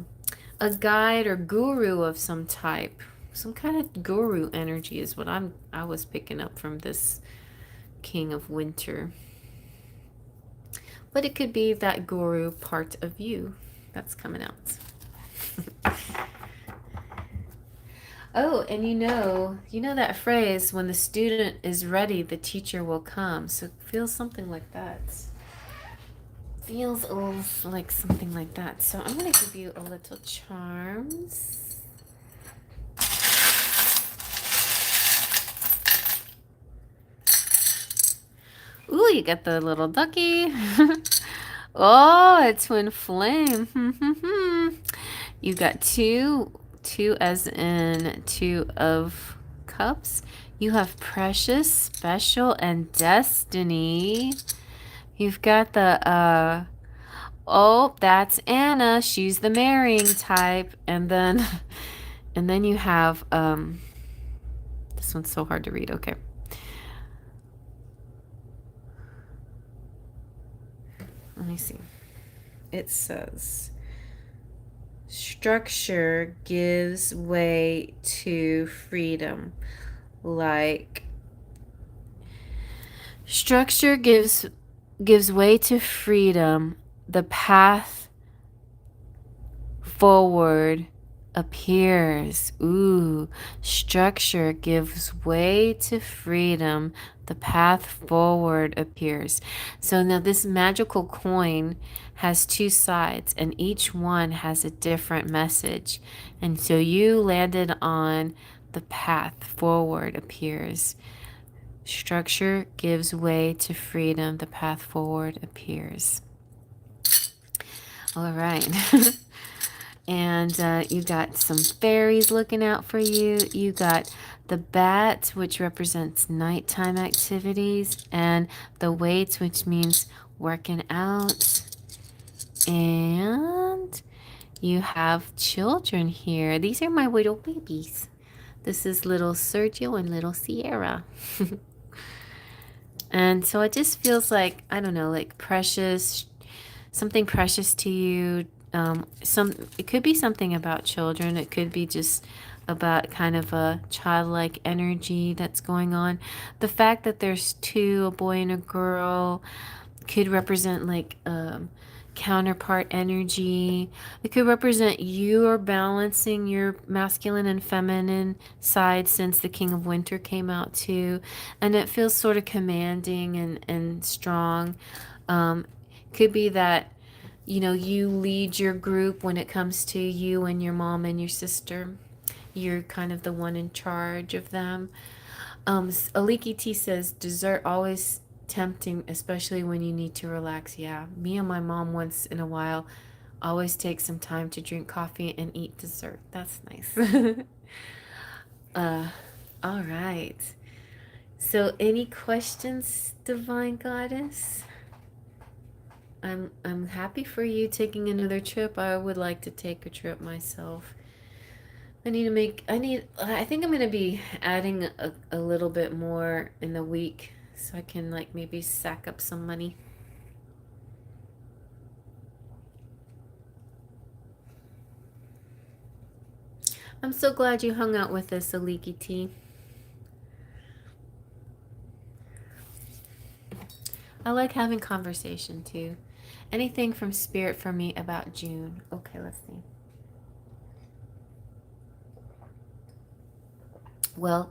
guide or guru of some type. Some kind of guru energy is what I was picking up from this King of Winter. But it could be that guru part of you that's coming out. Oh, and you know that phrase, when the student is ready, the teacher will come. So it feels something like that. Feels a little like something like that. So I'm going to give you a little charms. Ooh, you got the little ducky. Oh, a twin flame. You got two as in two of cups. You have precious, special, and destiny. You've got the oh, that's Anna. She's the marrying type. And then you have this one's so hard to read. Okay. Let me see. It says, structure gives way to freedom. Like, structure gives way to freedom. The path forward appears. Ooh, structure gives way to freedom. The path forward appears. So now this magical coin has two sides, and each one has a different message. And so you landed on the path forward appears. Structure gives way to freedom. The path forward appears. All right. And you got some fairies looking out for you. You got the bat, which represents nighttime activities, and the weights, which means working out. And you have children here. These are my little babies. This is little Sergio and little Sierra. And so it just feels like, I don't know, like precious, something precious to you. It could be something about children. It could be just about kind of a childlike energy that's going on. The fact that there's two, a boy and a girl, could represent like counterpart energy. It could represent you are balancing your masculine and feminine side since the King of Winter came out too. And it feels sort of commanding and strong. Um, could be that, you know, you lead your group when it comes to you and your mom and your sister. You're kind of the one in charge of them. Aliki T says, dessert always tempting, especially when you need to relax. Yeah, me and my mom once in a while always take some time to drink coffee and eat dessert. That's nice. uh, all right. So, any questions, Divine Goddess? I'm happy for you taking another trip. I would like to take a trip myself. I think I'm going to be adding a little bit more in the week so I can like maybe sack up some money. I'm so glad you hung out with us, Aliki T. I like having conversation too. Anything from spirit for me about June. Okay, let's see. Well,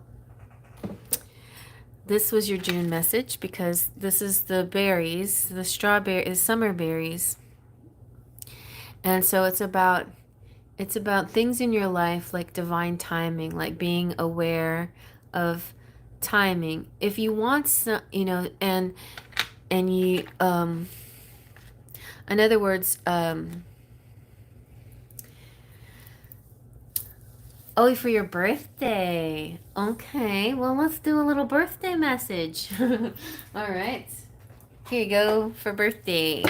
this was your June message because this is the berries, the strawberry is summer berries. And so it's about things in your life like divine timing, like being aware of timing. If you want some, you know, and you in other words, oh, for your birthday. Okay, well, let's do a little birthday message. All right. Here you go for birthday.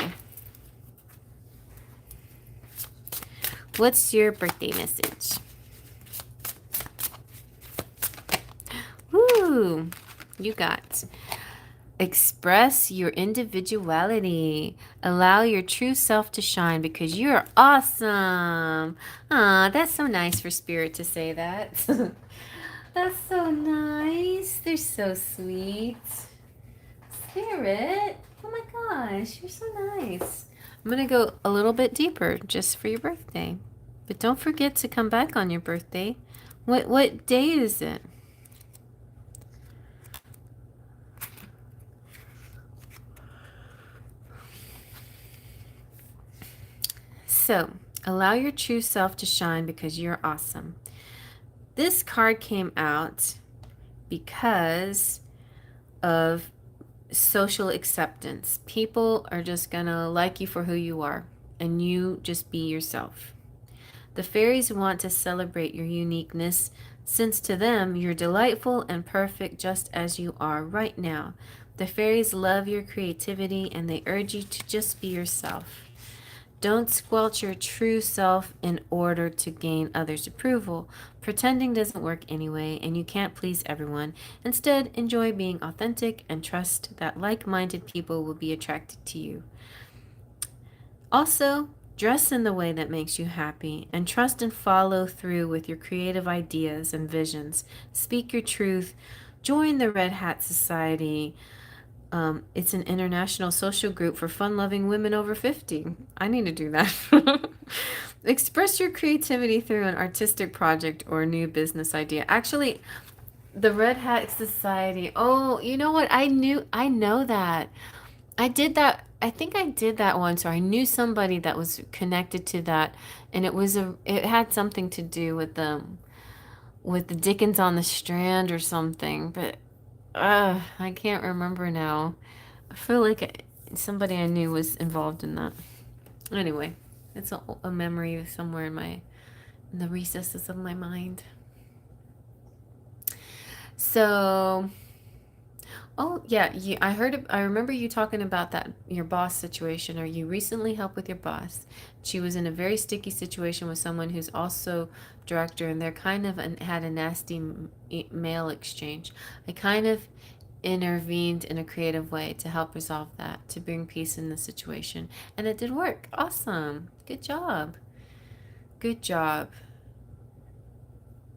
What's your birthday message? Woo! You got express your individuality. Allow your true self to shine because you're awesome. Ah, that's so nice for Spirit to say that. That's so nice. They're so sweet. Spirit, oh my gosh, you're so nice. I'm going to go a little bit deeper just for your birthday. But don't forget to come back on your birthday. What day is it? So, allow your true self to shine because you're awesome. This card came out because of social acceptance. People are just gonna like you for who you are, and you just be yourself. The fairies want to celebrate your uniqueness, since to them you're delightful and perfect just as you are right now. The fairies love your creativity and they urge you to just be yourself. Don't squelch your true self in order to gain others' approval. Pretending doesn't work anyway, and you can't please everyone. Instead, enjoy being authentic and trust that like-minded people will be attracted to you. Also, dress in the way that makes you happy and trust and follow through with your creative ideas and visions. Speak your truth. Join the Red Hat Society. It's an international social group for fun-loving women over 50. I need to do that. Express your creativity through an artistic project or a new business idea. Actually, the Red Hat Society. Oh, you know what? I know that. I did that. I think I did that once, or I knew somebody that was connected to that, and it had something to do with the Dickens on the Strand or something, but I can't remember now. I feel like somebody I knew was involved in that. Anyway, It's a memory somewhere in the recesses of my mind. So, oh yeah, I remember you talking about that your boss situation, or you recently helped with your boss. She was in a very sticky situation with someone who's also director, and they're kind of had a nasty mail exchange. I kind of intervened in a creative way to help resolve that, to bring peace in the situation, and it did work. Awesome. Good job. Good job.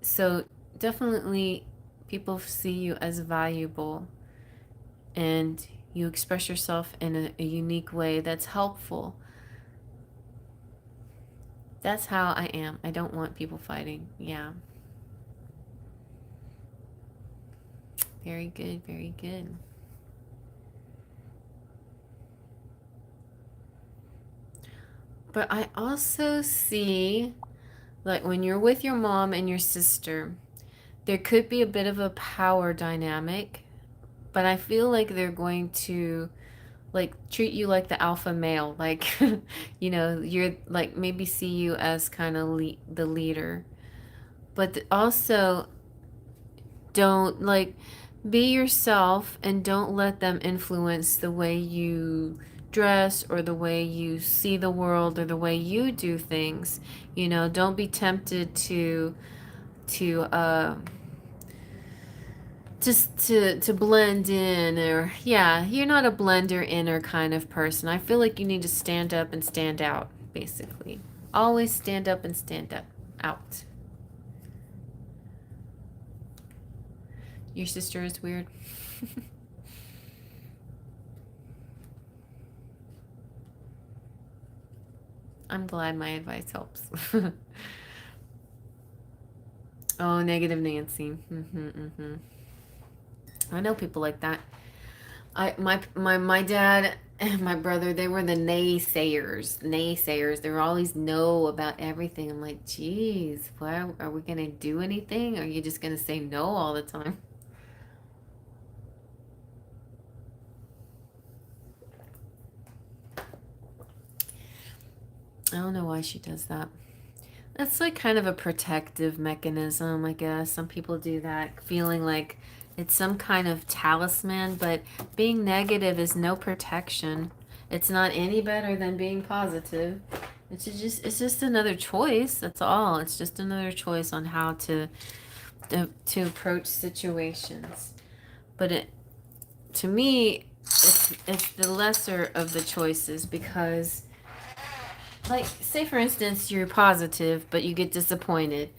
So definitely people see you as valuable, and you express yourself in a unique way that's helpful. That's how I am. I don't want people fighting. Yeah. Very good. Very good. But I also see, like, when you're with your mom and your sister, there could be a bit of a power dynamic, but I feel like they're going to like treat you like the alpha male, like you're like, maybe see you as kind of the leader, but also don't, like, be yourself and don't let them influence the way you dress or the way you see the world or the way you do things. Don't be tempted to just to blend in, or yeah, you're not a blender inner kind of person. I feel like you need to stand up and stand out, basically. Always stand up and stand up out. Your sister is weird. I'm glad my advice helps. Oh, negative Nancy. I know people like that. My dad and my brother, they were the naysayers. They were always no about everything. I'm like, geez, why are we gonna do anything? Or are you just gonna say no all the time? I don't know why she does that. That's like kind of a protective mechanism, I guess. Some people do that, feeling like it's some kind of talisman, but being negative is no protection. It's not any better than being positive. It's just another choice. That's all. It's just another choice on how to approach situations. But to me, it's the lesser of the choices, because, like, say for instance, you're positive, but you get disappointed.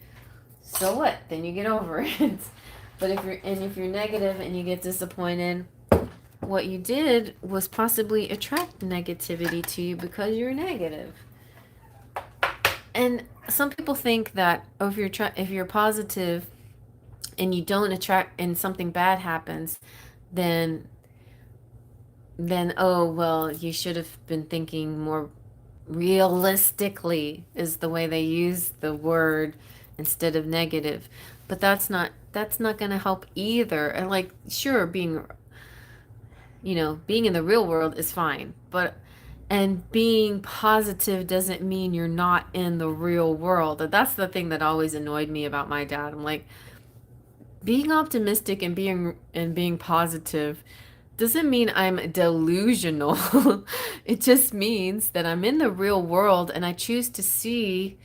So what? Then you get over it. But if you're negative and you get disappointed, what you did was possibly attract negativity to you because you're negative. And some people think that, oh, if you're positive and you don't attract, and something bad happens, then oh well, you should have been thinking more realistically, is the way they use the word, instead of negative. But that's not going to help either. And, like, sure, being in the real world is fine, but and being positive doesn't mean you're not in the real world. That's the thing that always annoyed me about my dad. I'm like, being optimistic and being positive doesn't mean I'm delusional. It just means that I'm in the real world and I choose to see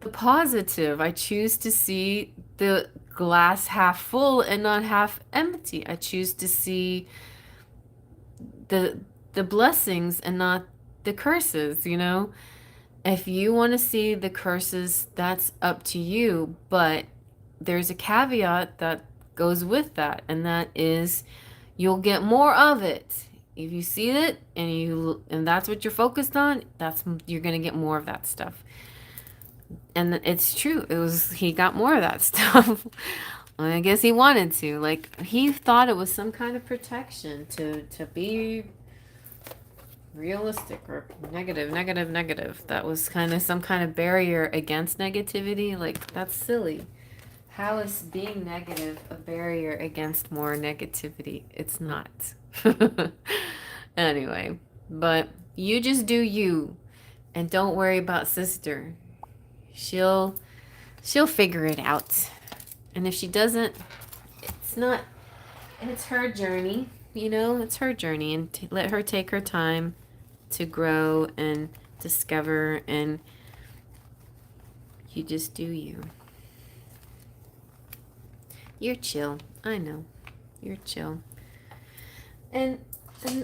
the positive. I choose to see the glass half full and not half empty. I choose to see the blessings and not the curses. If you want to see the curses, that's up to you, but there's a caveat that goes with that, and that is you'll get more of it. If you see it and that's what you're focused on, you're going to get more of that stuff. And it's true. He got more of that stuff. I guess he wanted to. Like, he thought it was some kind of protection to be realistic, or negative. That was kind of some kind of barrier against negativity. Like, that's silly. How is being negative a barrier against more negativity? It's not. Anyway, but you just do you. And don't worry about sister. She'll she'll figure it out. And if she doesn't, it's not it's her journey, it's her journey, and let her take her time to grow and discover, and you just do you. You're chill. I know. You're chill. And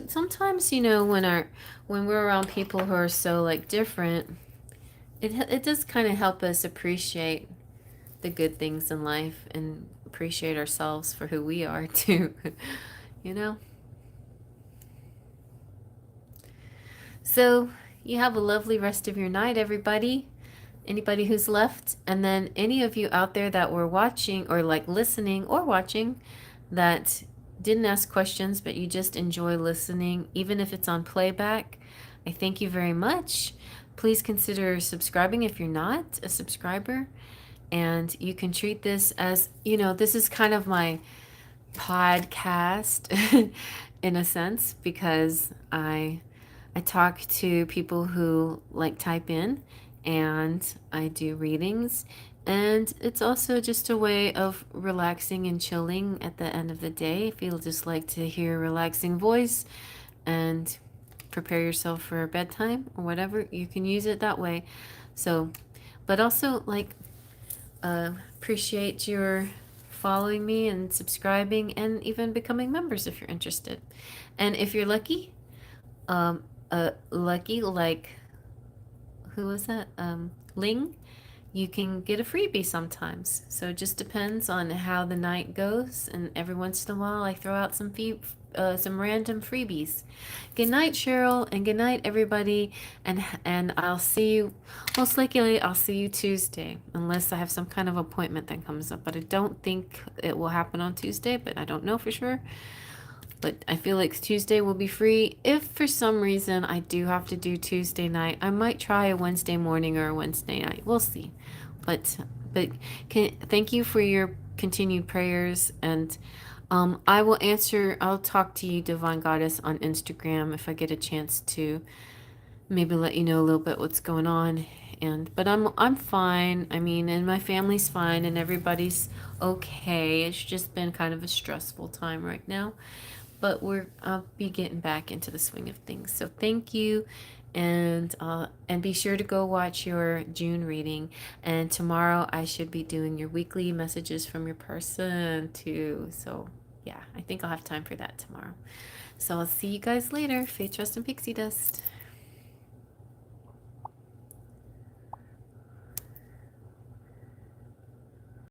sometimes, when we're around people who are so like different, it does kind of help us appreciate the good things in life and appreciate ourselves for who we are too. you know? So, you have a lovely rest of your night, everybody. Anybody who's left, and then any of you out there that were watching or like listening or watching that didn't ask questions but you just enjoy listening, even if it's on playback, I thank you very much. Please consider subscribing if you're not a subscriber, and you can treat this as, this is kind of my podcast in a sense, because I talk to people who like type in, and I do readings, and it's also just a way of relaxing and chilling at the end of the day. If you just like to hear a relaxing voice and prepare yourself for bedtime or whatever, you can use it that way. So, but also like appreciate your following me and subscribing and even becoming members if you're interested. And if you're lucky, lucky like, who was that? Ling, you can get a freebie sometimes. So it just depends on how the night goes, and every once in a while I throw out some random freebies. Good night, Cheryl, and good night, everybody. And I'll see you, most likely I'll see you Tuesday, unless I have some kind of appointment that comes up. But I don't think it will happen on Tuesday, but I don't know for sure. But I feel like Tuesday will be free. If for some reason I do have to do Tuesday night, I might try a Wednesday morning or a Wednesday night. We'll see. But thank you for your continued prayers, and I'll talk to you, Divine Goddess, on Instagram if I get a chance to maybe let you know a little bit what's going on. But I'm fine. I mean, and my family's fine, and everybody's okay. It's just been kind of a stressful time right now, but I'll be getting back into the swing of things. So thank you, and be sure to go watch your June reading. And tomorrow I should be doing your weekly messages from your person too. So yeah, I think I'll have time for that tomorrow. So I'll see you guys later. Faith, trust, and pixie dust.